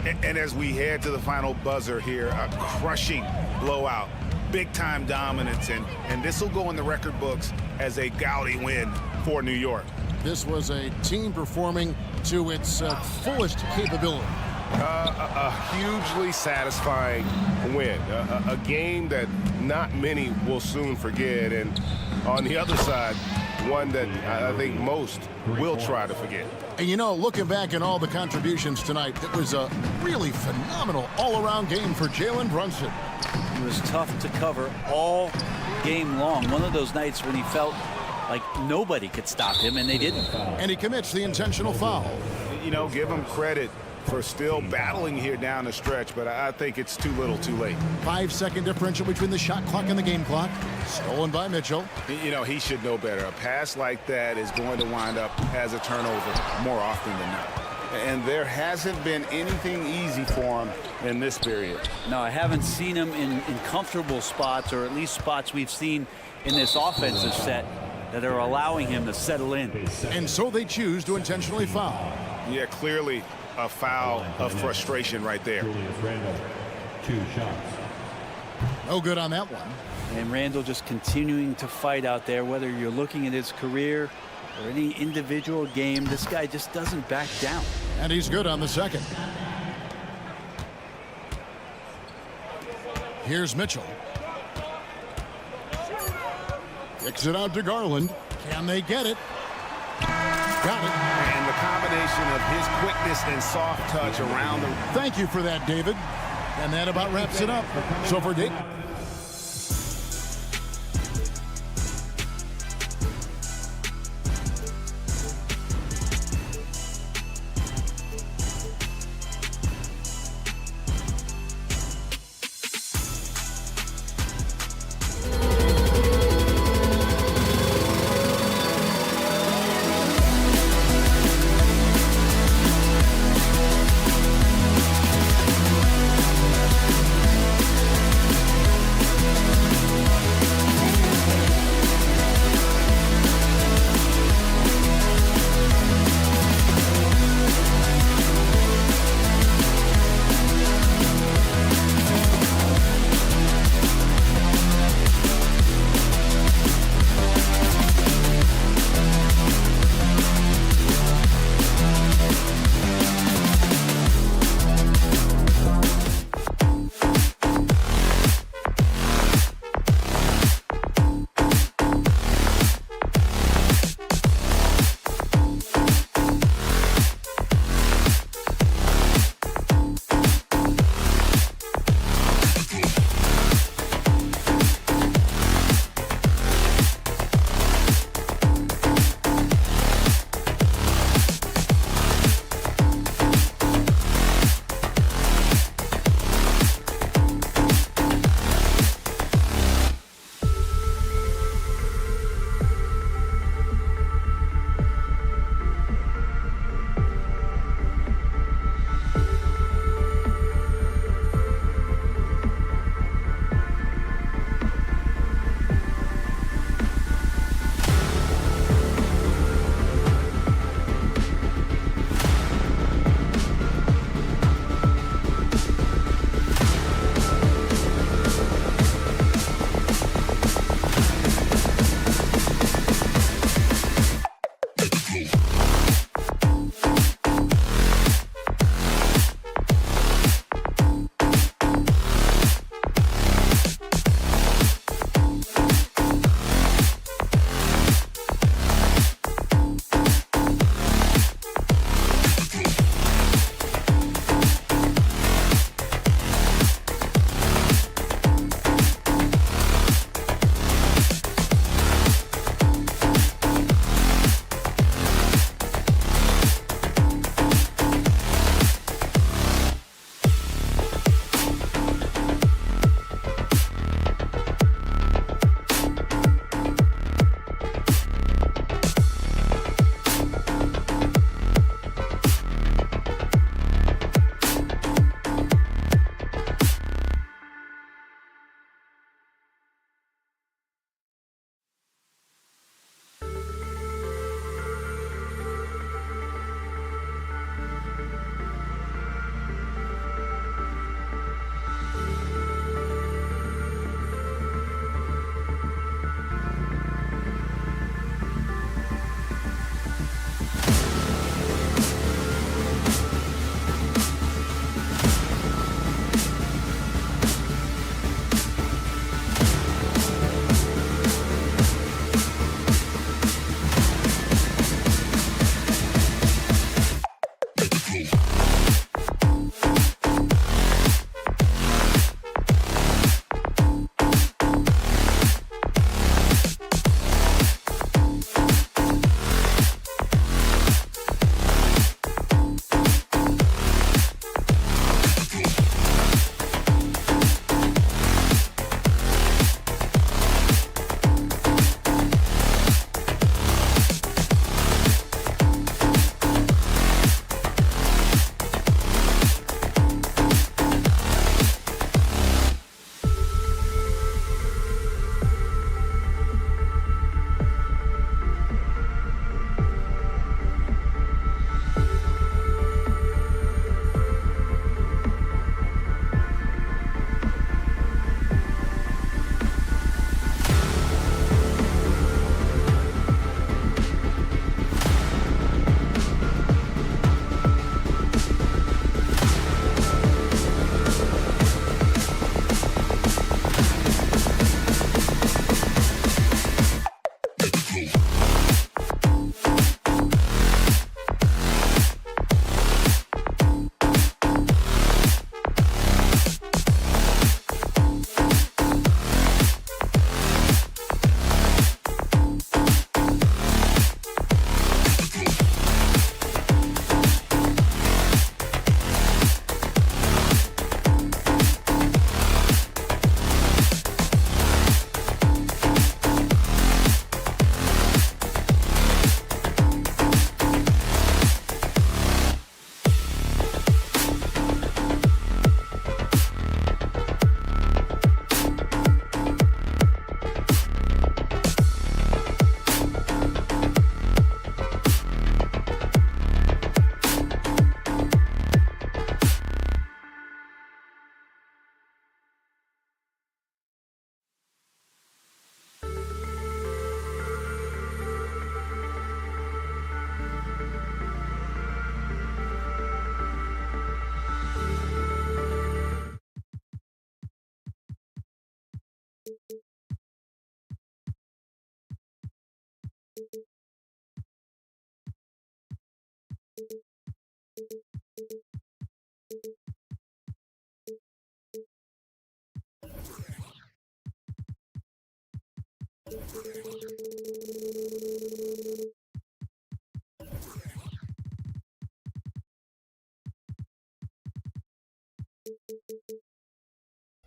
And as we head to the final buzzer here, a crushing blowout. Big-time dominance, and this will go in the record books as a gaudy win for New York. This was a team performing to its fullest capability. A hugely satisfying win. A game that not many will soon forget. And on the other side, one that I think most will try to forget. And you know, looking back at all the contributions tonight, it was a really phenomenal all-around game for Jalen Brunson. It was tough to cover all game long. One of those nights when he felt like nobody could stop him, and they didn't. And he commits the intentional foul. You know, give him credit for still battling here down the stretch, but I think it's too little too late. 5-second differential between the shot clock and the game clock. Stolen by Mitchell. You know, he should know better. A pass like that is going to wind up as a turnover more often than not. And there hasn't been anything easy for him in this period. No, I haven't seen him in comfortable spots, or at least spots we've seen in this offensive set that are allowing him to settle in. And so they choose to intentionally foul. Yeah, clearly a foul of frustration right there. 2 shots. No good on that one. And Randall just continuing to fight out there, whether you're looking at his career or any individual game, this guy just doesn't back down. And he's good on the second. Here's Mitchell. Kicks it out to Garland. Can they get it? Got it. And the combination of his quickness and soft touch around the... Thank you for that, David. And that about wraps it up. So for Dick.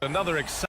Another exciting.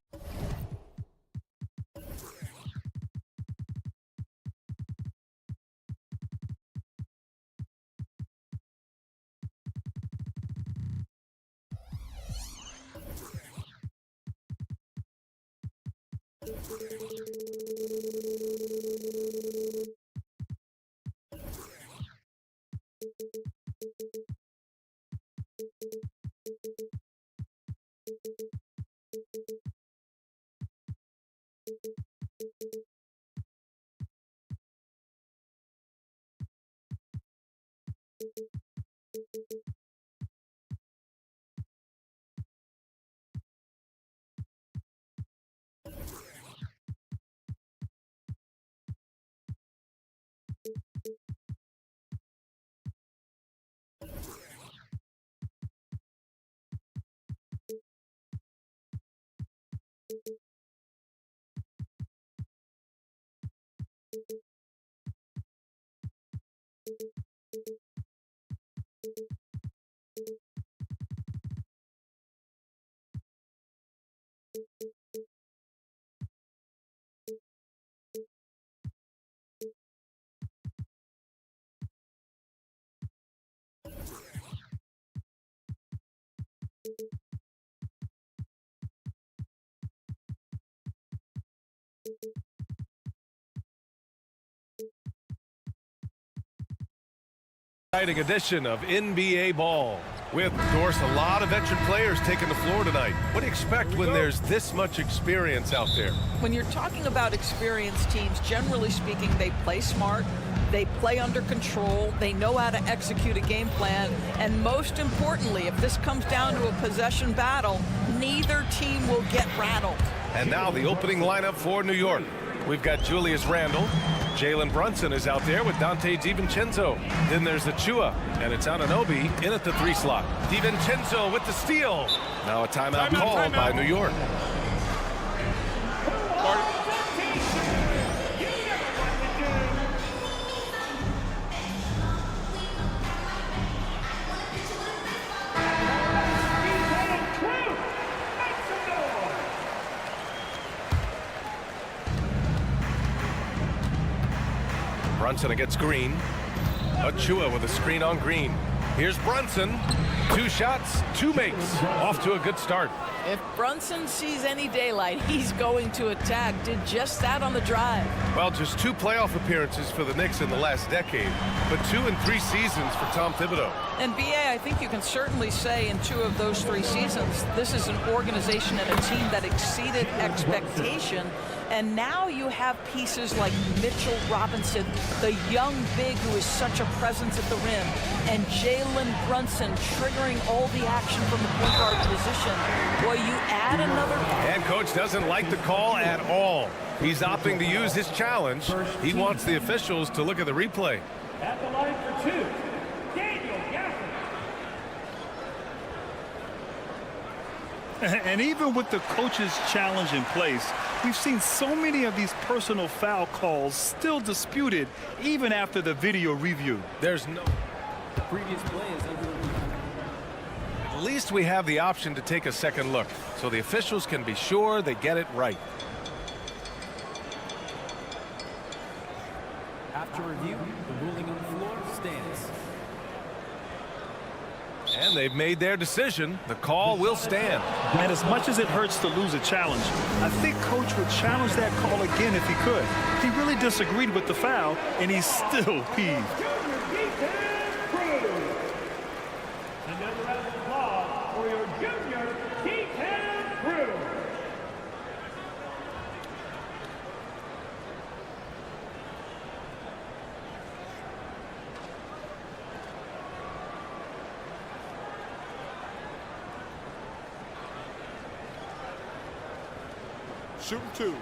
Exciting edition of NBA ball. With, of course, a lot of veteran players taking the floor tonight. What do you expect when there's this much experience out there? When you're talking about experienced teams, generally speaking, they play smart, they play under control, they know how to execute a game plan, and most importantly, if this comes down to a possession battle, neither team will get rattled. And now the opening lineup for New York. We've got Julius Randle. Jalen Brunson is out there with Dante DiVincenzo. Then there's Achua, and it's Anunoby in at the 3 slot. DiVincenzo with the steal. Now a timeout called by New York. Brunson against Green. Achua with a screen on Green. Here's Brunson. 2 shots, 2 makes. Off to a good start. If Brunson sees any daylight, he's going to attack. Did just that on the drive. Well, just 2 playoff appearances for the Knicks in the last decade, but 2 in 3 seasons for Tom Thibodeau. And B.A., I think you can certainly say in 2 of those 3 seasons, this is an organization and a team that exceeded expectation. And now you have pieces like Mitchell Robinson, the young big who is such a presence at the rim, and Jalen Brunson triggering all the action from the point guard position. Boy, you add another... And coach doesn't like the call at all. He's opting to use his challenge. He wants the officials to look at the replay. At the line for 2, Daniel Gafford. And even with the coach's challenge in place, we've seen so many of these personal foul calls still disputed even after the video review. There's no... The previous play is under review. At least we have the option to take a second look, so the officials can be sure they get it right. After review, the ruling on the floor stands. And they've made their decision. The call will stand. And as much as it hurts to lose a challenge, I think coach would challenge that call again if he could. He really disagreed with the foul, and he's still peeved. Another round of applause for your junior D10 crew. Shooting 2.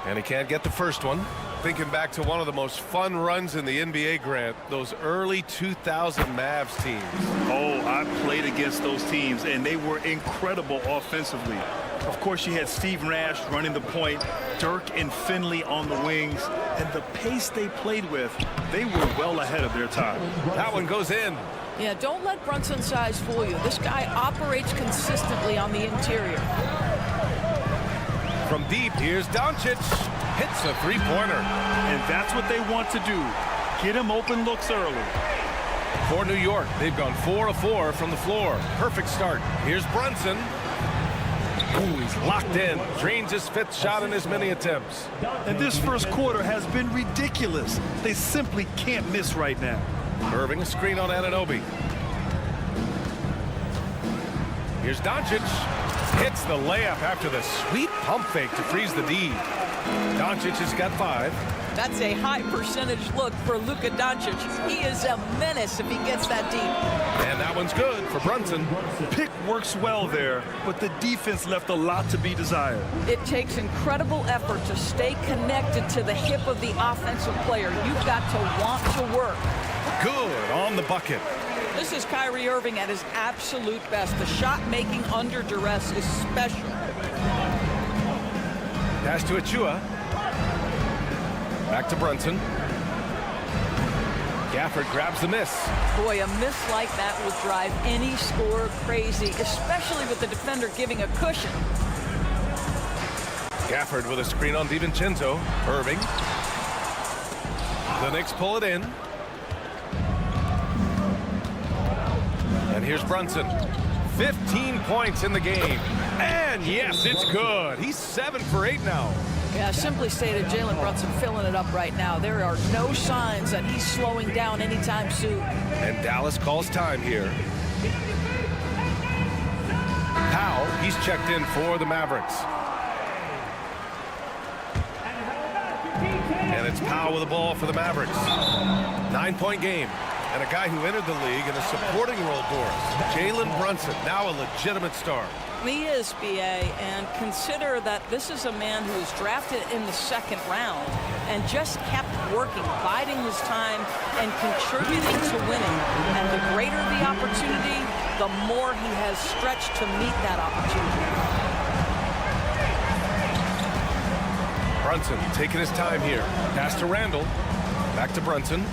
And he can't get the first one. Thinking back to one of the most fun runs in the NBA, Grant, those early 2000 Mavs teams. Oh, I played against those teams, and they were incredible offensively. Of course, you had Steve Nash running the point, Dirk and Finley on the wings, and the pace they played with, they were well ahead of their time. That one goes in. Yeah, don't let Brunson's size fool you. This guy operates consistently on the interior. From deep, here's Doncic. Hits a three-pointer. And that's what they want to do. Get him open looks early. For New York, they've gone 4 of 4 from the floor. Perfect start. Here's Brunson. Ooh, he's locked in. Drains his 5th shot in as many attempts. And this first quarter has been ridiculous. They simply can't miss right now. Irving, a screen on Anunoby. Here's Doncic. Hits the layup after the sweet pump fake to freeze the D. Doncic has got 5. That's a high percentage look for Luka Doncic. He is a menace if he gets that deep. And that one's good for Brunson. Pick works well there, but the defense left a lot to be desired. It takes incredible effort to stay connected to the hip of the offensive player. You've got to want to work. Good on the bucket. This is Kyrie Irving at his absolute best. The shot making under duress is special. Pass to Achua. Back to Brunson. Gafford grabs the miss. Boy, a miss like that would drive any scorer crazy, especially with the defender giving a cushion. Gafford with a screen on DiVincenzo. Irving. The Knicks pull it in. And here's Brunson. 15 points in the game. And yes, it's good. He's 7 for 8 now. Yeah, simply stated, Jalen Brunson filling it up right now. There are no signs that he's slowing down anytime soon. And Dallas calls time here. Powell, he's checked in for the Mavericks. And it's Powell with the ball for the Mavericks. 9-point game. And a guy who entered the league in a supporting role, Doris. Jalen Brunson, now a legitimate star. He is, B.A., and consider that this is a man who was drafted in the 2nd round and just kept working, biding his time, and contributing to winning. And the greater the opportunity, the more he has stretched to meet that opportunity. Brunson taking his time here. Pass to Randall. Back to Brunson.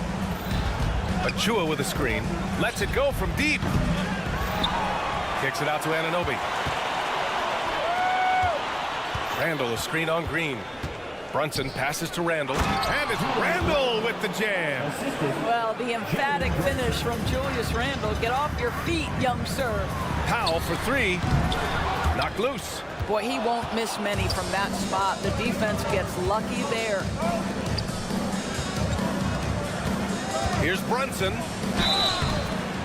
Achua with a screen. Lets it go from deep. Kicks it out to Anunoby. Randall, a screen on Green. Brunson passes to Randall. And it's Randall with the jam. Well, the emphatic finish from Julius Randall. Get off your feet, young sir. Powell for 3. Knocked loose. Boy, he won't miss many from that spot. The defense gets lucky there. Here's Brunson.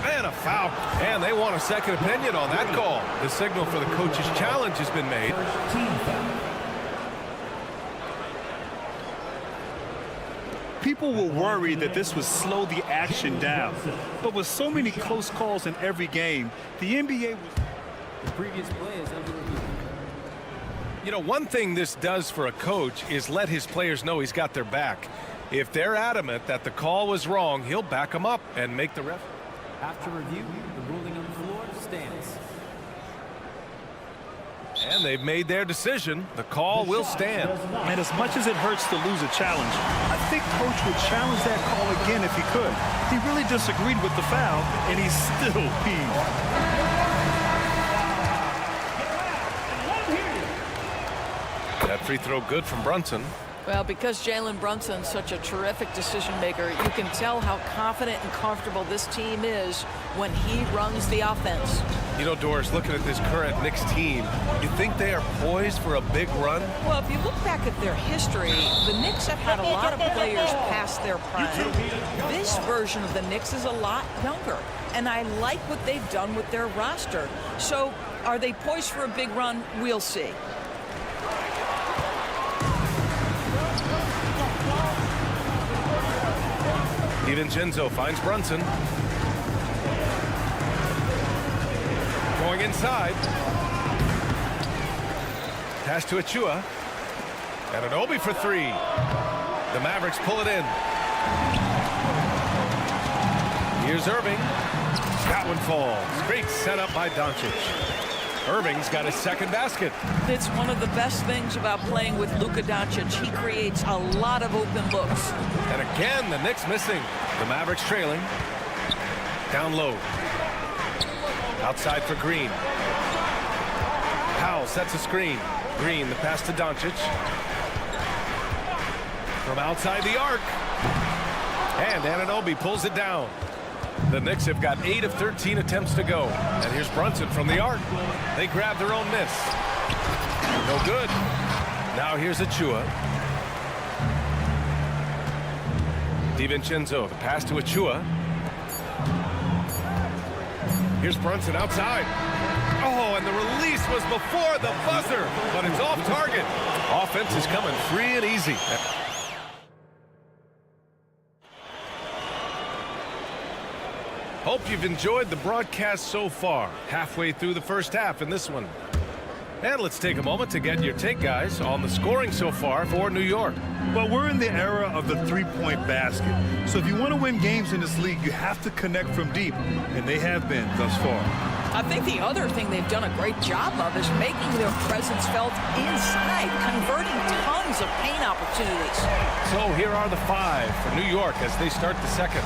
And a foul. And they want a second opinion on that call. The signal for the coach's challenge has been made. People were worried that this would slow the action down. But with so many close calls in every game, the NBA was... The previous play is under review. You know, one thing this does for a coach is let his players know he's got their back. If they're adamant that the call was wrong, he'll back them up and make the ref. After review, the ruling on the floor stands. And they've made their decision. The call will stand. And as much as it hurts to lose a challenge, I think Coach would challenge that call again if he could. He really disagreed with the foul, and he's still peeved. That free throw good from Brunson. Well, because Jalen Brunson's such a terrific decision maker, you can tell how confident and comfortable this team is when he runs the offense. You know, Doris, looking at this current Knicks team, you think they are poised for a big run? Well, if you look back at their history, the Knicks have had a lot of players past their prime. This version of the Knicks is a lot younger, and I like what they've done with their roster. So, are they poised for a big run? We'll see. DiVincenzo finds Brunson. Going inside. Pass to Achua. And Anunoby for 3. The Mavericks pull it in. Here's Irving. That one falls. Great setup by Doncic. Irving's got his second basket. It's one of the best things about playing with Luka Doncic. He creates a lot of open looks. And again, the Knicks missing. The Mavericks trailing. Down low. Outside for Green. Powell sets a screen. Green, the pass to Doncic. From outside the arc. And Anunoby pulls it down. The Knicks have got 8 of 13 attempts to go. And here's Brunson from the arc. They grab their own miss. No good. Now here's Achua. DiVincenzo, the pass to Achua. Here's Brunson outside. Oh, and the release was before the buzzer, but it's off target. Offense is coming free and easy. Hope you've enjoyed the broadcast so far. Halfway through the first half in this one. And let's take a moment to get your take, guys, on the scoring so far for New York. Well, we're in the era of the three-point basket. So if you want to win games in this league, you have to connect from deep. And they have been thus far. I think the other thing they've done a great job of is making their presence felt inside, converting tons of paint opportunities. So here are the 5 for New York as they start the second.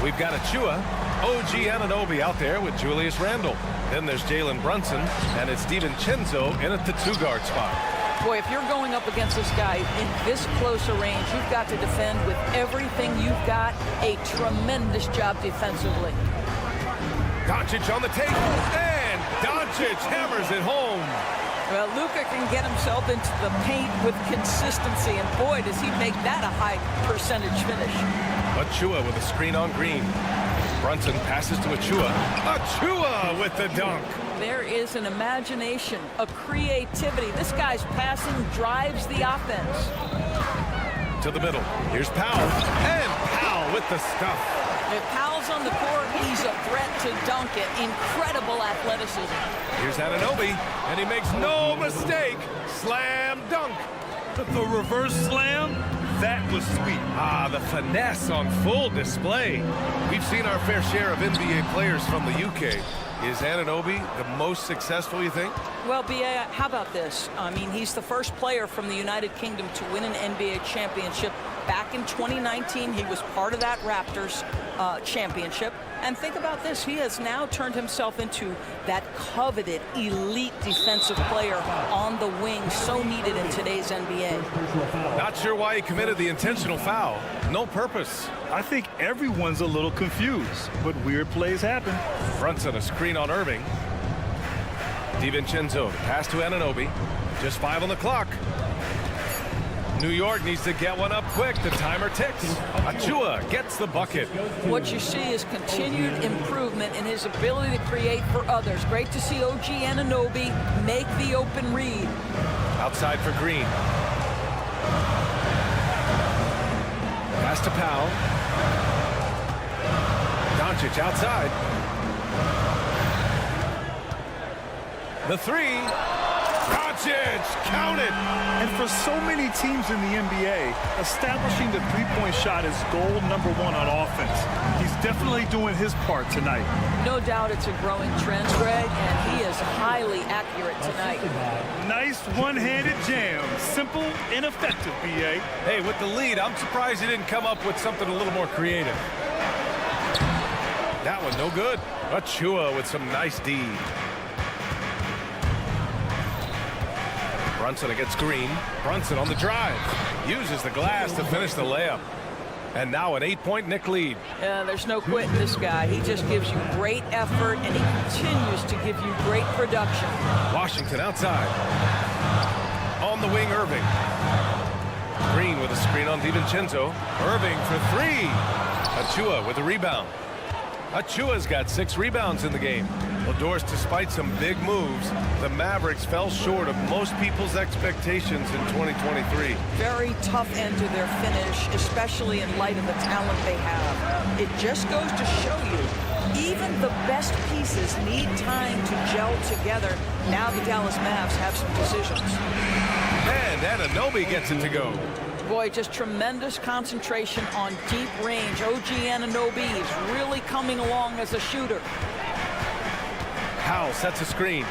We've got Achua, OG Anunoby out there with Julius Randle. Then there's Jalen Brunson, and it's DiVincenzo in at the 2-guard spot. Boy, if you're going up against this guy in this close a range, you've got to defend with everything you've got. A tremendous job defensively. Doncic on the tape, and Doncic hammers it home. Well, Luka can get himself into the paint with consistency, and boy, does he make that a high percentage finish. Achua with a screen on Green. Brunson passes to Achua. Achua with the dunk. There is an imagination, a creativity. This guy's passing drives the offense. To the middle. Here's Powell. And Powell with the stuff. If Powell's on the court, he's a threat to dunk it. Incredible athleticism. Here's Anunoby, and he makes no mistake. Slam dunk. The reverse slam, that was sweet. Ah, the finesse on full display. We've seen our fair share of NBA players from the UK. Is Anunoby the most successful, you think? Well, B.A., how about this? I mean, he's the first player from the United Kingdom to win an NBA championship. Back in 2019, he was part of that Raptors championship. And think about this. He has now turned himself into that coveted elite defensive player on the wing, so needed in today's NBA. Not sure why he committed the intentional foul. No purpose. I think everyone's a little confused, but weird plays happen. Brunson, a screen on Irving. DiVincenzo, pass to Anunoby. Just 5 on the clock. New York needs to get one up quick. The timer ticks. Achua gets the bucket. What you see is continued improvement in his ability to create for others. Great to see OG Anunoby make the open read. Outside for Green. Pass to Powell. Doncic outside. The 3. Doncic, count it! And for so many teams in the NBA, establishing the three-point shot is goal number 1 on offense. He's definitely doing his part tonight. No doubt it's a growing trend, Greg, and he is highly accurate tonight. Nice one-handed jam. Simple and effective, B.A. Hey, with the lead, I'm surprised he didn't come up with something a little more creative. That one, no good. Achua with some nice D. Brunson against Green. Brunson on the drive. Uses the glass to finish the layup. And now an 8-point Knick lead. Yeah, there's no quitting this guy. He just gives you great effort, and he continues to give you great production. Washington outside. On the wing, Irving. Green with a screen on DiVincenzo. Irving for 3. Achua with a rebound. Achua's got 6 rebounds in the game. Well, Doris, despite some big moves, the Mavericks fell short of most people's expectations in 2023. Very tough end to their finish, especially in light of the talent they have. It just goes to show you, even the best pieces need time to gel together. Now the Dallas Mavs have some decisions. And Anunoby gets it to go. Boy, just tremendous concentration on deep range. OG Anunoby is really coming along as a shooter. Powell sets a screen.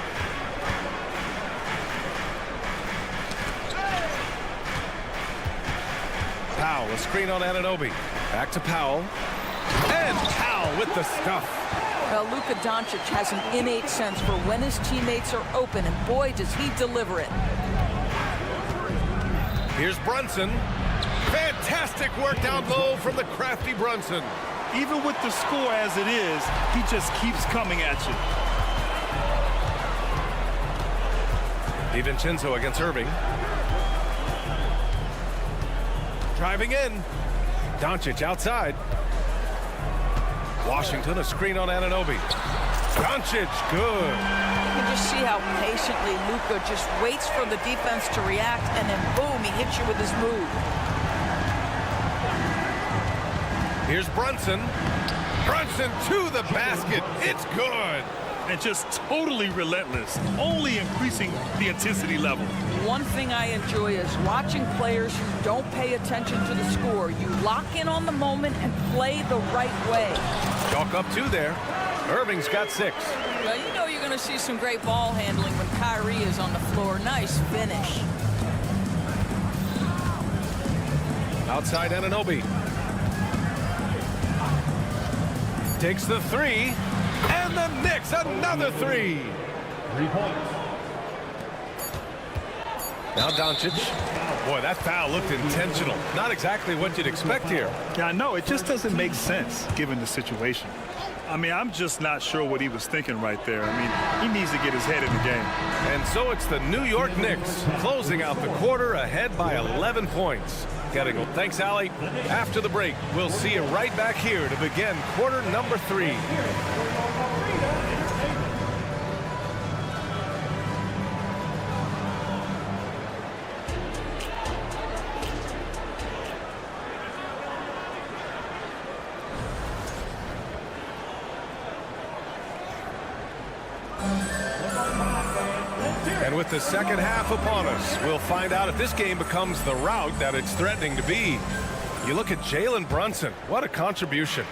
Powell, a screen on Anunoby. Back to Powell. And Powell with the stuff. Well, Luka Doncic has an innate sense for when his teammates are open, and boy, does he deliver it. Here's Brunson. Fantastic work down low from the crafty Brunson. Even with the score as it is, he just keeps coming at you. DiVincenzo against Irving. Driving in. Doncic outside. Washington, a screen on Anunoby. Doncic, good. You can just see how patiently Luka just waits for the defense to react, and then boom, he hits you with his move. Here's Brunson. Brunson to the basket. It's good. And just totally relentless, only increasing the intensity level. One thing I enjoy is watching players who don't pay attention to the score. You lock in on the moment and play the right way. Chalk up 2 there. Irving's got 6. Well, you know you're going to see some great ball handling when Kyrie is on the floor. Nice finish. Outside Anunoby. Takes the 3. And the Knicks, another 3. 3 points. Now Doncic. Boy, that foul looked intentional. Not exactly what you'd expect here. Yeah, I know. It just doesn't make sense given the situation. I mean, I'm just not sure what he was thinking right there. I mean, he needs to get his head in the game. And so it's the New York Knicks closing out the quarter ahead by 11 points. Gotta go. Thanks, Allie. After the break, we'll see you right back here to begin quarter number 3. And with the second half upon us, we'll find out if this game becomes the rout that it's threatening to be. You look at Jalen Brunson. What a contribution.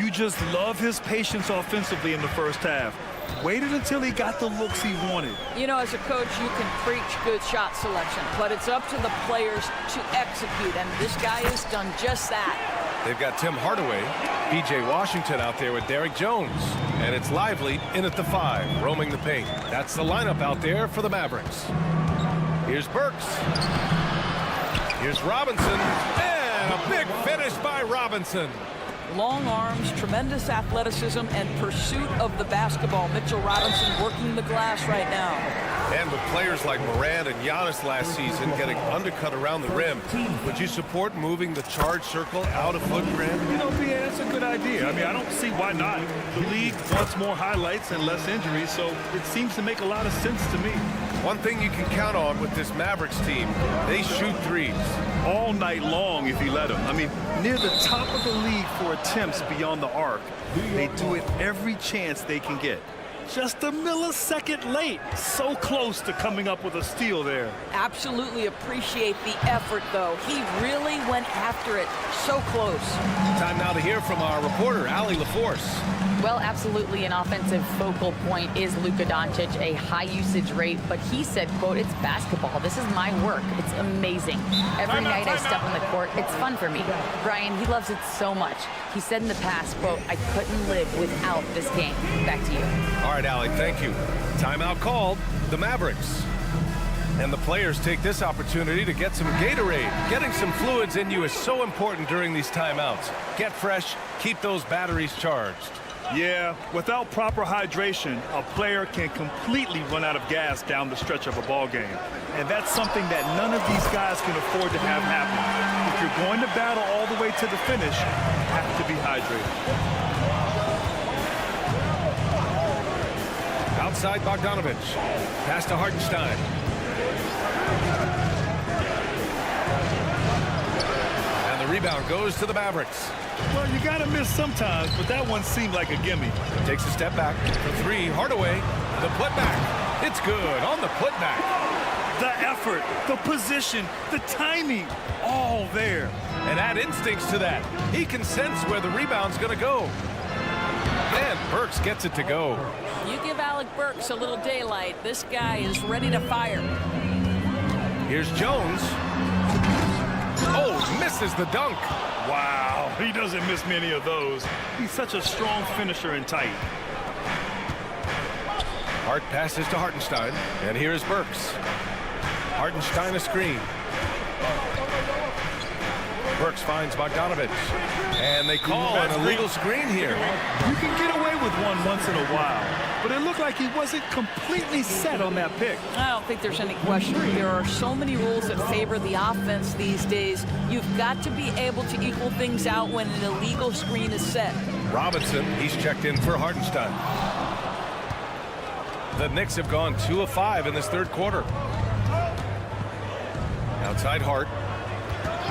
You just love his patience offensively in the first half. Waited until he got the looks he wanted. You know, as a coach, you can preach good shot selection, but it's up to the players to execute, and this guy has done just that. They've got Tim Hardaway, P.J. Washington out there with Derrick Jones. And it's Lively in at the 5, roaming the paint. That's the lineup out there for the Mavericks. Here's Burks. Here's Robinson. And a big finish by Robinson. Long arms, tremendous athleticism, and pursuit of the basketball. Mitchell Robinson working the glass right now. And with players like Morant and Giannis last season getting undercut around the rim, would you support moving the charge circle out of Foot Grand? You know, yeah, that's a good idea. I mean, I don't see why not. The league wants more highlights and less injuries, so it seems to make a lot of sense to me. One thing you can count on with this Mavericks team, they shoot threes. All night long if he let them. I mean, near the top of the league for attempts beyond the arc. They do it every chance they can get. Just a millisecond late. So close to coming up with a steal there. Absolutely appreciate the effort, though. He really went after it. So close. Time now to hear from our reporter, Allie LaForce. Well, absolutely an offensive focal point is Luka Doncic, a high usage rate, but he said, quote, "It's basketball. This is my work. It's amazing. Every night I step on the court, it's fun for me." Brian, he loves it so much. He said in the past, quote, "I couldn't live without this game." Back to you. All right, Allie, thank you. Timeout called, the Mavericks. And the players take this opportunity to get some Gatorade. Getting some fluids in you is so important during these timeouts. Get fresh, keep those batteries charged. Yeah, without proper hydration, a player can completely run out of gas down the stretch of a ball game. And that's something that none of these guys can afford to have happen. If you're going to battle all the way to the finish, you have to be hydrated. Outside Bogdanovich. Pass to Hartenstein. And the rebound goes to the Mavericks. Well, you got to miss sometimes, but that one seemed like a gimme. Takes a step back for 3. Hardaway. The putback. It's good on the putback. The effort, the position, the timing, all there. And add instincts to that. He can sense where the rebound's going to go. And Burks gets it to go. You give Alec Burks a little daylight. This guy is ready to fire. Here's Jones. Oh, misses the dunk. Wow, he doesn't miss many of those. He's such a strong finisher and tight. Hart passes to Hartenstein, and here is Burks. Hartenstein a screen. Burks finds Bogdanovich, and they call an illegal screen here. You can get away with one once in a while, but it looked like he wasn't completely set on that pick. I don't think there's any question. There are so many rules that favor the offense these days. You've got to be able to equal things out when an illegal screen is set. Robinson, he's checked in for Hartenstein. The Knicks have gone 2 of 5 in this third quarter. Outside Hart.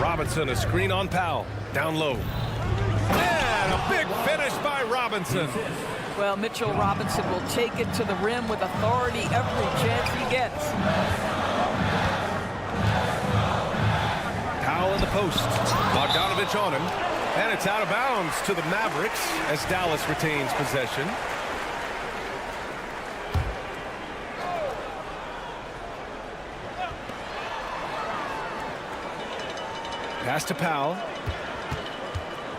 Robinson, a screen on Powell. Down low. And a big finish by Robinson. Well, Mitchell Robinson will take it to the rim with authority every chance he gets. Powell in the post. Bogdanovich on him. And it's out of bounds to the Mavericks as Dallas retains possession. Pass to Powell.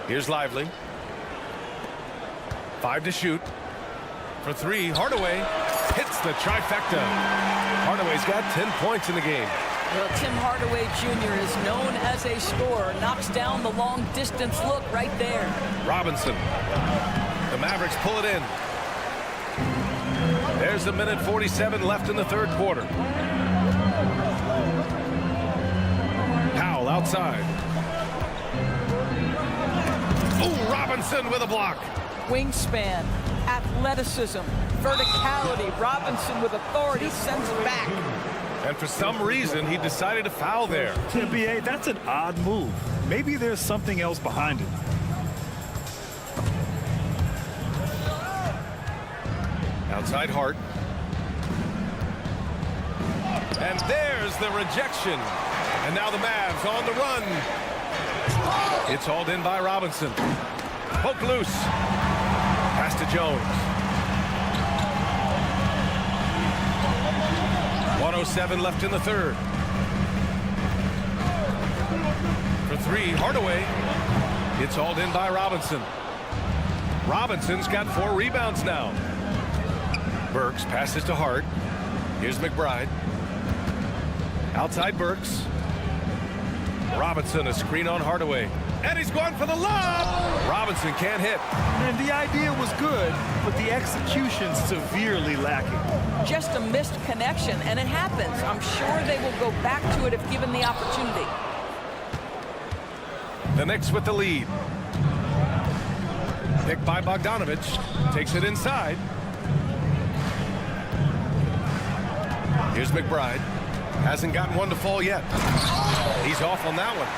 Here's Lively. 5 to shoot. For 3, Hardaway hits the trifecta. Hardaway's got 10 points in the game. Well, Tim Hardaway Jr. is known as a scorer. Knocks down the long distance look right there. Robinson. The Mavericks pull it in. There's a minute 47 left in the third quarter. Powell outside. Oh, Robinson with a block. Wingspan, athleticism, verticality. Robinson with authority sends it back. And for some reason, he decided to foul there. NBA, that's an odd move. Maybe there's something else behind it. Outside Hart. And there's the rejection. And now the Mavs on the run. It's hauled in by Robinson. Poke loose. Pass to Jones. 1:07 left in the third. For 3, Hardaway. It's hauled in by Robinson. Robinson's got 4 rebounds now. Burks passes to Hart. Here's McBride. Outside Burks. Robinson, a screen on Hardaway. And he's going for the lob! Robinson can't hit. And the idea was good, but the execution severely lacking. Just a missed connection, and it happens. I'm sure they will go back to it if given the opportunity. The Knicks with the lead. Picked by Bogdanovich. Takes it inside. Here's McBride. Hasn't gotten one to fall yet. He's off on that one.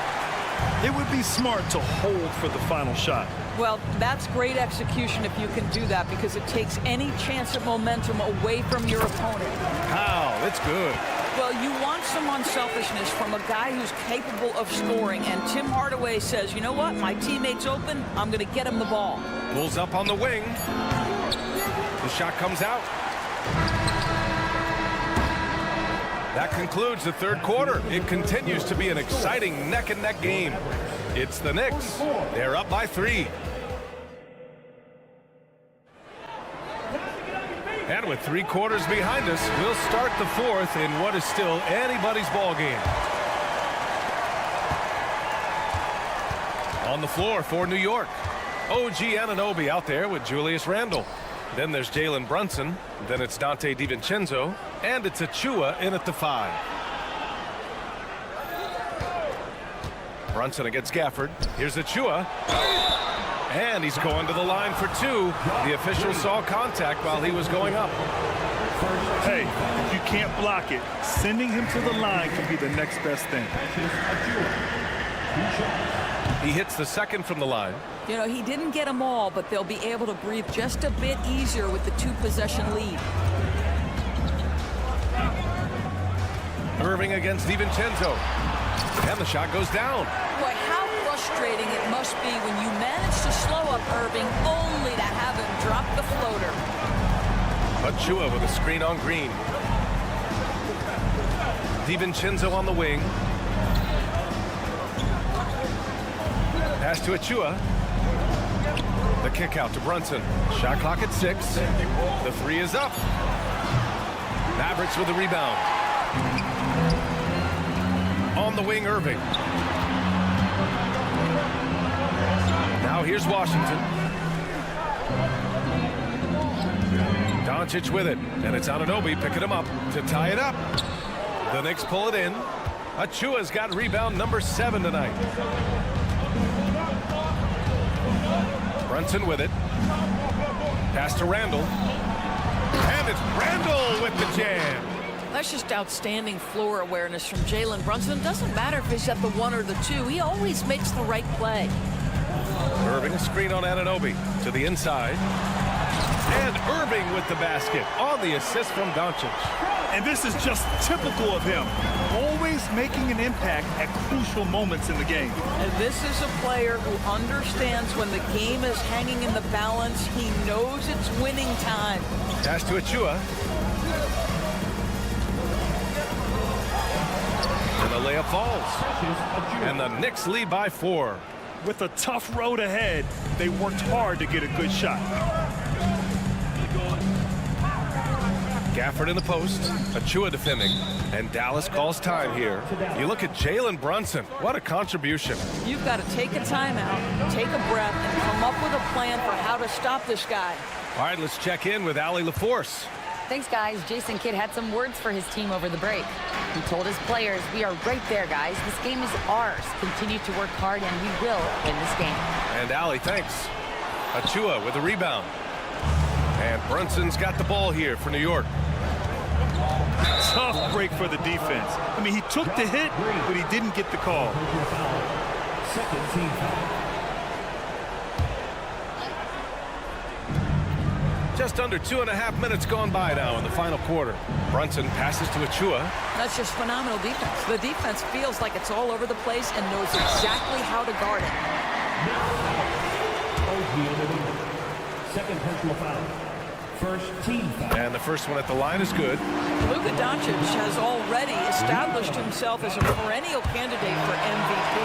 It would be smart to hold for the final shot. Well, that's great execution if you can do that, because it takes any chance of momentum away from your opponent. Wow, it's good. Well, you want some unselfishness from a guy who's capable of scoring, and Tim Hardaway says, you know what, my teammate's open, I'm going to get him the ball. Pulls up on the wing. The shot comes out. That concludes the third quarter. It continues to be an exciting neck-and-neck game. It's the Knicks. They're up by 3. And with 3 quarters behind us, we'll start the fourth in what is still anybody's ball game. On the floor for New York, OG Anunoby out there with Julius Randle. Then there's Jalen Brunson. Then it's Dante DiVincenzo. And it's Achua in at the 5. Brunson against Gafford. Here's Achua. And he's going to the line for 2. The official saw contact while he was going up. Hey, if you can't block it, sending him to the line can be the next best thing. He hits the second from the line. You know, he didn't get them all, but they'll be able to breathe just a bit easier with the 2-possession lead. Irving against DiVincenzo. And the shot goes down. Boy, how frustrating it must be when you manage to slow up Irving only to have him drop the floater. Achua with a screen on Green. DiVincenzo on the wing. Pass to Achua. The kick out to Brunson. Shot clock at 6. The 3 is up. Mavericks with the rebound. On the wing, Irving. Now here's Washington. Doncic with it, and it's Anunoby picking him up to tie it up. The Knicks pull it in. Achua's got rebound number 7 tonight. Brunson with it. Pass to Randall. And it's Randall with the jam. That's just outstanding floor awareness from Jalen Brunson. Doesn't matter if he's at the 1 or the 2. He always makes the right play. Irving a screen on Anunoby to the inside. And Irving with the basket on the assist from Doncic. And this is just typical of him. Always making an impact at crucial moments in the game. And this is a player who understands when the game is hanging in the balance. He knows it's winning time. Pass to Achua. And the layup falls. And the Knicks lead by 4. With a tough road ahead, they worked hard to get a good shot. Gafford in the post. Achua defending. And Dallas calls time here. You look at Jalen Brunson. What a contribution. You've got to take a timeout, take a breath, and come up with a plan for how to stop this guy. All right, let's check in with Allie LaForce. Thanks, guys. Jason Kidd had some words for his team over the break. He told his players, we are right there, guys. This game is ours. Continue to work hard, and we will win this game. And Allie, thanks. Achua with a rebound. And Brunson's got the ball here for New York. Tough break for the defense. I mean, he took the hit, but he didn't get the call. Second team foul. Just under 2.5 minutes gone by now in the final quarter. Brunson passes to Achua. That's just phenomenal defense. The defense feels like it's all over the place and knows exactly how to guard it. Second personal foul. First team foul. And the first one at the line is good. Luka Doncic has already established himself as a perennial candidate for MVP.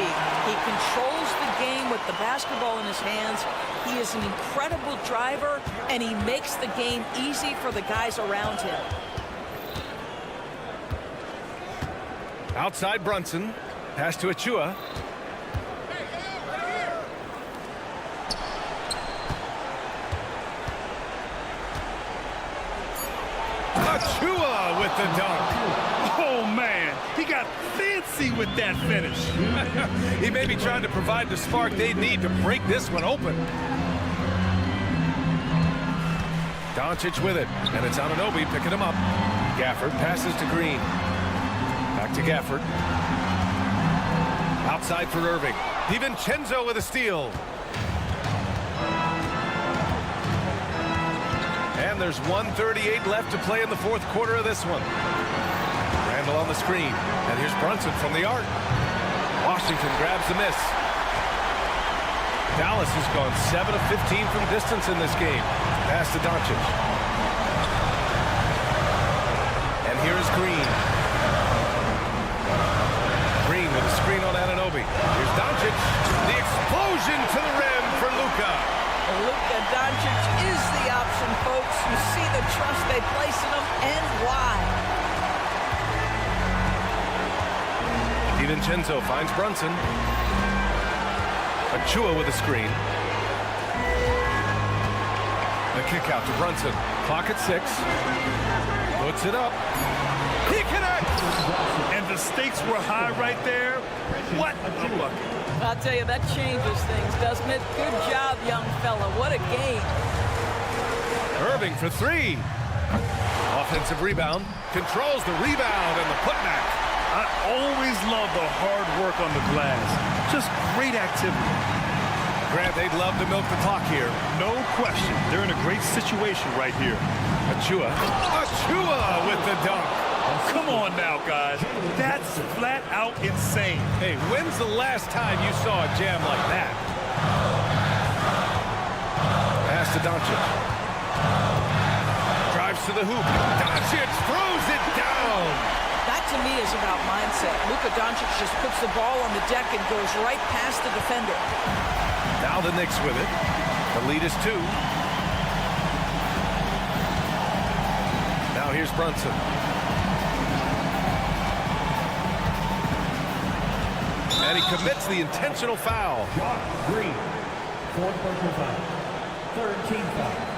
He controls the game with the basketball in his hands. He is an incredible driver, and he makes the game easy for the guys around him. Outside Brunson. Pass to Achua. Achua with the dunk. Oh, man. He got fancy with that finish. He may be trying to provide the spark they need to break this one open. Doncic with it, and it's Anunoby picking him up. Gafford passes to Green. Back to Gafford. Outside for Irving. DiVincenzo with a steal. And there's 1:38 left to play in the fourth quarter of this one. Randall on the screen. And here's Brunson from the arc. Washington grabs the miss. Dallas has gone 7 of 15 from distance in this game. Pass to Doncic. And here's Green. Green with a screen on Anunoby. Here's Doncic. The explosion to the rim for Luka. Luka Doncic is the option, folks. You see the trust they place in him and why. DiVincenzo finds Brunson. Achua with a screen. The kick out to Brunson. Clock at 6. Puts it up. He connects! And the stakes were high right there. What a bucket. I'll tell you, that changes things, doesn't it? Good job, young fella. What a game. Irving for 3. Offensive rebound. Controls the rebound and the putback. I always love the hard work on the glass. Just great activity. Grant, they'd love to milk the clock here. No question. They're in a great situation right here. Achua with the dunk. Come on now, guys. That's flat out insane. Hey, when's the last time you saw a jam like that? Pass to Doncic. Drives to the hoop. Doncic throws it down. That, to me, is about mindset. Luka Doncic just puts the ball on the deck and goes right past the defender. Now the Knicks with it. The lead is 2. Now here's Brunson. And he commits the intentional foul. Green. 4th personal foul. 3rd team foul.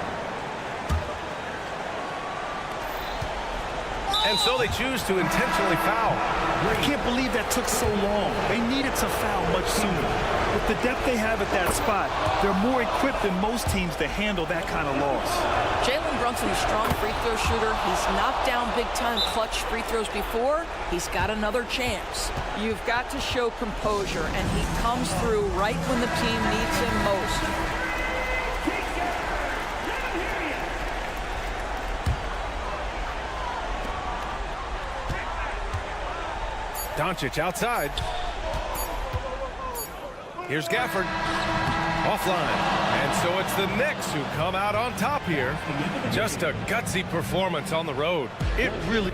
And so they choose to intentionally foul. I can't believe that took so long. They needed to foul much sooner. With the depth they have at that spot, they're more equipped than most teams to handle that kind of loss. Jalen Brunson, a strong free throw shooter. He's knocked down big-time clutch free throws before. He's got another chance. You've got to show composure, and he comes through right when the team needs him most. Doncic outside. Here's Gafford. Offline. And so it's the Knicks who come out on top here. Just a gutsy performance on the road. It really...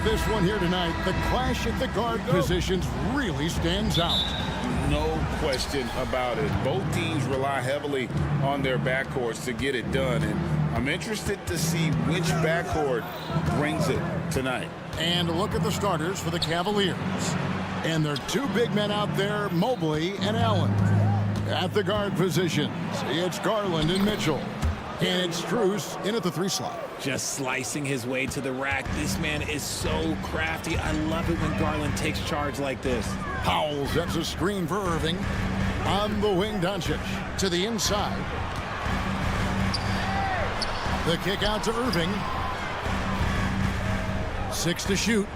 This one here tonight, the clash at the guard positions really stands out. No question about it. Both teams rely heavily on their backcourts to get it done, and I'm interested to see which backcourt brings it tonight. And a look at the starters for the Cavaliers. And there are two big men out there, Mobley and Allen. At the guard positions, it's Garland and Mitchell. And it's Strus in at the 3 slot. Just slicing his way to the rack. This man is so crafty. I love it when Garland takes charge like this. Powell sets a screen for Irving. On the wing, Doncic to the inside. The kick out to Irving. 6 to shoot.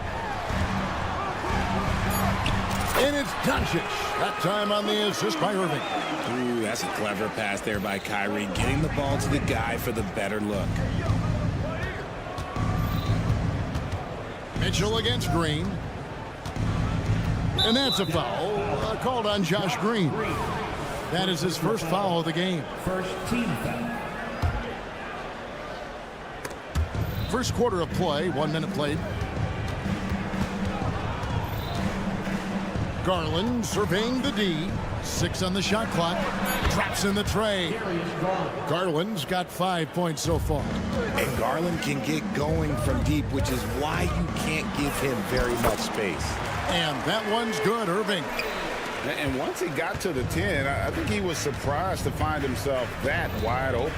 And it's Doncic. That time on the assist by Irving. Ooh, that's a clever pass there by Kyrie, getting the ball to the guy for the better look. Mitchell against Green. And that's a foul called on Josh Green. That is his first foul of the game. First team foul. First quarter of play, 1 minute played. Garland surveying the D. 6 on the shot clock. Drops in the tray. Garland's got 5 points so far. And Garland can get going from deep, which is why you can't give him very much space. And that one's good, Irving. And once he got to the 10, I think he was surprised to find himself that wide open.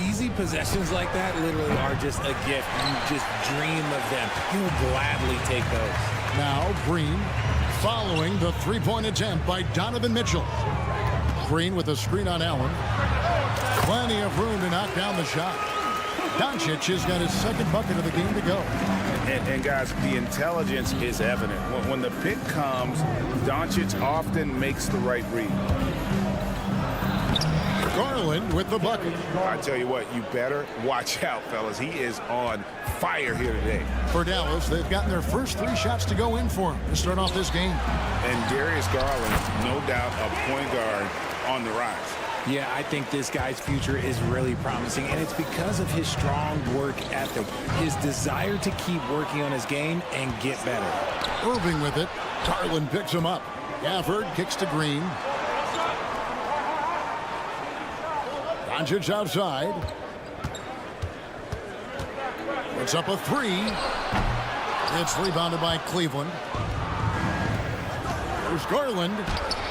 Easy possessions like that literally are just a gift. You just dream of them. He'll gladly take those. Now Green following the 3-point attempt by Donovan Mitchell. Green with a screen on Allen. Plenty of room to knock down the shot. Doncic has got his second bucket of the game to go. And guys, the intelligence is evident. When the pick comes, Doncic often makes the right read. Garland with the bucket. I tell you what, you better watch out, fellas. He is on fire here today. For Dallas, they've gotten their first 3 shots to go in for him to start off this game. And Darius Garland, no doubt a point guard on the rise. Yeah, I think this guy's future is really promising, and it's because of his strong work ethic, his desire to keep working on his game and get better. Irving with it. Garland picks him up. Gafford kicks to Green. Doncic outside. Puts up a 3. It's rebounded by Cleveland. There's Garland.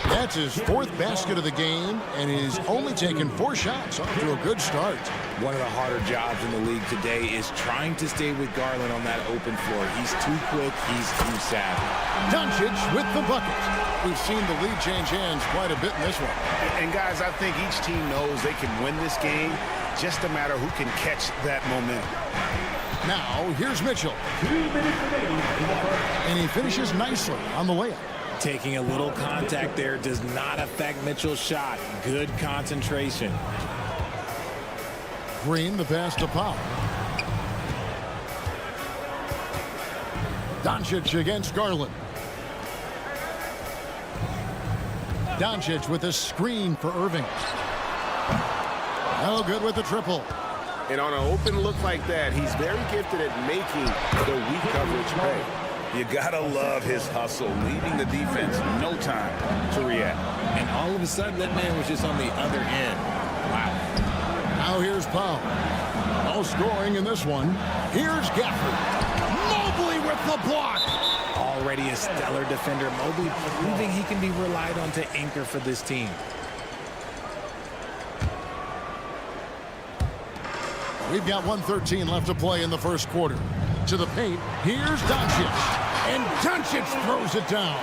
That's his 4th basket of the game, and he's only taken 4 shots. Off to a good start. One of the harder jobs in the league today is trying to stay with Garland on that open floor. He's too quick. He's too savvy. Doncic with the bucket. We've seen the lead change hands quite a bit in this one. And guys, I think each team knows they can win this game. Just a matter who can catch that momentum. Now, here's Mitchell. 2 minutes remaining in the first. And he finishes nicely on the layup. Taking a little contact there does not affect Mitchell's shot. Good concentration. Green, the pass to Powell. Doncic against Garland. Doncic with a screen for Irving. No good with the triple. And on an open look like that, he's very gifted at making the weak coverage pay. You gotta love his hustle, leaving the defense no time to react. And all of a sudden, that man was just on the other end. Wow. Now here's Powell. No scoring in this one. Here's Gafford. Mobley with the block. Already a stellar defender, Mobley proving he can be relied on to anchor for this team. We've got 1:13 left to play in the first quarter. To the paint, here's Doncic. And Doncic throws it down.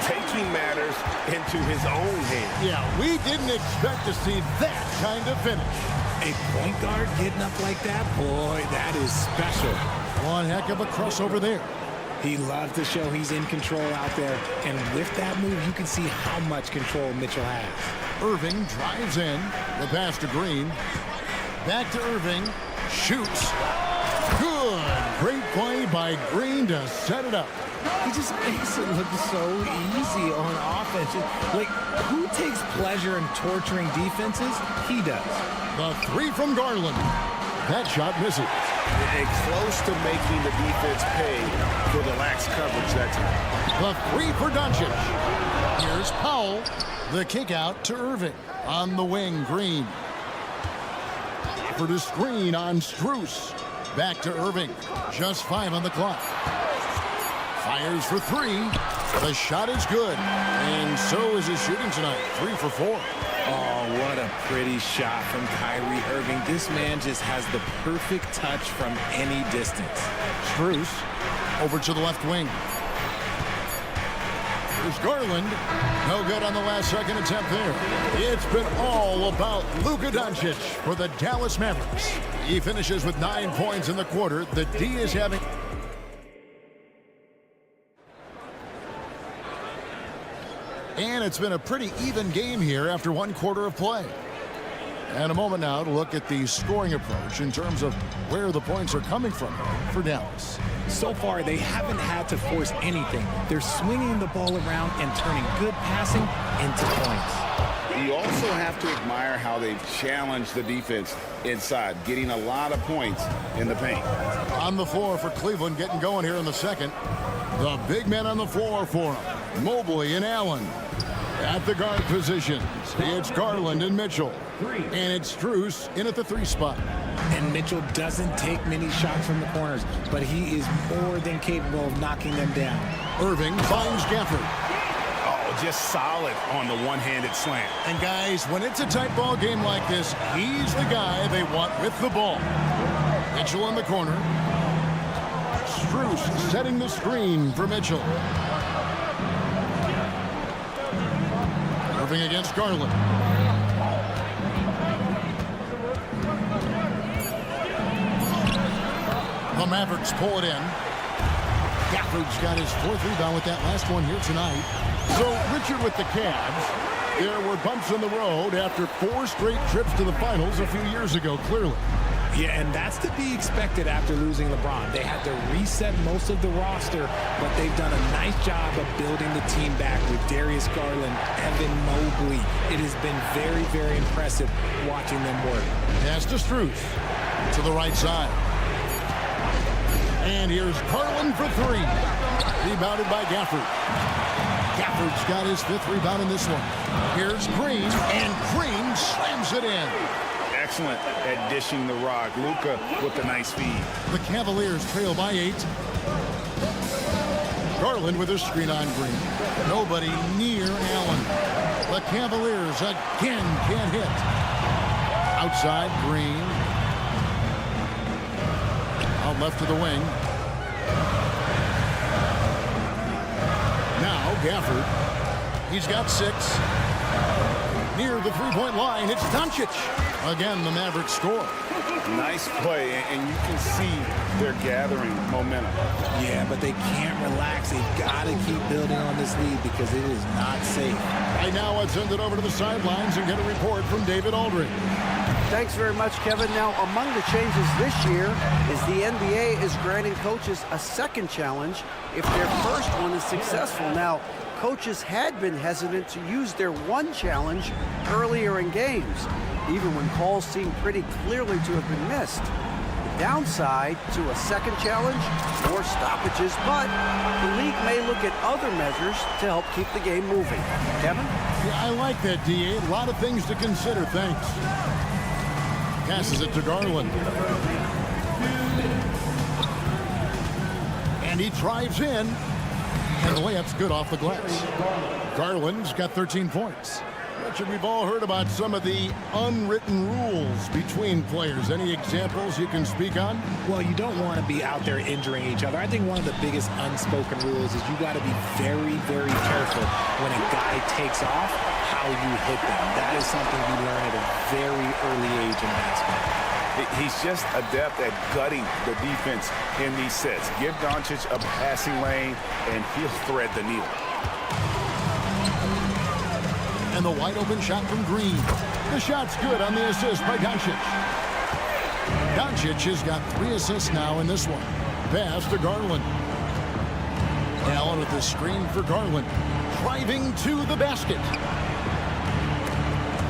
Taking matters into his own hands. Yeah, we didn't expect to see that kind of finish. A point guard getting up like that, boy, that is special. One heck of a crossover there. He loves to show he's in control out there. And with that move, you can see how much control Mitchell has. Irving drives in. The pass to Green. Back to Irving. Shoots. Good. Great play by Green to set it up. He just makes it look so easy on offense. Like, who takes pleasure in torturing defenses? He does. The three from Garland. That shot misses. Close to making the defense pay for the lax coverage that time. The three for Doncic. Here's Powell. The kick out to Irving. On the wing, Green. For the screen on Strus. Back to Irving. Just 5 on the clock. Fires for 3. The shot is good. And so is his shooting tonight. 3 for 4. Oh, what a pretty shot from Kyrie Irving. This man just has the perfect touch from any distance. Strus over to the left wing. Here's Garland. No good on the last second attempt there. It's been all about Luka Doncic for the Dallas Mavericks. He finishes with 9 points in the quarter. The D is having... And it's been a pretty even game here after 1 quarter of play. And a moment now to look at the scoring approach in terms of where the points are coming from for Dallas. So far, they haven't had to force anything. They're swinging the ball around and turning good passing into points. You also have to admire how they've challenged the defense inside, getting a lot of points in the paint. On the floor for Cleveland, getting going here in the second. The big men on the floor for them, Mobley and Allen. At the guard positions, it's Garland and Mitchell. And it's Strus in at the 3 spot. And Mitchell doesn't take many shots from the corners, but he is more than capable of knocking them down. Irving finds Gafford. Oh, just solid on the one-handed slam. And guys, when it's a tight ball game like this, he's the guy they want with the ball. Mitchell in the corner. Strus setting the screen for Mitchell. Irving against Garland. The Mavericks pull it in. Gafford's got his 4th rebound with that last one here tonight. So, Richard, with the Cavs, there were bumps in the road after 4 straight trips to the finals a few years ago, clearly. Yeah, and that's to be expected after losing LeBron. They had to reset most of the roster, but they've done a nice job of building the team back with Darius Garland, Evan Mobley. It has been very, very impressive watching them work. Pass to Strus to the right side. And here's Garland for 3. Rebounded by Gafford. Gafford's got his 5th rebound in this one. Here's Green, and Green slams it in. Excellent at dishing the rock. Luka with a nice feed. The Cavaliers trail by 8. Garland with a screen on Green. Nobody near Allen. The Cavaliers again can't hit. Outside, Green. Out left to the wing. Now Gafford. He's got 6. Near the 3-point line, it's Doncic. Again, the Mavericks score. Nice play, and you can see they're gathering momentum. Yeah, but they can't relax. They've got to keep building on this lead because it is not safe. Right now, let's send it over to the sidelines and get a report from David Aldridge. Thanks very much, Kevin. Now, among the changes this year is the NBA is granting coaches a second challenge if their first one is successful. Now, coaches had been hesitant to use their one challenge earlier in games, even when calls seemed pretty clearly to have been missed. The downside to a second challenge, more stoppages, but the league may look at other measures to help keep the game moving. Kevin? Yeah, I like that, D.A. A lot of things to consider. Thanks. Passes it to Garland. And he drives in. And the layup's good off the glass. Garland's got 13 points. Richard, we've all heard about some of the unwritten rules between players. Any examples you can speak on? Well, you don't want to be out there injuring each other. I think one of the biggest unspoken rules is you got to be very, very careful when a guy takes off, how how you hit them. That is something you learn at a very early age in basketball. He's just adept at gutting the defense in these sets. Give Doncic a passing lane, and he'll thread the needle. And the wide open shot from Green. The shot's good on the assist by Doncic. Doncic has got 3 assists now in this one. Pass to Garland. Allen with the screen for Garland. Driving to the basket.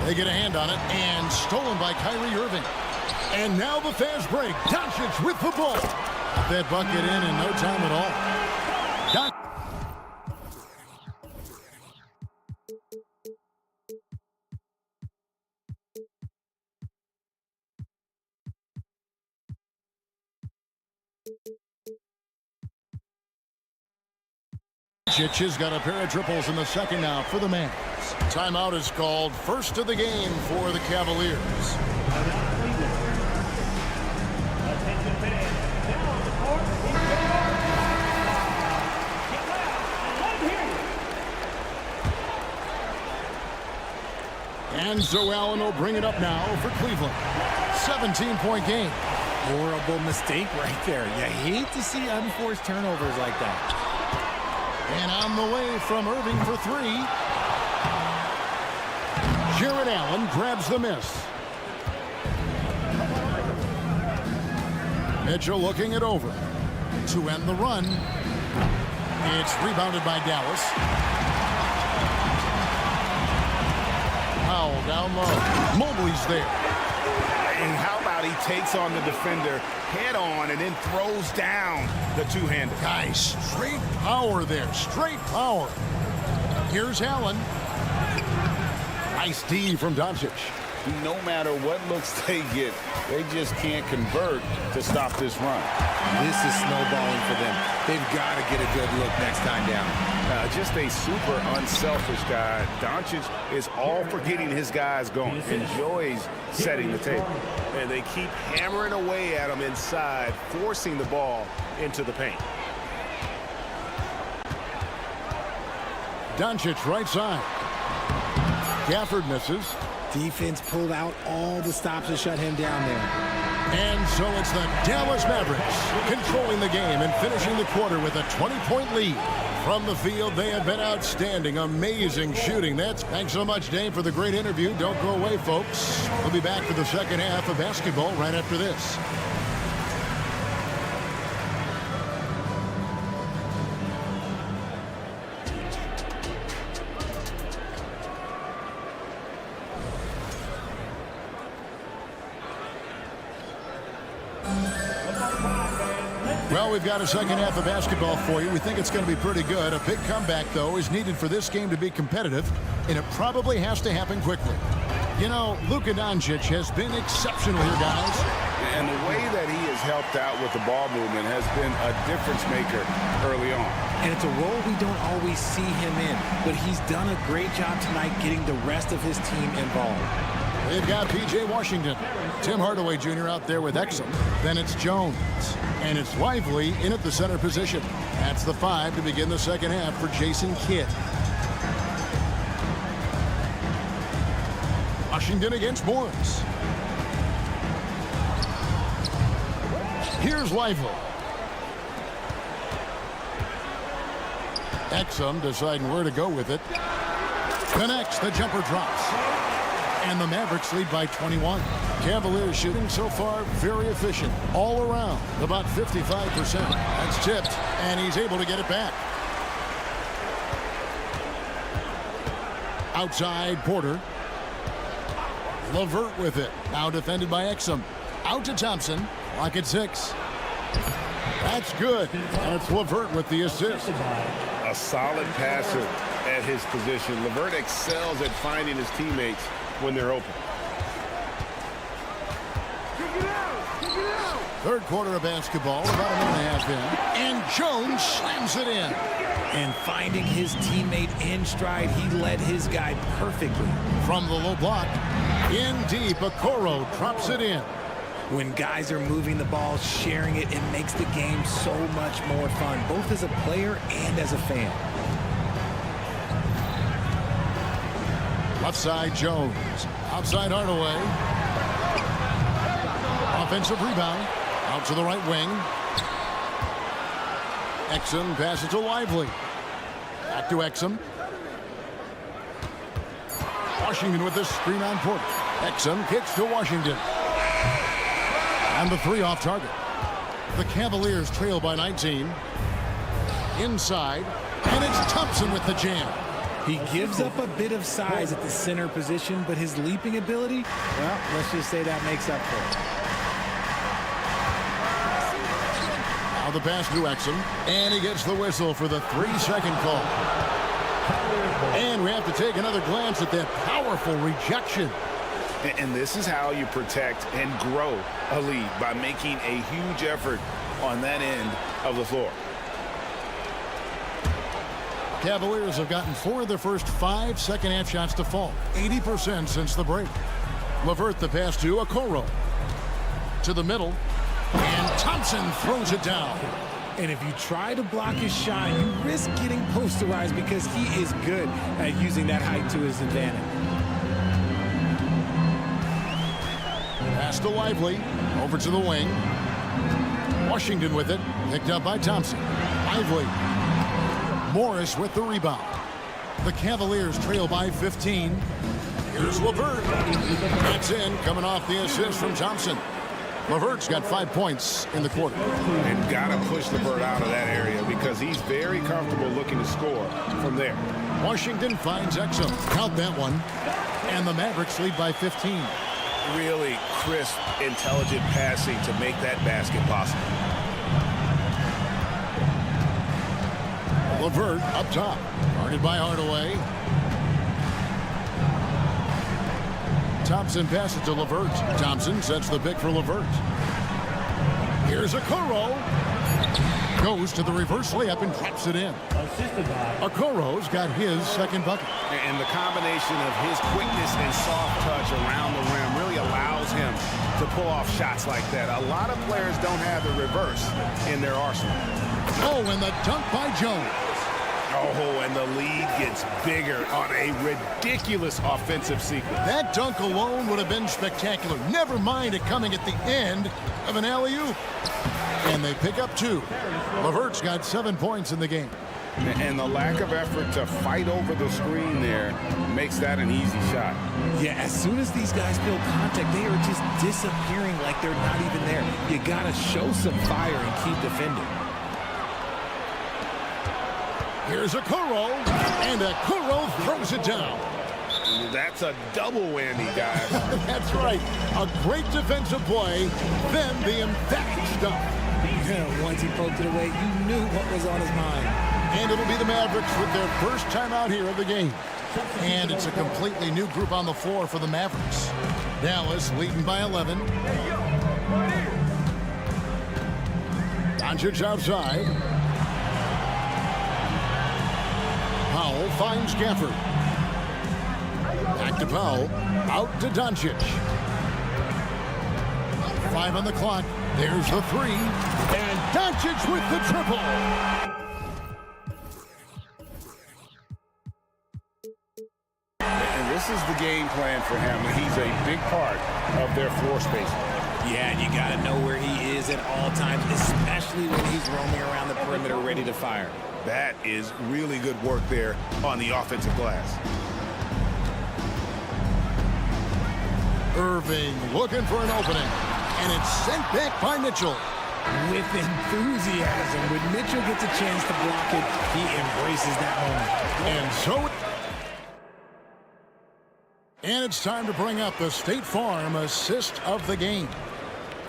They get a hand on it, and stolen by Kyrie Irving. And now the fast break. Doncic with the ball. That bucket in no time at all. Doncic has got a pair of triples in the second now for the Mavs. Timeout is called. First of the game for the Cavaliers. And so Allen will bring it up now for Cleveland. 17-point game. Horrible mistake right there. You hate to see unforced turnovers like that. And on the way from Irving for 3. Jared Allen grabs the miss. Mitchell looking it over to end the run. It's rebounded by Dallas. Powell down low. Mobley's there. And how about he takes on the defender head on and then throws down the two-hander. Guys, straight power there. Straight power. Here's Allen. Nice D from Doncic. No matter what looks they get, they just can't convert to stop this run. This is snowballing for them. They've got to get a good look next time down. Just a super unselfish guy. Doncic is all for getting his guys going. Enjoys setting the table. And they keep hammering away at him inside, forcing the ball into the paint. Doncic right side. Gafford misses. Defense pulled out all the stops to shut him down there. And so it's the Dallas Mavericks controlling the game and finishing the quarter with a 20-point lead. From the field, they have been outstanding. Amazing shooting. Thanks so much, Dave, for the great interview. Don't go away, folks. We'll be back for the second half of basketball right after this. Well, we've got a second half of basketball for you. We think it's going to be pretty good. A big comeback, though, is needed for this game to be competitive, and it probably has to happen quickly. You know, Luka Doncic has been exceptional here, guys. And the way that he has helped out with the ball movement has been a difference maker early on. And it's a role we don't always see him in, but he's done a great job tonight getting the rest of his team involved. They've got P.J. Washington. Tim Hardaway Jr. out there with Exum. Then it's Jones. And it's Lively in at the center position. That's the 5 to begin the second half for Jason Kidd. Washington against Morris. Here's Lively. Exum deciding where to go with it. Connects, the jumper drops. And the Mavericks lead by 21. Cavaliers shooting so far very efficient all around, about 55%. That's tipped, and he's able to get it back. Outside, Porter. LeVert with it. Now defended by Exum. Out to Thompson. Clock at 6. That's good. And it's LeVert with the assist. A solid passer at his position. LeVert excels at finding his teammates when they're open. Third quarter of basketball, about a minute and a half in. And Jones slams it in. And finding his teammate in stride, he led his guy perfectly. From the low block, in deep, Okoro drops it in. When guys are moving the ball, sharing it, it makes the game so much more fun, both as a player and as a fan. Left side, Jones. Outside, Hardaway. Offensive rebound. Out to the right wing. Exum passes to Lively. Back to Exum. Washington with this screen on Porter. Exum kicks to Washington. And the three off target. The Cavaliers trail by 19. Inside. And it's Thompson with the jam. He gives up a bit of size at the center position, but his leaping ability, well, let's just say that makes up for it. Now the pass to Exum. And he gets the whistle for the 3-second call. And we have to take another glance at that powerful rejection. And this is how you protect and grow a lead, by making a huge effort on that end of the floor. Cavaliers have gotten 4 of their first 5 second-half shots to fall. 80% since the break. LeVert the pass to Okoro. To the middle. And Thompson throws it down. And if you try to block his shot, you risk getting posterized because he is good at using that height to his advantage. Pass to Lively. Over to the wing. Washington with it. Picked up by Thompson. Lively. Morris with the rebound. The Cavaliers trail by 15. Here's LeVert. That's in, coming off the assist from Thompson. LeVert's got 5 points in the quarter. And got to push LeVert out of that area because he's very comfortable looking to score from there. Washington finds Exum. Count that one. And the Mavericks lead by 15. Really crisp, intelligent passing to make that basket possible. LeVert up top. Guarded by Hardaway. Thompson passes to LeVert. Thompson sets the pick for LeVert. Here's Okoro. Goes to the reverse layup and drops it in. Okoro's got his second bucket. And the combination of his quickness and soft touch around the rim really allows him to pull off shots like that. A lot of players don't have the reverse in their arsenal. Oh, and the dunk by Jones. Oh, and the lead gets bigger on a ridiculous offensive sequence. That dunk alone would have been spectacular. Never mind it coming at the end of an alley-oop. And they pick up 2. LeVert's got 7 points in the game. And the lack of effort to fight over the screen there makes that an easy shot. Yeah, as soon as these guys feel contact, they are just disappearing like they're not even there. You got to show some fire and keep defending. Here's Okoro, and Okoro throws it down. That's a double whammy, guys. That's right. A great defensive play, then the emphatic stuff. Yeah, once he poked it away, you knew what was on his mind. And it'll be the Mavericks with their first time out here of the game. And it's a completely new group on the floor for the Mavericks. Dallas leading by 11. Doncic outside. Powell finds Gafford. Back to Powell. Out to Doncic. 5 on the clock. There's the 3. And Doncic with the triple. And this is the game plan for him. He's a big part of their floor space. Yeah, and you got to know where he is at all times, especially when he's roaming around the perimeter ready to fire. That is really good work there on the offensive glass. Irving looking for an opening. And it's sent back by Mitchell. With enthusiasm. When Mitchell gets a chance to block it, he embraces that moment. And so... And it's time to bring up the State Farm assist of the game.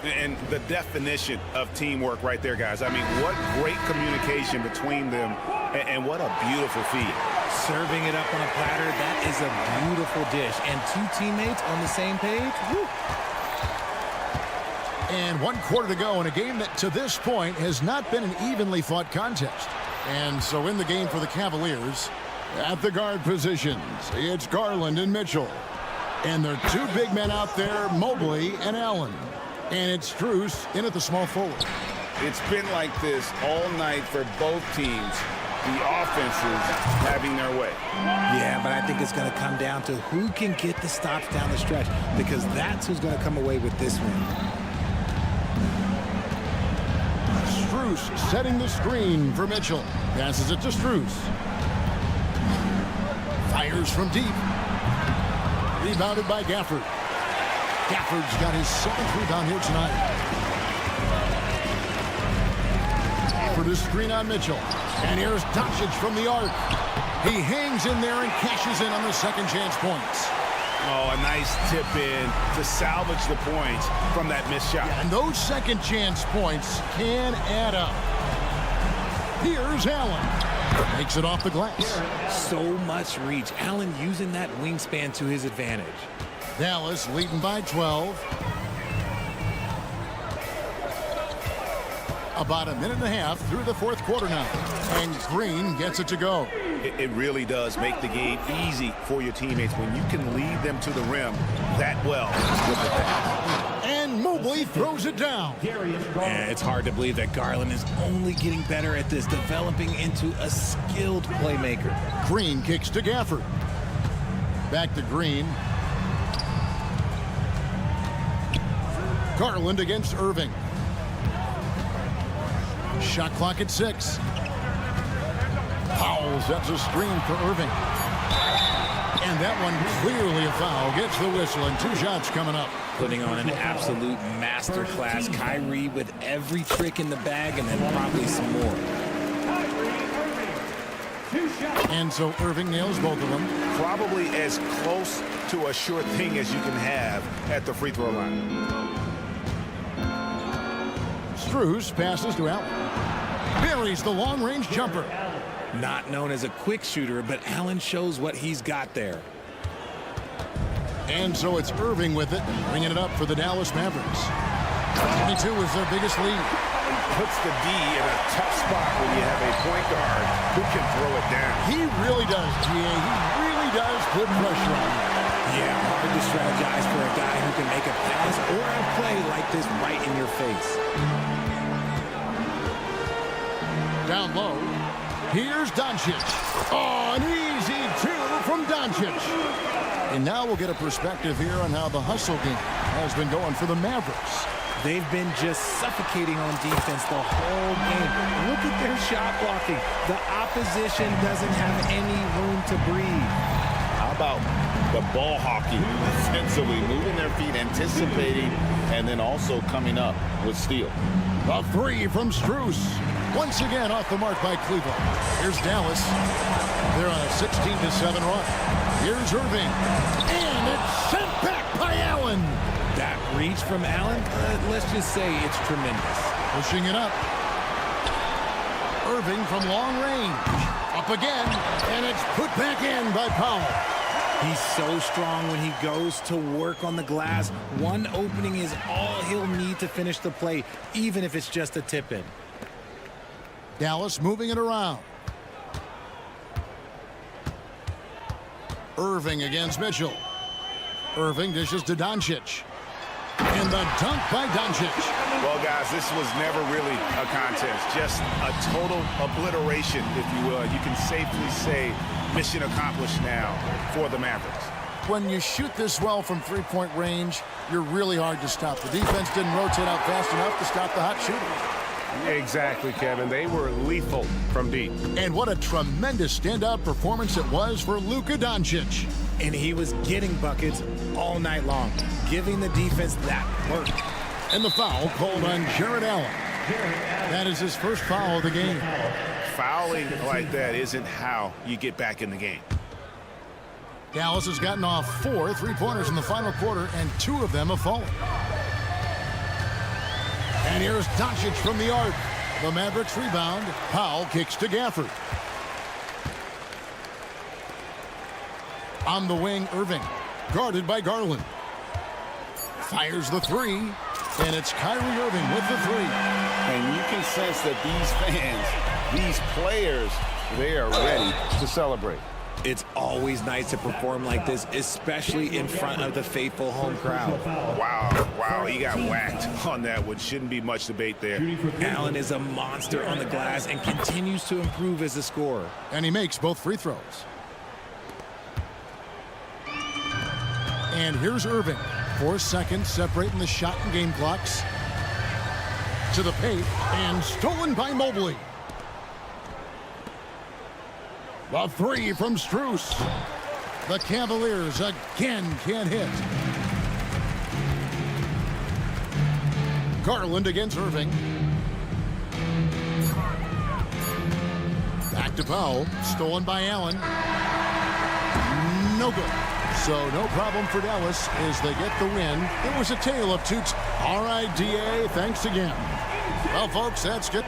And the definition of teamwork right there, guys. I mean, what great communication between them, and what a beautiful feed. Serving it up on a platter, that is a beautiful dish. And 2 teammates on the same page, woo. And 1 quarter to go in a game that, to this point, has not been an evenly fought contest. And so in the game for the Cavaliers, at the guard positions, it's Garland and Mitchell. And there are 2 big men out there, Mobley and Allen. And it's Strus in at the small forward. It's been like this all night for both teams. the offenses having their way. Yeah, but I think it's going to come down to who can get the stops down the stretch, because that's who's going to come away with this win. Strus setting the screen for Mitchell. Passes it to Strus. Fires from deep. Rebounded by Gafford. Gafford's got his 7th rebound here tonight. Gafford is screen on Mitchell. And here's Doncic from the arc. He hangs in there and cashes in on the second chance points. Oh, a nice tip in to salvage the points from that missed shot. And those second chance points can add up. Here's Allen. Makes it off the glass. So much reach. Allen using that wingspan to his advantage. Dallas leading by 12. About a minute and a half through the fourth quarter now. And Green gets it to go. It really does make the game easy for your teammates when you can lead them to the rim that well with the pass. And Mobley throws it down. Yeah, it's hard to believe that Garland is only getting better at this, developing into a skilled playmaker. Green kicks to Gafford. Back to Green. Garland against Irving. Shot clock at 6. Powell sets a screen for Irving. And that one clearly a foul. Gets the whistle, and 2 shots coming up. Putting on an absolute masterclass. Kyrie with every trick in the bag, and then probably some more. And so Irving nails both of them. Probably as close to a sure thing as you can have at the free throw line. Strus passes to Allen. Buries the long-range jumper. Not known as a quick shooter, but Allen shows what he's got there. And so it's Irving with it, bringing it up for the Dallas Mavericks. 22 is their biggest lead. Puts the D in a tough spot when you have a point guard who can throw it down. He really does, GA. He really does put pressure on you. Yeah, hard to strategize for a guy who can make a pass or a play like this right in your face. Down low, here's Doncic. Oh, an easy 2 from Doncic. And now we'll get a perspective here on how the hustle game has been going for the Mavericks. They've been just suffocating on defense the whole game. Look at their shot blocking. The opposition doesn't have any room to breathe. How about the ball hockey defensively, moving their feet, anticipating, and then also coming up with steal. A 3 from Strus. Once again off the mark by Cleveland. Here's Dallas. They're on a 16-7 run. Here's Irving. And it's sent back by Allen. That reach from Allen, let's just say it's tremendous. Pushing it up. Irving from long range. Up again. And it's put back in by Powell. He's so strong when he goes to work on the glass. One opening is all he'll need to finish the play, even if it's just a tip-in. Dallas moving it around. Irving against Mitchell. Irving dishes to Doncic. And the dunk by Doncic. Well, guys, this was never really a contest. Just a total obliteration, if you will. You can safely say mission accomplished now for the Mavericks. When you shoot this well from three-point range, you're really hard to stop. The defense didn't rotate out fast enough to stop the hot shooter. Exactly, Kevin. They were lethal from deep. And what a tremendous standout performance it was for Luka Doncic. And he was getting buckets all night long, giving the defense that work. And the foul called on Jared Allen. That is his first foul of the game. Fouling like that isn't how you get back in the game. Dallas has gotten off 4 three-pointers in the final quarter, and 2 of them have fallen. And here's Doncic from the arc. The Mavericks rebound. Powell kicks to Gafford. On the wing, Irving. Guarded by Garland. Fires the 3. And it's Kyrie Irving with the 3. And you can sense that these fans, these players, they are ready to celebrate. It's always nice to perform like this, especially in front of the faithful home crowd. Wow, he got whacked on that one. Shouldn't be much debate there. Allen is a monster on the glass and continues to improve as a scorer. And he makes both free throws. And here's Irving. 4 seconds separating the shot and game clocks. To the paint and stolen by Mobley. The three from Strus. The Cavaliers again can't hit. Garland against Irving. Back to Powell. Stolen by Allen. No good. So no problem for Dallas as they get the win. It was a tale of two. All right, DA, thanks again. Well, folks, that's good.